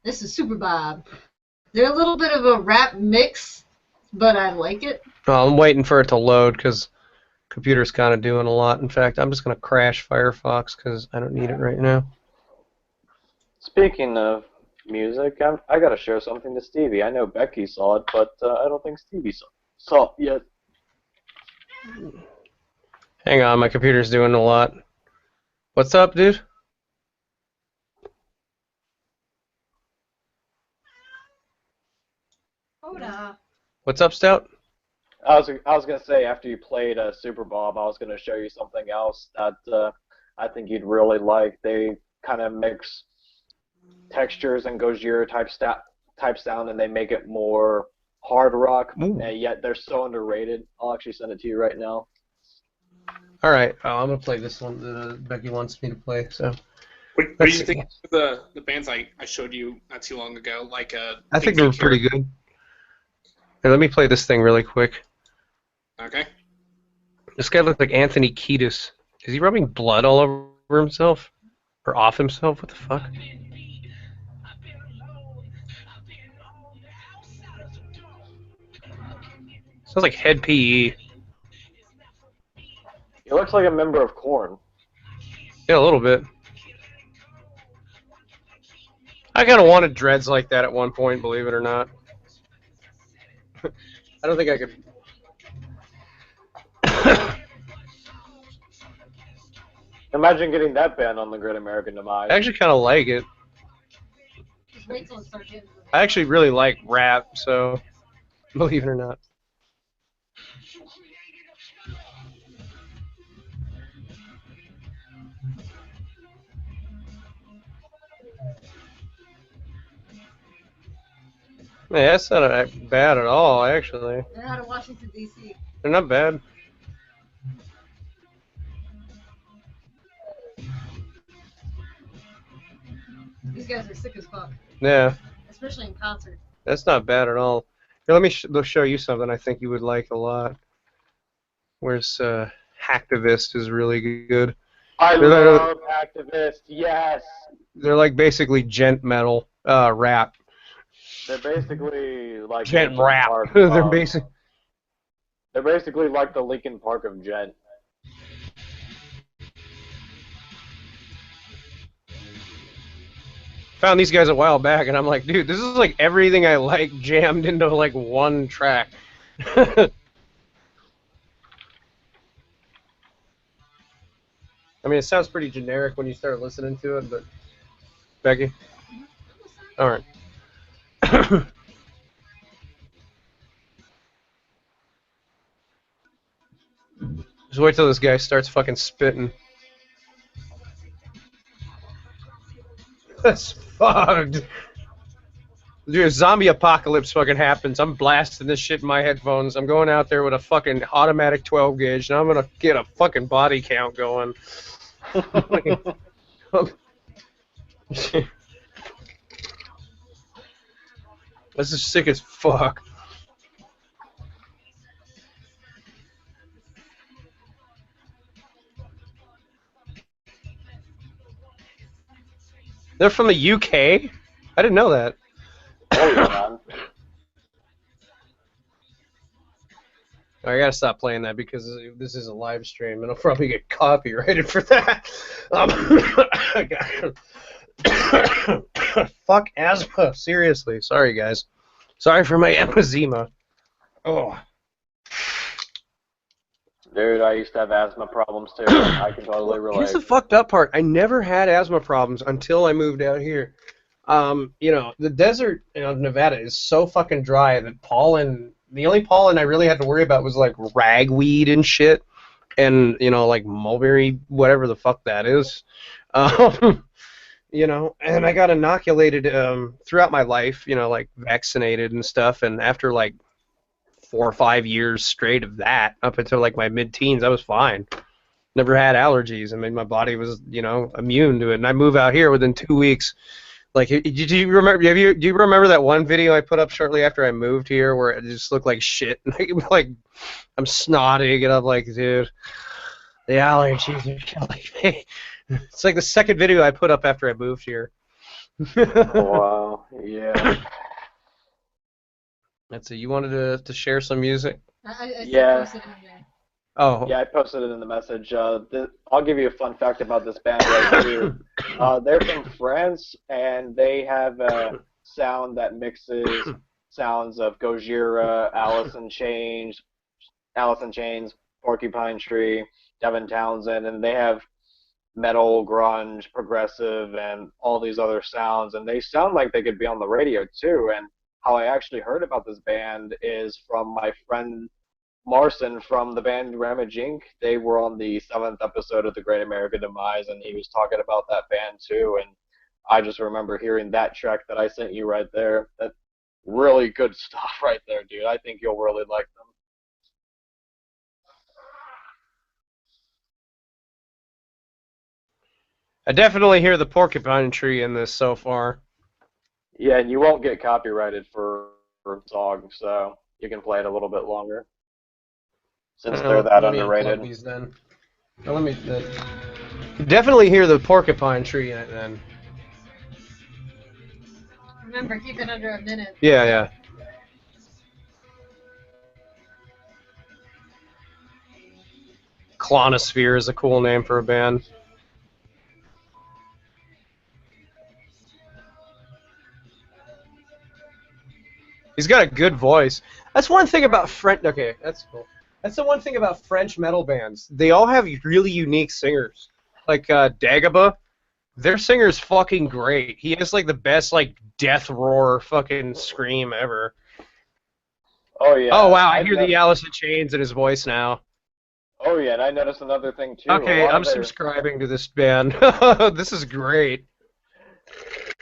This is Super Bob. They're a little bit of a rap mix, but I like it. Well, I'm waiting for it to load because computer's kind of doing a lot. In fact, I'm just gonna crash Firefox because I don't need it right now. Speaking of music, I gotta share something to Stevie. I know Becky saw it, but I don't think Stevie saw it yet. Hang on, my computer's doing a lot. What's up, dude? Hoda. What's up, Stout? I was gonna say after you played Super Bob, I was gonna show you something else that I think you'd really like. They kind of mix textures and Gojira type sound, and they make it more hard rock, and yet they're so underrated. I'll actually send it to you right now. All right, I'm gonna play this one that Becky wants me to play. So. What do you think of the bands I showed you not too long ago? Like I think they're pretty good. Here, let me play this thing really quick. Okay. This guy looks like Anthony Kiedis. Is he rubbing blood all over himself? Or off himself? What the fuck? Sounds like Head PE. He looks like a member of Korn. Yeah, a little bit. I kind of wanted dreads like that at one point, believe it or not. I don't think I could. Imagine getting that band on the Great American Demise. I actually kind of like it. Just wait till it starts getting. I actually really like rap, so believe it or not. Yeah, that's not bad at all, actually. They're out of Washington, D.C. They're not bad. These guys are sick as fuck, Yeah, especially in concert. that's not bad at all. Here, let me show you something I think you would like a lot. Where's Hacktivist is really good. I love Activist, yes! They're like basically gent metal, rap. They're basically like Gent Linkin rap. Park, They're basic. They're basically like the Linkin Park of gent. Found these guys a while back, and I'm like, dude, this is like everything I like jammed into like one track. I mean, it sounds pretty generic when you start listening to it, but Becky, all right. Just wait till this guy starts fucking spitting. That's fucked. Dude, if zombie apocalypse fucking happens, I'm blasting this shit in my headphones. I'm going out there with a fucking automatic 12 gauge, and I'm gonna get a fucking body count going. This is sick as fuck. They're from the UK? I didn't know that. I gotta stop playing that because this is a live stream and I'll probably get copyrighted for that. Fuck asthma. Seriously. Sorry, guys. Sorry for my emphysema. Oh. Dude, I used to have asthma problems too. I can totally relate. Here's the fucked up part. I never had asthma problems until I moved out here. The desert of Nevada is so fucking dry that the only pollen I really had to worry about was like ragweed and shit, and like mulberry, whatever the fuck that is. And I got inoculated throughout my life, like vaccinated and stuff, and after like 4 or 5 years straight of that, up until like my mid-teens, I was fine. Never had allergies. I mean, my body was, immune to it. And I move out here within 2 weeks. Like, do you remember that one video I put up shortly after I moved here where it just looked like shit? Like, I'm snotting and I'm like, dude, the allergies are killing me. It's like the second video I put up after I moved here. Wow. Yeah. That's it. You wanted to share some music? I Yeah. posted it in there. Oh. Yeah, I posted it in the message. I'll give you a fun fact about this band right here. They're from France, and they have a sound that mixes sounds of Gojira, Alice in Chains, Porcupine Tree, Devin Townsend, and they have metal, grunge, progressive, and all these other sounds, and they sound like they could be on the radio too. And how I actually heard about this band is from my friend Marson from the band Ramage Inc. They were on the 7th episode of The Great American Demise, and he was talking about that band too, and I just remember hearing that track that I sent you right there. That really good stuff right there, dude. I think you'll really like them. I definitely hear the Porcupine Tree in this so far. Yeah, and you won't get copyrighted for a song, so you can play it a little bit longer. Since they're that underrated. These then. Well, definitely hear the Porcupine Tree in it then. Remember, keep it under a minute. Yeah. Clonosphere is a cool name for a band. He's got a good voice. That's one thing about French. Okay, that's cool. That's the one thing about French metal bands. They all have really unique singers. Like Dagobah, their singer's fucking great. He has like the best like death roar fucking scream ever. Oh yeah. Oh wow, I hear the Alice in Chains in his voice now. Oh yeah, and I noticed another thing too. Okay, I'm subscribing to this band. This is great.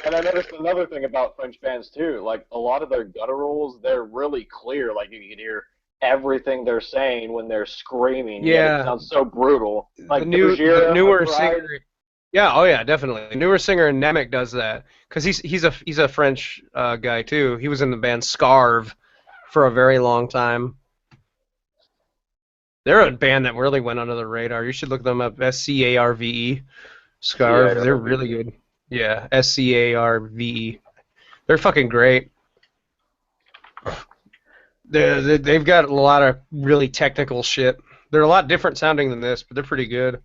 And I noticed another thing about French bands too. Like a lot of their gutturals, they're really clear. Like you can hear everything they're saying when they're screaming. Yeah, it sounds so brutal. Like the newer singer. Yeah, oh yeah, definitely. The newer singer Nemec does that because he's a French guy too. He was in the band Scarve for a very long time. They're a band that really went under the radar. You should look them up. Scarve. Scarve. They're really good. Yeah, Scarve. They're fucking great. They've got a lot of really technical shit. They're a lot different sounding than this, but they're pretty good.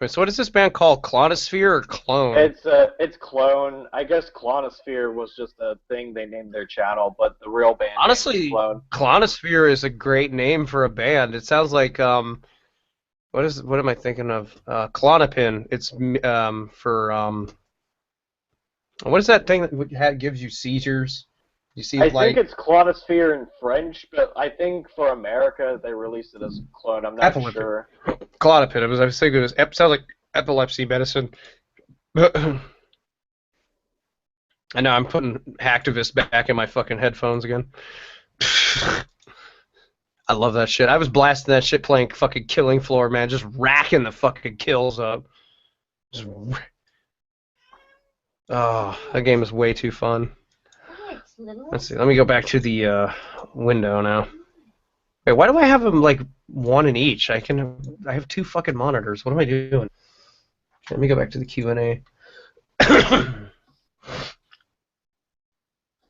Wait, so what is this band called? Clonosphere or Clone? It's Clone. I guess Clonosphere was just a thing they named their channel, but the real band honestly, Clone. Clonosphere is a great name for a band. It sounds like what am I thinking of? Klonopin. It's for what is that thing that gives you seizures? You see, I think it's Clonosphere in French, but I think for America they released it as Clone. I'm not sure. Klonopin. I was thinking it sounds like epilepsy medicine. I know I'm putting Hacktivist back in my fucking headphones again. I love that shit. I was blasting that shit playing fucking Killing Floor, man, just racking the fucking kills up. Oh, that game is way too fun. Let's see. Let me go back to the window now. Wait, why do I have them like one in each? I have two fucking monitors. What am I doing? Let me go back to the Q&A. I'm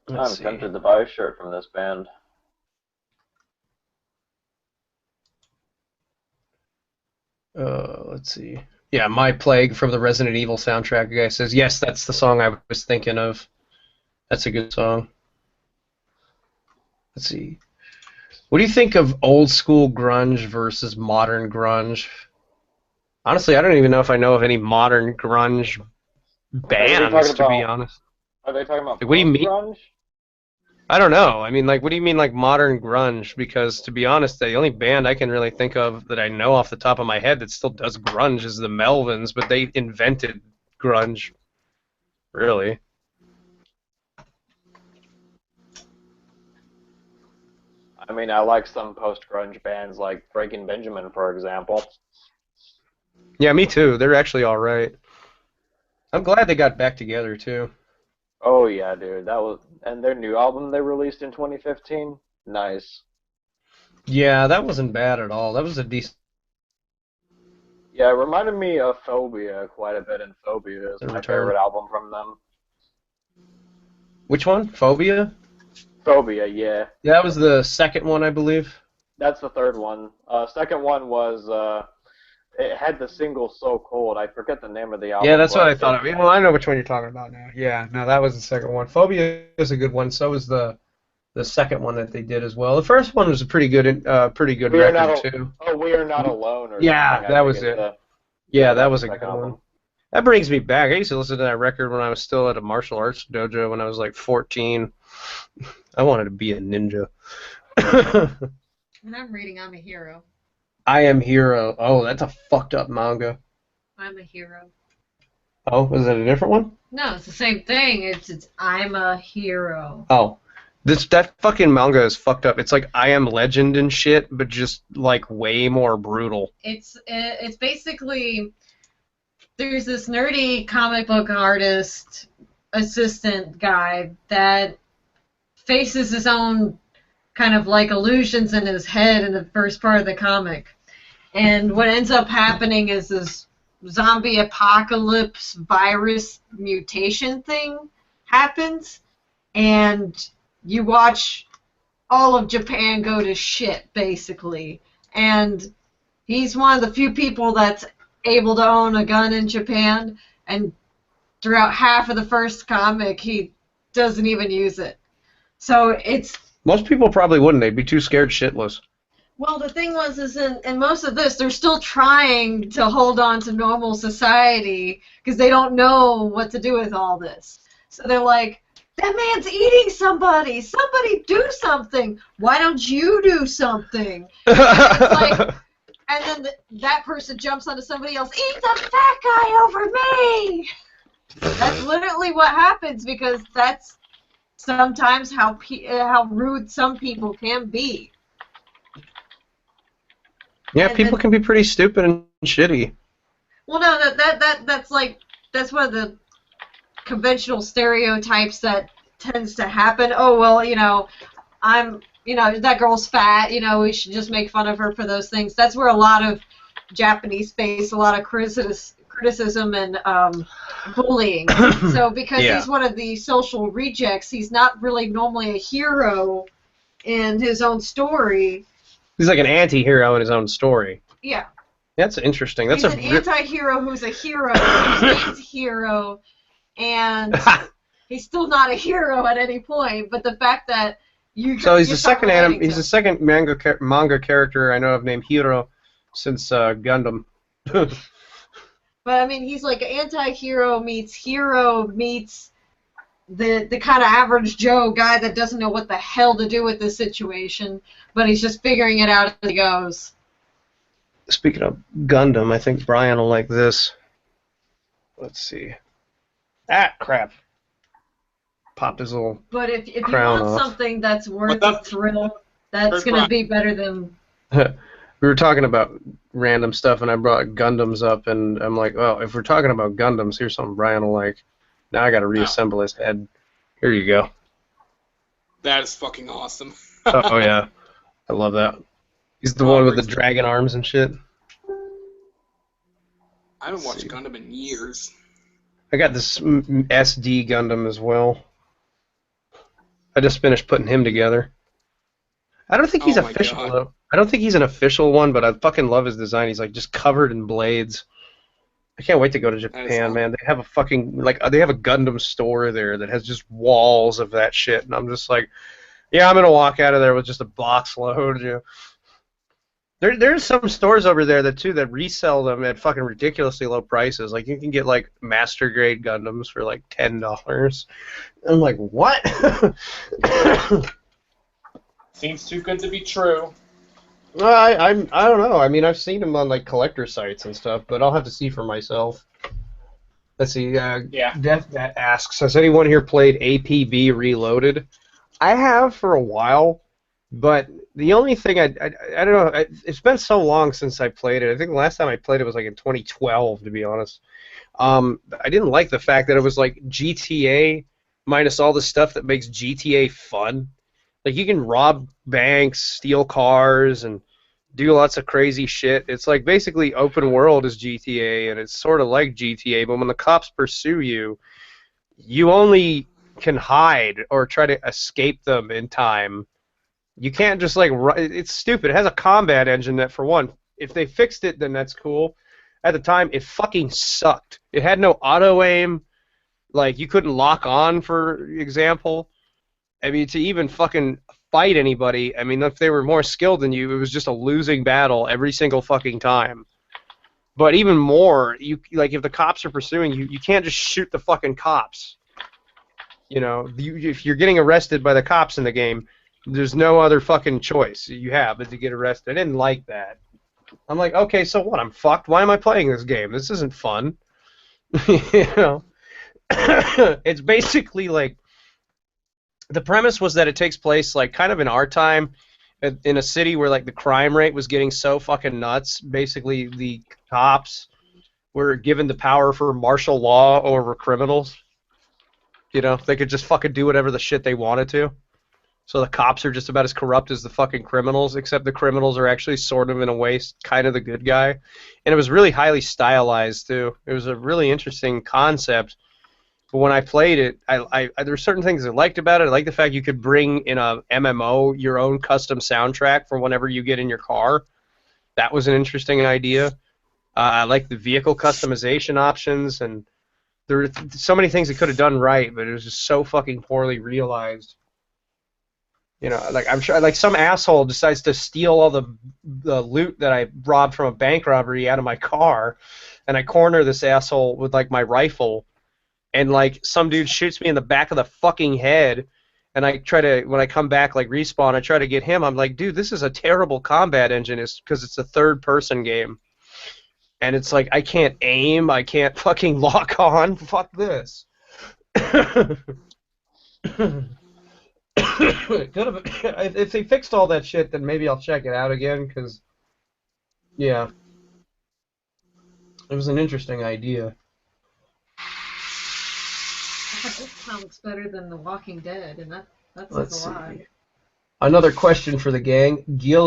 tempted to buy a shirt from this band. Let's see. Yeah, My Plague from the Resident Evil soundtrack. The guy says, yes, that's the song I was thinking of. That's a good song. Let's see. What do you think of old school grunge versus modern grunge? Honestly, I don't even know if I know of any modern grunge bands, to be honest. Are they talking about Like, what do you mean? grunge? I don't know. I mean, like, what do you mean, like, modern grunge? Because, to be honest, the only band I can really think of that I know off the top of my head that still does grunge is the Melvins, but they invented grunge, really. I mean, I like some post-grunge bands like Breaking Benjamin, for example. Yeah, me too. They're actually all right. I'm glad they got back together, too. Oh yeah, dude, and their new album they released in 2015. Nice. Yeah, that wasn't bad at all. That was a decent Yeah, it reminded me of Phobia quite a bit, and Phobia is my favorite album from them. Which one? Phobia? Phobia, yeah. Yeah, that was the second one, I believe. That's the third one. Second one was it had the single "So Cold." I forget the name of the album. Yeah, that's what I thought of. Well, I know which one you're talking about now. Yeah, no, that was the second one. Phobia is a good one. So was the second one that they did as well. The first one was a pretty good record too. Oh, We Are Not Alone. Or yeah, that was it. Yeah, that was a good one. That brings me back. I used to listen to that record when I was still at a martial arts dojo when I was like 14. I wanted to be a ninja. And I'm reading I'm a Hero. I Am Hero. Oh, that's a fucked up manga. I'm a Hero. Oh, is it a different one? No, it's the same thing. It's I'm a Hero. Oh. That fucking manga is fucked up. It's like I Am Legend and shit, but just like way more brutal. It's basically there's this nerdy comic book artist assistant guy that faces his own kind of like illusions in his head in the first part of the comic. And what ends up happening is this zombie apocalypse virus mutation thing happens, and you watch all of Japan go to shit, basically. And he's one of the few people that's able to own a gun in Japan, and throughout half of the first comic, he doesn't even use it. So it's... Most people probably wouldn't. They'd be too scared shitless. Well, the thing is in most of this, they're still trying to hold on to normal society because they don't know what to do with all this. So they're like, that man's eating somebody! Somebody do something! Why don't you do something? And it's like, and then that person jumps onto somebody else, eat the fat guy over me! That's literally what happens because that's sometimes how rude some people can be. Yeah, people can be pretty stupid and shitty. Well, no, that's one of the conventional stereotypes that tends to happen. Oh, well, that girl's fat, we should just make fun of her for those things. That's where a lot of Japanese face a lot of criticism and bullying. So because he's one of the social rejects, he's not really normally a hero in his own story. He's like an anti-hero in his own story. Yeah. That's interesting. He's an anti-hero who's a hero who's a hero, and he's still not a hero at any point. But the fact that he's the second manga character I know of named Hero since Gundam. But I mean, he's like anti-hero meets the kind of average Joe guy that doesn't know what the hell to do with this situation, but he's just figuring it out as he goes. Speaking of Gundam, I think Brian will like this. Let's see. Ah, crap. Popped his little But if you crown want off. something that's worth a thrill, that's going to be better than... We were talking about random stuff, and I brought Gundams up, and I'm like, well, if we're talking about Gundams, here's something Brian will like. Now I got to reassemble his head. Here you go. That is fucking awesome. Oh, yeah. I love that. He's the one with the dragon arms and shit. I haven't watched Gundam in years. I got this SD Gundam as well. I just finished putting him together. I don't think he's official, though. I don't think he's an official one, but I fucking love his design. He's like just covered in blades. I can't wait to go to Japan, man. They have a fucking they have a Gundam store there that has just walls of that shit, and I'm just like, Yeah, I'm gonna walk out of there with just a box load. Yeah. There's some stores over there that resell them at fucking ridiculously low prices. Like you can get like master grade Gundams for like $10. I'm like, what? Seems too good to be true. I don't know. I mean, I've seen them on like collector sites and stuff, but I'll have to see for myself. Let's see. Yeah. Death asks, has anyone here played APB Reloaded? I have for a while, but the only thing I don't know. It's been so long since I played it. I think the last time I played it was like in 2012, to be honest. I didn't like the fact that it was like GTA minus all the stuff that makes GTA fun. Like you can rob banks, steal cars, and do lots of crazy shit. It's like basically open world is GTA, and it's sort of like GTA, but when the cops pursue you, you only can hide or try to escape them in time. You can't just like it's stupid. It has a combat engine that, for one, if they fixed it, then that's cool. At the time, it fucking sucked. It had no auto aim. Like you couldn't lock on, for example. I mean, to even fucking fight anybody, I mean, if they were more skilled than you, it was just a losing battle every single fucking time. But even more, like if the cops are pursuing you, you can't just shoot the fucking cops. You know, if you're getting arrested by the cops in the game, there's no other fucking choice you have but to get arrested. I didn't like that. I'm like, okay, so what? I'm fucked. Why am I playing this game? This isn't fun. You know, it's basically like the premise was that it takes place like kind of in our time in a city where like the crime rate was getting so fucking nuts. Basically, the cops were given the power for martial law over criminals. You know, they could just fucking do whatever the shit they wanted to. So the cops are just about as corrupt as the fucking criminals, except the criminals are actually sort of, in a way, kind of the good guy. And it was really highly stylized, too. It was a really interesting concept. But when I played it, there were certain things I liked about it. I liked the fact you could bring in a MMO your own custom soundtrack for whenever you get in your car. That was an interesting idea. I liked the vehicle customization options, and there were so many things it could have done right, but it was just so fucking poorly realized. You know, like I'm sure, like some asshole decides to steal all the loot that I robbed from a bank robbery out of my car, and I corner this asshole with like my rifle, and like some dude shoots me in the back of the fucking head, and I try to, when I come back like respawn, I try to get him. I'm like, dude, this is a terrible combat engine, because it's a third-person game, and it's like I can't aim, I can't fucking lock on. Fuck this. If they fixed all that shit, then maybe I'll check it out again, because, yeah, it was an interesting idea. I thought this comic's better than The Walking Dead, and that Let's says a lot. see. Another question for the gang. Del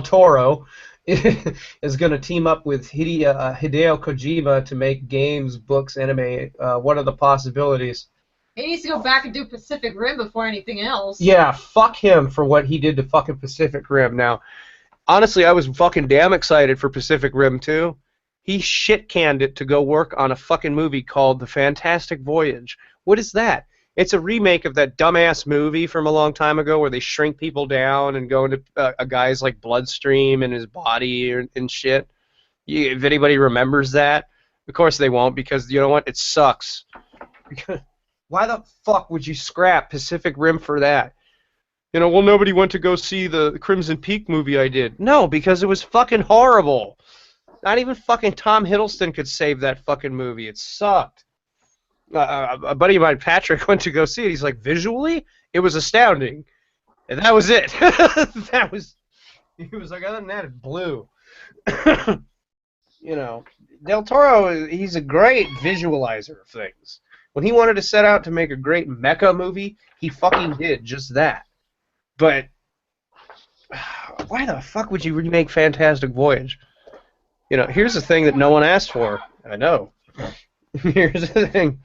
Toro is going to team up with Hideo Kojima to make games, books, anime. What are the possibilities? He needs to go back and do Pacific Rim before anything else. Yeah, fuck him for what he did to fucking Pacific Rim. Now, honestly, I was fucking damn excited for Pacific Rim 2. He shit-canned it to go work on a fucking movie called The Fantastic Voyage. What is that? It's a remake of that dumbass movie from a long time ago where they shrink people down and go into a guy's like bloodstream in his body and shit. If anybody remembers that, of course they won't, because you know what? It sucks. Why the fuck would you scrap Pacific Rim for that? You know, well, nobody went to go see the Crimson Peak movie I did. No, because it was fucking horrible. Not even fucking Tom Hiddleston could save that fucking movie. It sucked. A buddy of mine, Patrick, went to go see it. He's like, visually, it was astounding. And that was it. He was like, other than that, it blew. You know, Del Toro, he's a great visualizer of things. When he wanted to set out to make a great mecha movie, he fucking did just that. But why the fuck would you remake Fantastic Voyage? You know, here's the thing that no one asked for. I know. Here's the thing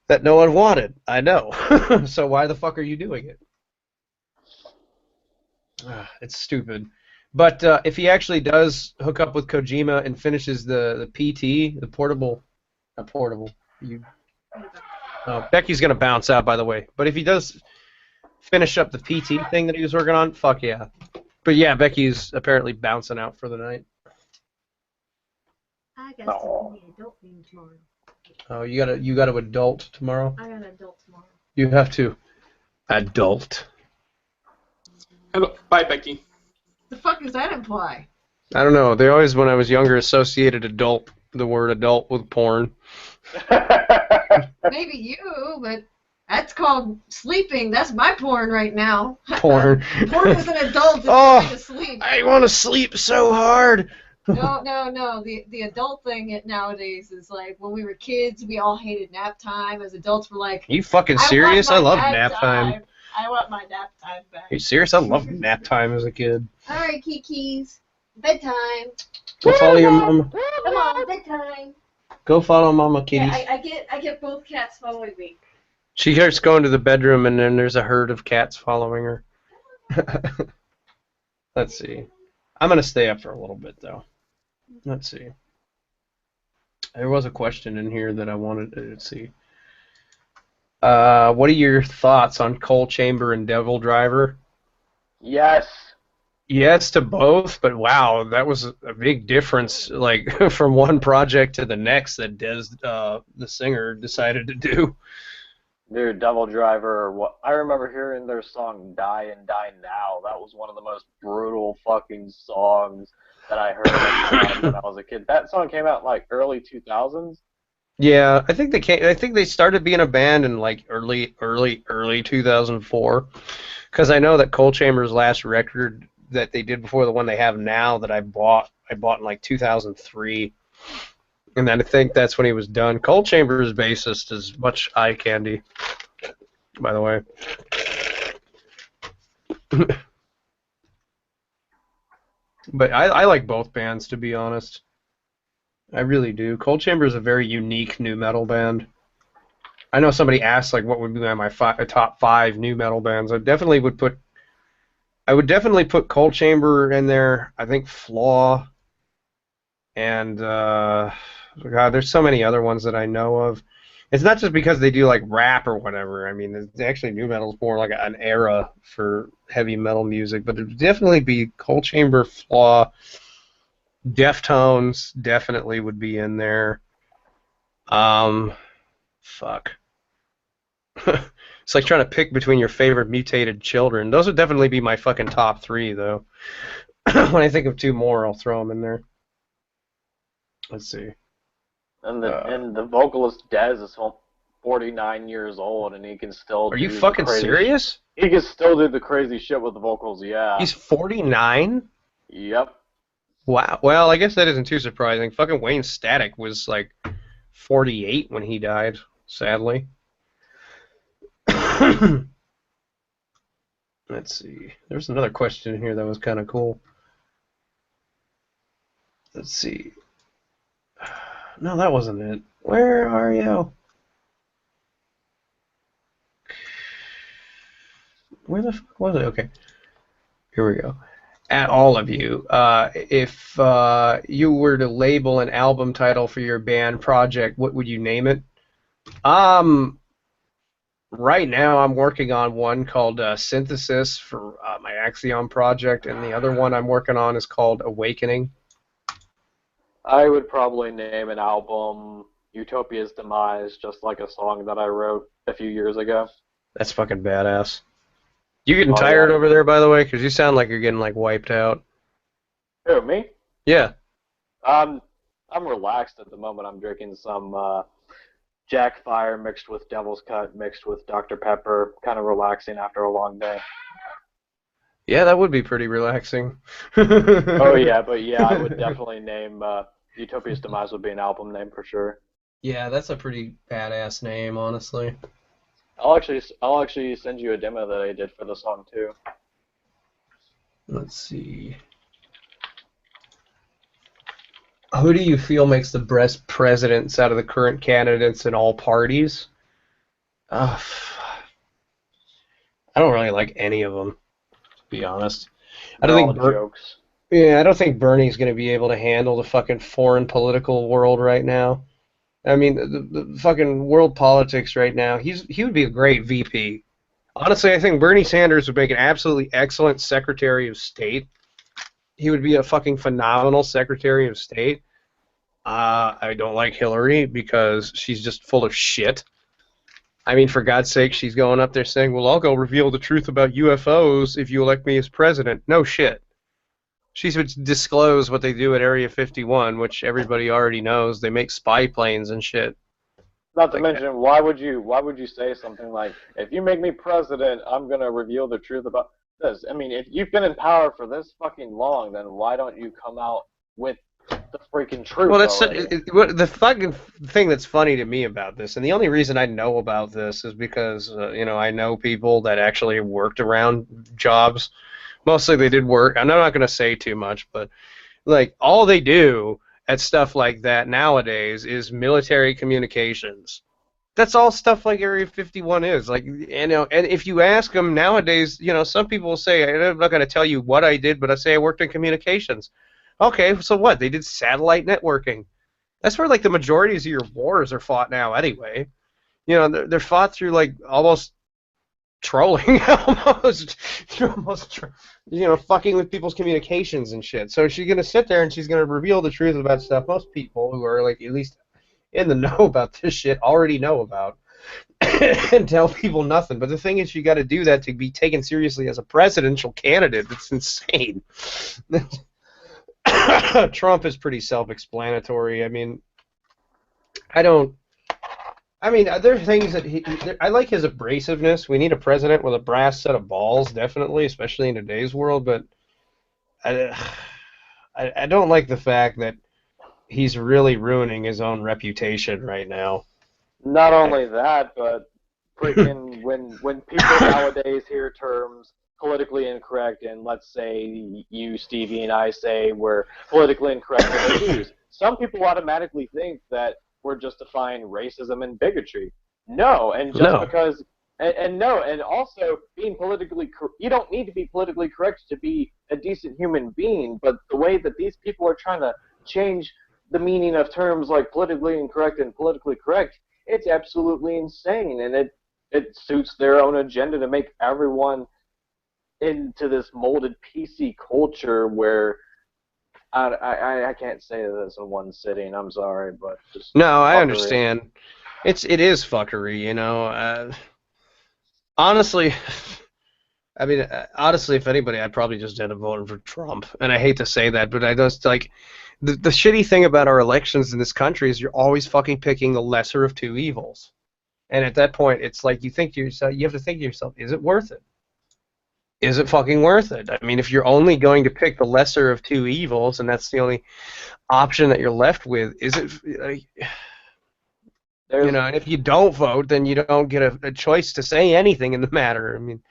that no one wanted. I know. So why the fuck are you doing it? It's stupid. But if he actually does hook up with Kojima and finishes the PT, the portable, not portable, Becky's gonna bounce out, by the way. But if he does finish up the PT thing that he was working on. Fuck yeah. But yeah, Becky's apparently bouncing out for the night. I got something the adult thing tomorrow. Oh, you got to adult tomorrow? I got an adult tomorrow. You have to adult. Hello. Bye, Becky. The fuck does that imply? I don't know. They always, when I was younger, associated the word adult with porn. Maybe you, but that's called sleeping. That's my porn right now. Porn. Porn as an adult is Oh, going to sleep. I want to sleep so hard. No. The adult thing nowadays is like when we were kids, we all hated nap time. As adults, we're like, Are you fucking serious? I love nap time. I want my nap time back. Are you serious? I loved nap time as a kid. All right, Kikis. Bedtime. Go follow your mama. Come on, bedtime. Go follow mama, kitty. Yeah, I get both cats following me. She starts going to the bedroom, and then there's a herd of cats following her. Let's see. I'm going to stay up for a little bit, though. Let's see. There was a question in here that I wanted to see. What are your thoughts on Coal Chamber and Devil Driver? Yes. Yes to both, but wow, that was a big difference, like from one project to the next that the singer, decided to do. Dude, Devil Driver, I remember hearing their song Die and Die Now. That was one of the most brutal fucking songs that I heard when I was a kid. That song came out in like early 2000s. Yeah, I think they started being a band in like early 2004. Because I know that Coal Chamber's last record that they did before the one they have now that I bought in like 2003. And then I think that's when he was done. Coal Chamber's bassist is much eye candy, by the way. But I like both bands, to be honest. I really do. Coal Chamber is a very unique nu metal band. I know somebody asked like what would be my top 5 nu metal bands. I would definitely put Coal Chamber in there. I think Flaw and God, there's so many other ones that I know of. It's not just because they do like rap or whatever. I mean, it's actually nu metal is more like an era for heavy metal music, but it would definitely be Coal Chamber, Flaw, Deftones definitely would be in there. Fuck. It's like trying to pick between your favorite mutated children. Those would definitely be my fucking top 3, though. When I think of 2 more, I'll throw them in there. Let's see. And the vocalist Dez is 49 years old, and he can still. Are you fucking serious? He can still do the crazy shit with the vocals. Yeah. He's 49? Yep. Wow. Well, I guess that isn't too surprising. Fucking Wayne Static was like 48 when he died, sadly. Let's see. There's another question here that was kind of cool. Let's see. No, that wasn't it. Where are you? Where the fuck was it? Okay. Here we go. At all of you, if you were to label an album title for your band project, what would you name it? Right now I'm working on one called Synthesis for my Axiom project, and the other one I'm working on is called Awakening. I would probably name an album Utopia's Demise, just like a song that I wrote a few years ago. That's fucking badass. You getting tired over there, by the way? Because you sound like you're getting like wiped out. Who, me? Yeah. I'm relaxed at the moment. I'm drinking some Jack Fire mixed with Devil's Cut mixed with Dr. Pepper. Kind of relaxing after a long day. Yeah, that would be pretty relaxing. Oh yeah, but yeah, I would definitely name Utopia's Demise would be an album name for sure. Yeah, that's a pretty badass name, honestly. I'll actually send you a demo that I did for the song too. Let's see. Who do you feel makes the best presidents out of the current candidates in all parties? I don't really like any of them, to be honest. I don't think jokes. Yeah, I don't think Bernie's going to be able to handle the fucking foreign political world right now. I mean, the fucking world politics right now. He would be a great VP. Honestly, I think Bernie Sanders would make an absolutely excellent Secretary of State. He would be a fucking phenomenal Secretary of State. I don't like Hillary because she's just full of shit. I mean, for God's sake, she's going up there saying, well, I'll go reveal the truth about UFOs if you elect me as president. No shit. She should disclose what they do at Area 51, which everybody already knows. They make spy planes and shit. Not to Like mention, why would you say something like, if you make me president, I'm gonna reveal the truth about this? I mean, if you've been in power for this fucking long, then why don't you come out with the freaking truth Well, that's already? the fucking thing that's funny to me about this, and the only reason I know about this is because I know people that actually worked around jobs. Mostly they did work. I'm not going to say too much, but like all they do at stuff like that nowadays is military communications. That's all stuff like Area 51 is. Like, and if you ask them nowadays, some people will say, I'm not going to tell you what I did, but I say I worked in communications. Okay, so what? They did satellite networking. That's where like the majority of your wars are fought now anyway. They're fought through like almost trolling, almost fucking with people's communications and shit. So she's gonna sit there and she's gonna reveal the truth about stuff most people who are like at least in the know about this shit already know about, and tell people nothing. But the thing is, you got to do that to be taken seriously as a presidential candidate. That's insane. Trump is pretty self-explanatory. I mean, there are things that I like his abrasiveness. We need a president with a brass set of balls, definitely, especially in today's world. But I don't like the fact that he's really ruining his own reputation right now. Not only that, but freaking when people nowadays hear terms politically incorrect, and let's say you, Stevie, and I say we're politically incorrect in our views, some people automatically think that we're justifying racism and bigotry. No, and just because, and no, and also being you don't need to be politically correct to be a decent human being, but the way that these people are trying to change the meaning of terms like politically incorrect and politically correct, it's absolutely insane, and it suits their own agenda to make everyone into this molded PC culture where I can't say this in one sitting. I'm sorry, but just no, I fuckery. understand. It is fuckery, Honestly, honestly, if anybody, I'd probably just end up voting for Trump. And I hate to say that, but I just like the shitty thing about our elections in this country is you're always fucking picking the lesser of two evils. And at that point, it's like you have to think to yourself, is it worth it? Is it fucking worth it? I mean, if you're only going to pick the lesser of two evils, and that's the only option that you're left with, is it? And if you don't vote, then you don't get a choice to say anything in the matter. I mean,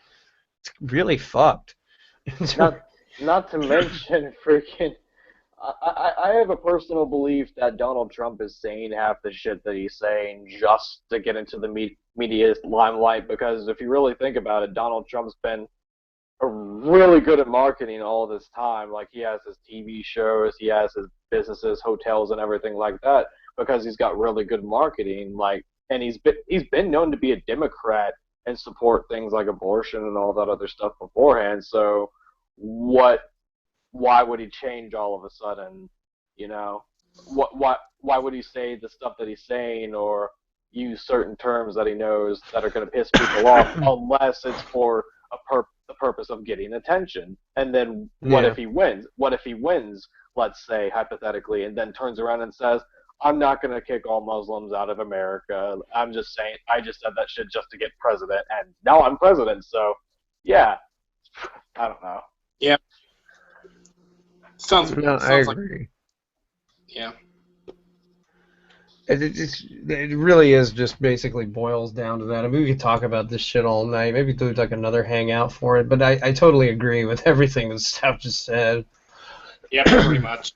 it's really fucked. Not to mention, freaking, I have a personal belief that Donald Trump is saying half the shit that he's saying just to get into the media limelight, because if you really think about it, Donald Trump's been really good at marketing all this time. Like, he has his TV shows, he has his businesses, hotels, and everything like that, because he's got really good marketing. Like, and he's been known to be a Democrat and support things like abortion and all that other stuff beforehand. So why would he change all of a sudden? Why would he say the stuff that he's saying or use certain terms that he knows that are going to piss people off, unless it's for the purpose of getting attention? And then what if he wins? What if he wins, let's say, hypothetically, and then turns around and says, I'm not going to kick all Muslims out of America. I'm just saying, I just said that shit just to get president, and now I'm president. So, yeah, I don't know. Yeah. Sounds I agree. Yeah. It really is just basically boils down to that. I mean, we could talk about this shit all night. Maybe do like another hangout for it. But I totally agree with everything that Stout just said. Yeah, pretty much.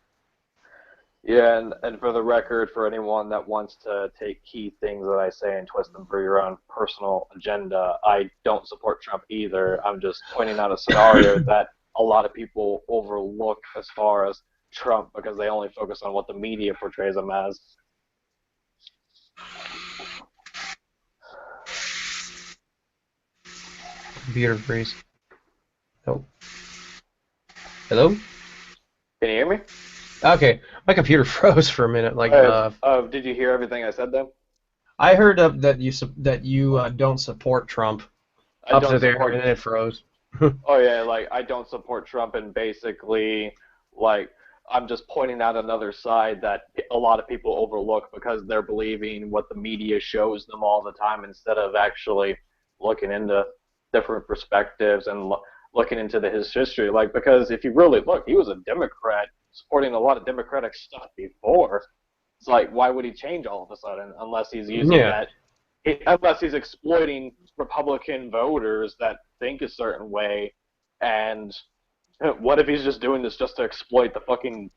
Yeah, and for the record, for anyone that wants to take key things that I say and twist them for your own personal agenda, I don't support Trump either. I'm just pointing out a scenario that a lot of people overlook as far as Trump, because they only focus on what the media portrays him as. computer freeze. Oh. Hello? Can you hear me? Okay, my computer froze for a minute. Like, Did you hear everything I said then? I heard that you don't support Trump I up don't to there, support. and then it froze. Oh yeah, like I don't support Trump, and basically, like I'm just pointing out another side that a lot of people overlook because they're believing what the media shows them all the time instead of actually looking into different perspectives and looking into his history. Like because if you really look, he was a Democrat supporting a lot of Democratic stuff before. It's like why would he change all of a sudden unless he's using Yeah. unless he's exploiting Republican voters that think a certain way, and what if he's just doing this just to exploit the fucking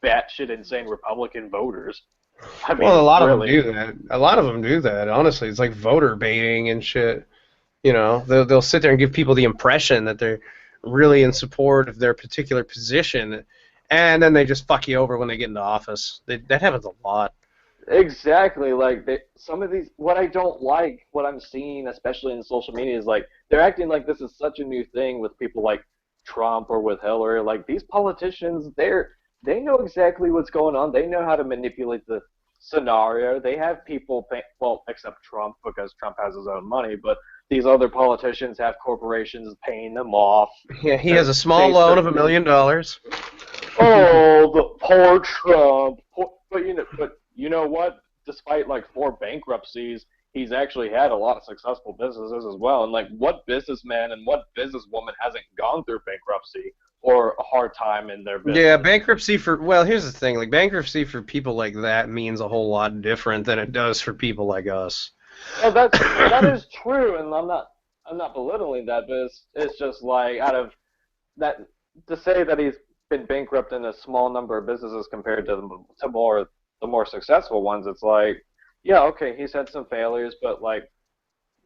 batshit insane Republican voters? I mean, Well, a lot of them really. do that. A lot of them do that. Honestly, it's like voter baiting and shit. You know, they'll sit there and give people the impression that they're really in support of their particular position, and then they just fuck you over when they get into office. That happens a lot. Exactly, like some of these, what I don't like, what I'm seeing, especially in social media, is like they're acting like this is such a new thing with people like Trump or with Hillary. Like these politicians, they know exactly what's going on. They know how to manipulate the scenario. They have people, well, except Trump because Trump has his own money, but these other politicians have corporations paying them off. Yeah, he has a small loan of $1 million. Oh, the poor Trump. But you know what? Despite like 4 bankruptcies, he's actually had a lot of successful businesses as well. And like, what businessman and what businesswoman hasn't gone through bankruptcy or a hard time in their business? Yeah, bankruptcy well, here's the thing. Like, bankruptcy for people like that means a whole lot different than it does for people like us. Well, that is true, and I'm not belittling that, but it's just like out of that to say that he's been bankrupt in a small number of businesses compared to the more successful ones. It's like, yeah, okay, he's had some failures, but like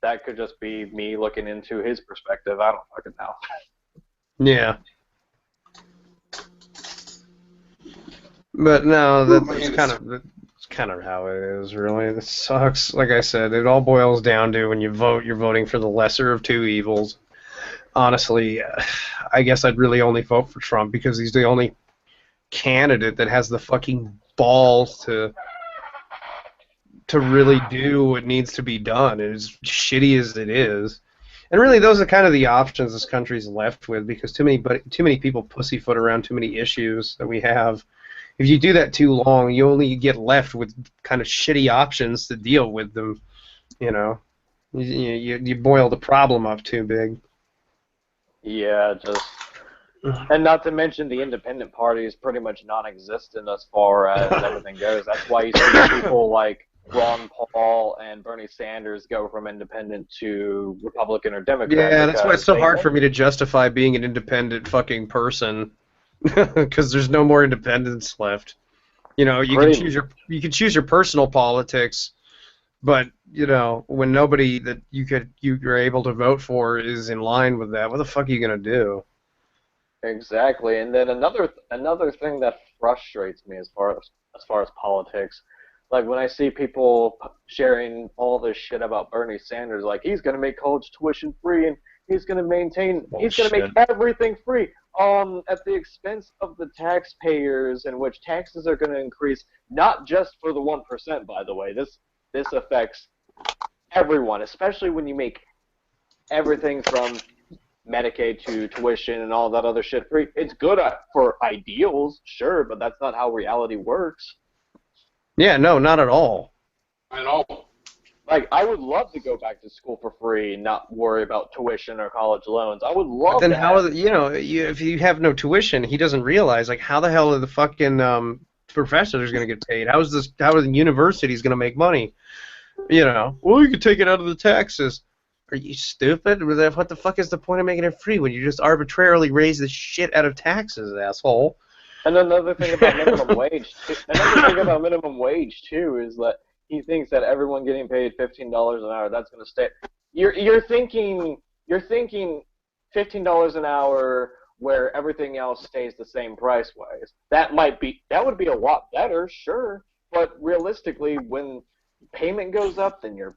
that could just be me looking into his perspective. I don't fucking know. Yeah. But no, that's kind of how it is, really. It sucks. Like I said, it all boils down to when you vote, you're voting for the lesser of two evils. Honestly, I guess I'd really only vote for Trump because he's the only candidate that has the fucking balls to really do what needs to be done, as shitty as it is. And really, those are kind of the options this country's left with because too many people pussyfoot around too many issues that we have. If you do that too long, you only get left with kind of shitty options to deal with them. You know, you boil the problem up too big. Yeah, and not to mention the independent party is pretty much non-existent as far as everything goes. That's why you see people like Ron Paul and Bernie Sanders go from independent to Republican or Democrat. Yeah, that's why it's so hard for me to justify being an independent fucking person. Because there's no more independence left. You know, you can choose your personal politics, but you know, when nobody that you're able to vote for is in line with that, what the fuck are you gonna do? Exactly, and then another thing that frustrates me as far as politics, like when I see people sharing all this shit about Bernie Sanders, like he's gonna make college tuition free and he's gonna make everything free. At the expense of the taxpayers, in which taxes are going to increase, not just for the 1%, by the way. This affects everyone, especially when you make everything from Medicaid to tuition and all that other shit free. It's good for ideals, sure, but that's not how reality works. Yeah, no, not at all. At all. Like, I would love to go back to school for free and not worry about tuition or college loans. I would love. But then if you have no tuition, he doesn't realize like how the hell are the fucking professors going to get paid? How are the universities going to make money? You know, well, you could take it out of the taxes. Are you stupid? What the fuck is the point of making it free when you just arbitrarily raise the shit out of taxes, asshole? And another thing about minimum wage. Too, is that he thinks that everyone getting paid $15 an hour, that's going to stay. You're thinking $15 an hour where everything else stays the same price-wise. That would be a lot better, sure, but realistically, when payment goes up, then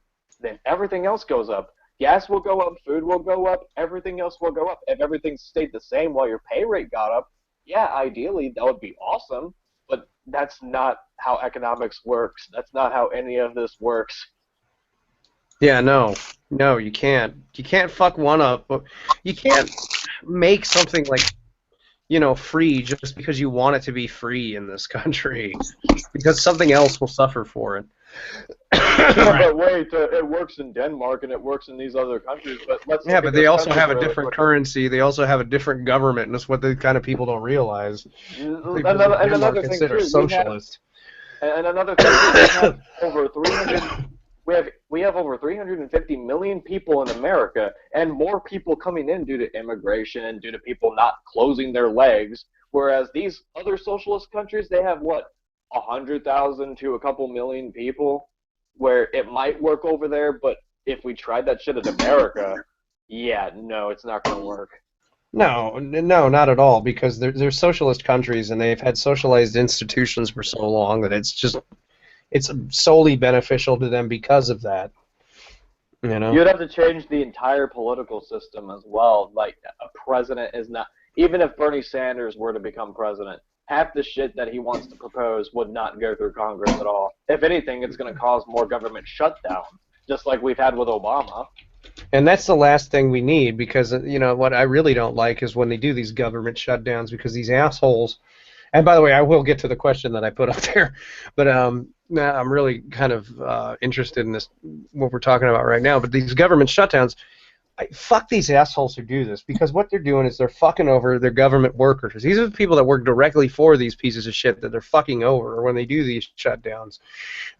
everything else goes up. gas will go up, food will go up, everything else will go up. If everything stayed the same while your pay rate got up, yeah, ideally that would be awesome, but that's not how economics works. That's not how any of this works. Yeah, no, you can't. You can't fuck one up. But you can't make something like, free just because you want it to be free in this country, because something else will suffer for it. But wait, it works in Denmark and it works in these other countries. But let's Yeah, look but at they this also country have a really different quickly. currency. They also have a different government, and that's what the kind of people don't realize. People in Denmark Another thing consider too, socialist. and another thing too, we have over 300. We have over 350 million people in America, and more people coming in due to immigration, due to people not closing their legs. Whereas these other socialist countries, they have what, 100,000 to a couple million people, where it might work over there, but if we tried that shit in America, yeah, no, it's not going to work. No, not at all, because they're socialist countries, and they've had socialized institutions for so long that it's solely beneficial to them because of that. You'd have to change the entire political system as well. Like, a president is not... Even if Bernie Sanders were to become president, half the shit that he wants to propose would not go through Congress at all. If anything, it's going to cause more government shutdown, just like we've had with Obama. And that's the last thing we need, because, what I really don't like is when they do these government shutdowns, because these assholes... And by the way, I will get to the question that I put up there, but I'm really kind of interested in this, what we're talking about right now. But these government shutdowns, fuck these assholes who do this, because what they're doing is they're fucking over their government workers. These are the people that work directly for these pieces of shit that they're fucking over when they do these shutdowns.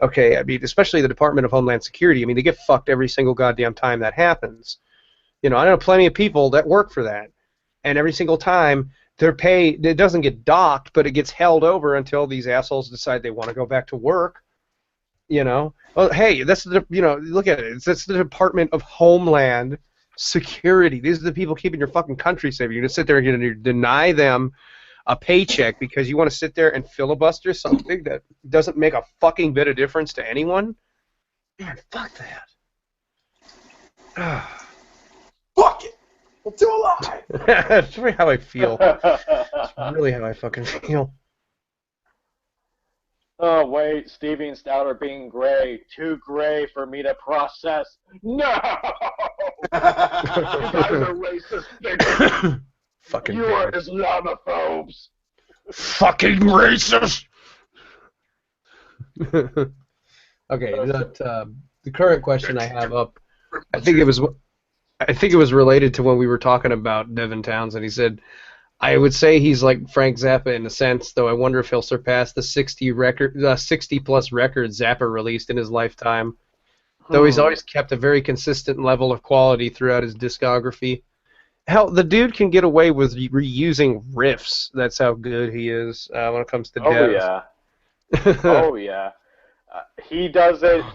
Okay, I mean, especially the Department of Homeland Security. I mean, they get fucked every single goddamn time that happens. I know plenty of people that work for that, and every single time their pay, it doesn't get docked, but it gets held over until these assholes decide they want to go back to work. Well, hey, that's look at it. That's the Department of Homeland Security. These are the people keeping your fucking country safe. You're gonna sit there and you're gonna deny them a paycheck because you want to sit there and filibuster something that doesn't make a fucking bit of difference to anyone? Man, fuck that. Fuck it! We'll do a lie! That's really how I feel. That's really how I fucking feel. Oh, wait, Stevie and Stout are being gray. Too gray for me to process. No! You guys are racist bigots. Fucking You are bigots. Islamophobes. Fucking racist! Okay, the current question I have up, I think it was related to when we were talking about Devin Townsend. He said, I would say he's like Frank Zappa in a sense, though I wonder if he'll surpass the 60-plus records Zappa released in his lifetime. Though he's always kept a very consistent level of quality throughout his discography. Hell, the dude can get away with reusing riffs. That's how good he is when it comes to Oh, Dev. yeah. Oh, yeah. He does it.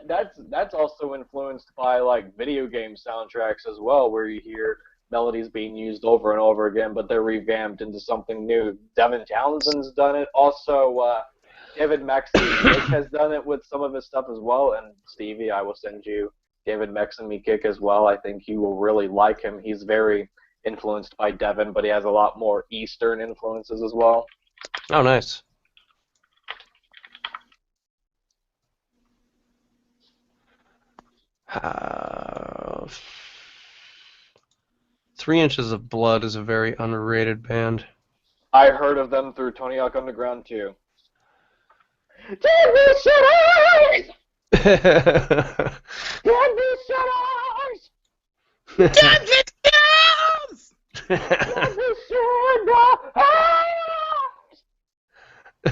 That's also influenced by like video game soundtracks as well, where you hear melodies being used over and over again, but they're revamped into something new. Devin Townsend's done it. Also, David Maxime has done it with some of his stuff as well. And Stevie, I will send you David Maxime Kick as well. I think you will really like him. He's very influenced by Devin, but he has a lot more Eastern influences as well. Oh, nice. Three Inches of Blood is a very underrated band. I heard of them through Tony Hawk Underground too. Give me shut eyes! Give me shut eyes! Give me shut Give me shut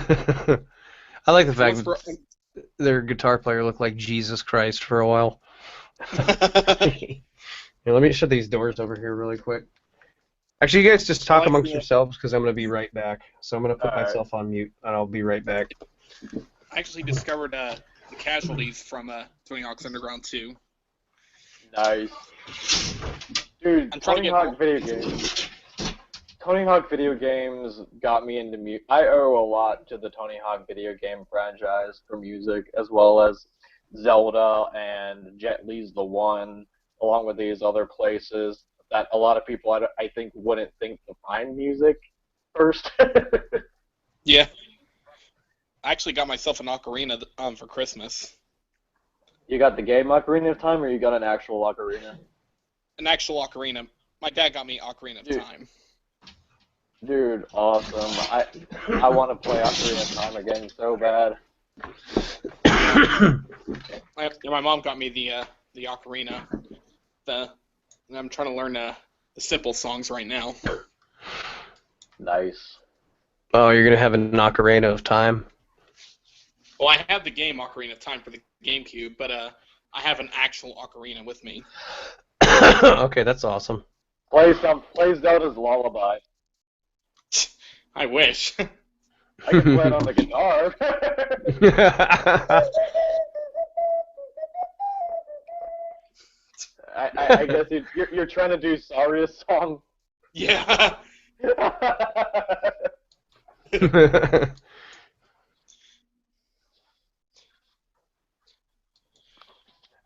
eyes! I like the fact that their guitar player looked like Jesus Christ for a while. Here, let me shut these doors over here really quick. Actually, you guys just talk amongst yourselves because I'm going to be right back. So I'm going to put myself on mute, and I'll be right back. I actually discovered the casualties from Tony Hawk's Underground 2. Nice. Dude, Tony Hawk video games. Tony Hawk video games got me into music. I owe a lot to the Tony Hawk video game franchise for music, as well as Zelda and Jet Li's The One. along with these other places that a lot of people I think wouldn't think to find music first. Yeah. I actually got myself an ocarina for Christmas. You got the game Ocarina of Time, or you got an actual ocarina? An actual ocarina. My dad got me Ocarina of Time. Dude, awesome. I want to play Ocarina of Time again so bad. My mom got me the ocarina. I'm trying to learn the simple songs right now. Nice. Oh, you're gonna have an Ocarina of Time. Well, I have the game Ocarina of Time for the GameCube, but I have an actual ocarina with me. Okay, that's awesome. Play Zelda's Lullaby. I wish. I can play it on the guitar. I guess you're trying to do Saria's song. Yeah.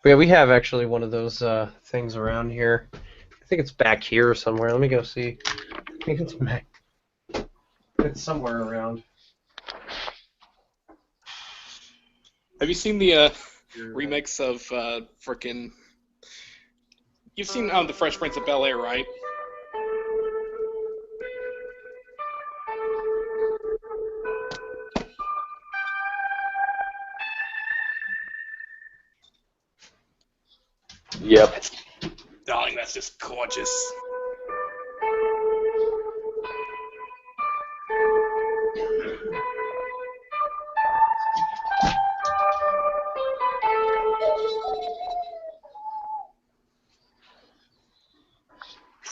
Yeah, we have actually one of those things around here. I think it's back here somewhere. Let me go see. I think it's back. It's somewhere around. Have you seen the remix of frickin'? You've seen The Fresh Prince of Bel-Air, right? Yep. Darling, that's just gorgeous.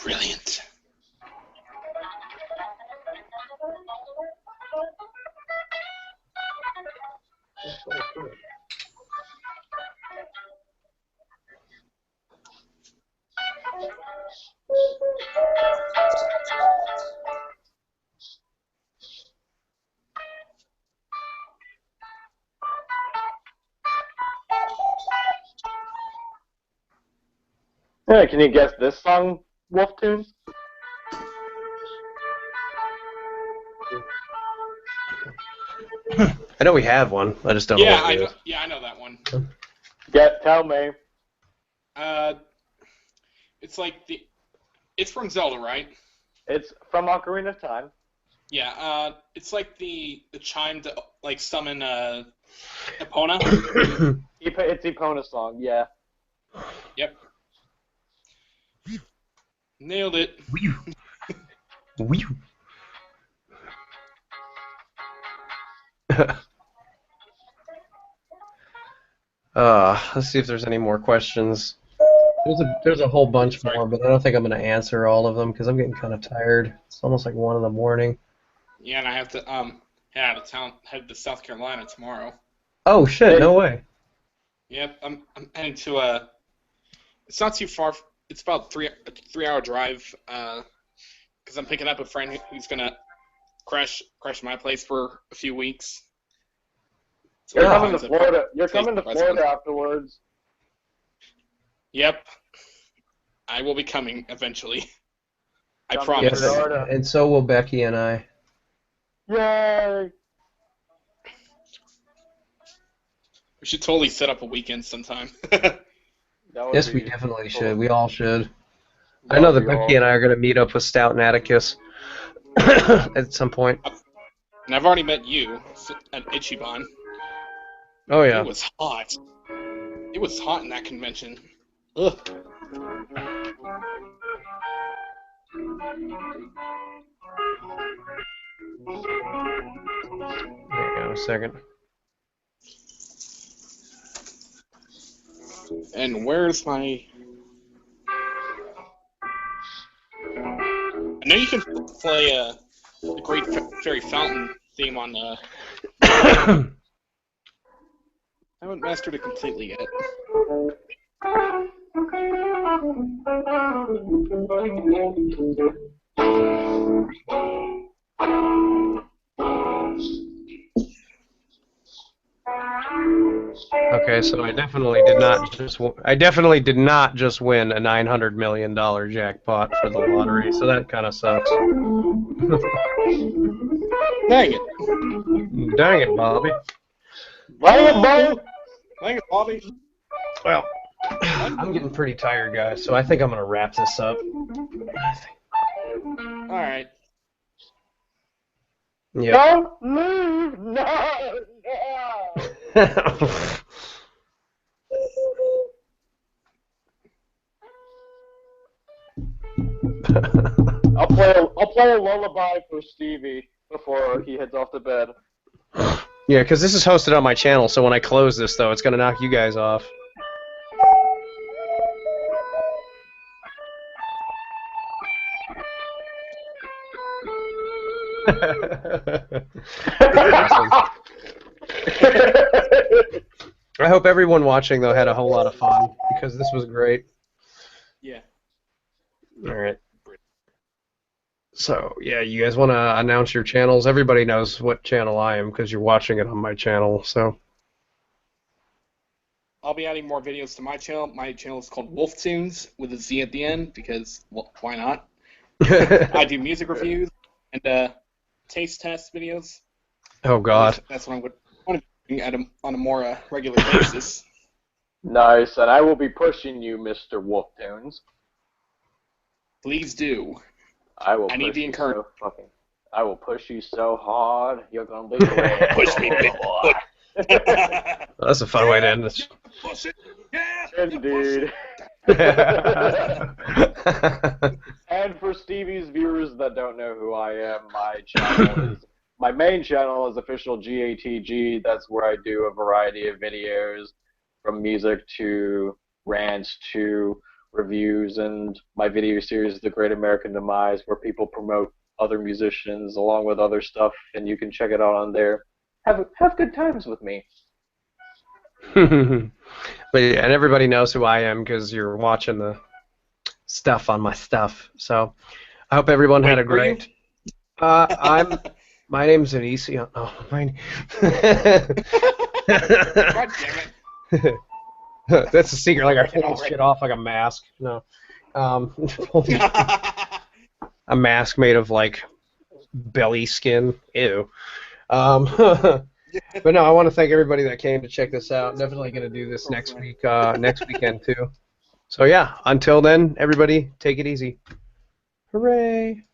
Brilliant. Yeah, can you guess this song, Wolf Tunes? I know we have one. I just don't know what it is. I know that one. Tell me. It's like it's from Zelda, right? It's from Ocarina of Time. Yeah, it's like the chime to like summon Epona. It's Epona's song, yeah. Yep. Nailed it. Whew. Let's see if there's any more questions. There's a whole bunch more, but I don't think I'm going to answer all of them because I'm getting kind of tired. It's almost like 1 in the morning. Yeah, and I have to head out of town, head to South Carolina tomorrow. Oh shit! No way. Yep, I'm heading to it's not too far. It's about a 3-hour drive. Because I'm picking up a friend who's gonna crash my place for a few weeks. So You're coming to Florida. You're coming to Florida afterwards. Yep. I will be coming eventually. I Come promise. Yes, and so will Becky and I. Yay! We should totally set up a weekend sometime. Yes, we definitely should. We all should. I know that Becky and I are going to meet up with Stout and Atticus at some point. And I've already met you at Ichiban. Oh, yeah. It was hot. It was hot in that convention. Ugh. Hang on a second. And where's my... I know you can play the Great Fairy Fountain theme on the... I haven't mastered it completely yet. Okay, so I definitely did not just win a $900 million jackpot for the lottery, so that kind of sucks. Dang it. Dang it, Bobby. Dang it, Bobby. Well, I'm getting pretty tired, guys, so I think I'm gonna wrap this up. Alright. Yep. Don't leave! No! I'll play a lullaby for Stevie before he heads off to bed. Yeah, because this is hosted on my channel, so when I close this, though, it's gonna knock you guys off. I hope everyone watching, though, had a whole lot of fun, because this was great. Yeah. Alright. So, yeah, you guys want to announce your channels? Everybody knows what channel I am, because you're watching it on my channel, so... I'll be adding more videos to my channel. My channel is called Wolf Tunes with a Z at the end, because, well, why not? I do music reviews and taste test videos. Oh, God. That's what I'm going to be doing on a more regular basis. Nice, and I will be pushing you, Mr. Wolftoons. Please do. I need the encouragement. I will push you so hard, you're gonna be great. Push me, big boy. Well, that's a fun way to end this. Push it. Yeah. Indeed. And for Stevie's viewers that don't know who I am, my main channel is official GATG. That's where I do a variety of videos, from music to rants to reviews, and my video series The Great American Demise, where people promote other musicians along with other stuff, and you can check it out on there. Have good times with me. But yeah, and everybody knows who I am because you're watching the stuff on my stuff. So I hope everyone had a great. My name's Anisi. Oh, my. God damn it. That's a secret. Like I pull shit off like a mask. No, a mask made of like belly skin. Ew. But no, I want to thank everybody that came to check this out. Definitely going to do this next week, next weekend too. So yeah, until then, everybody, take it easy. Hooray!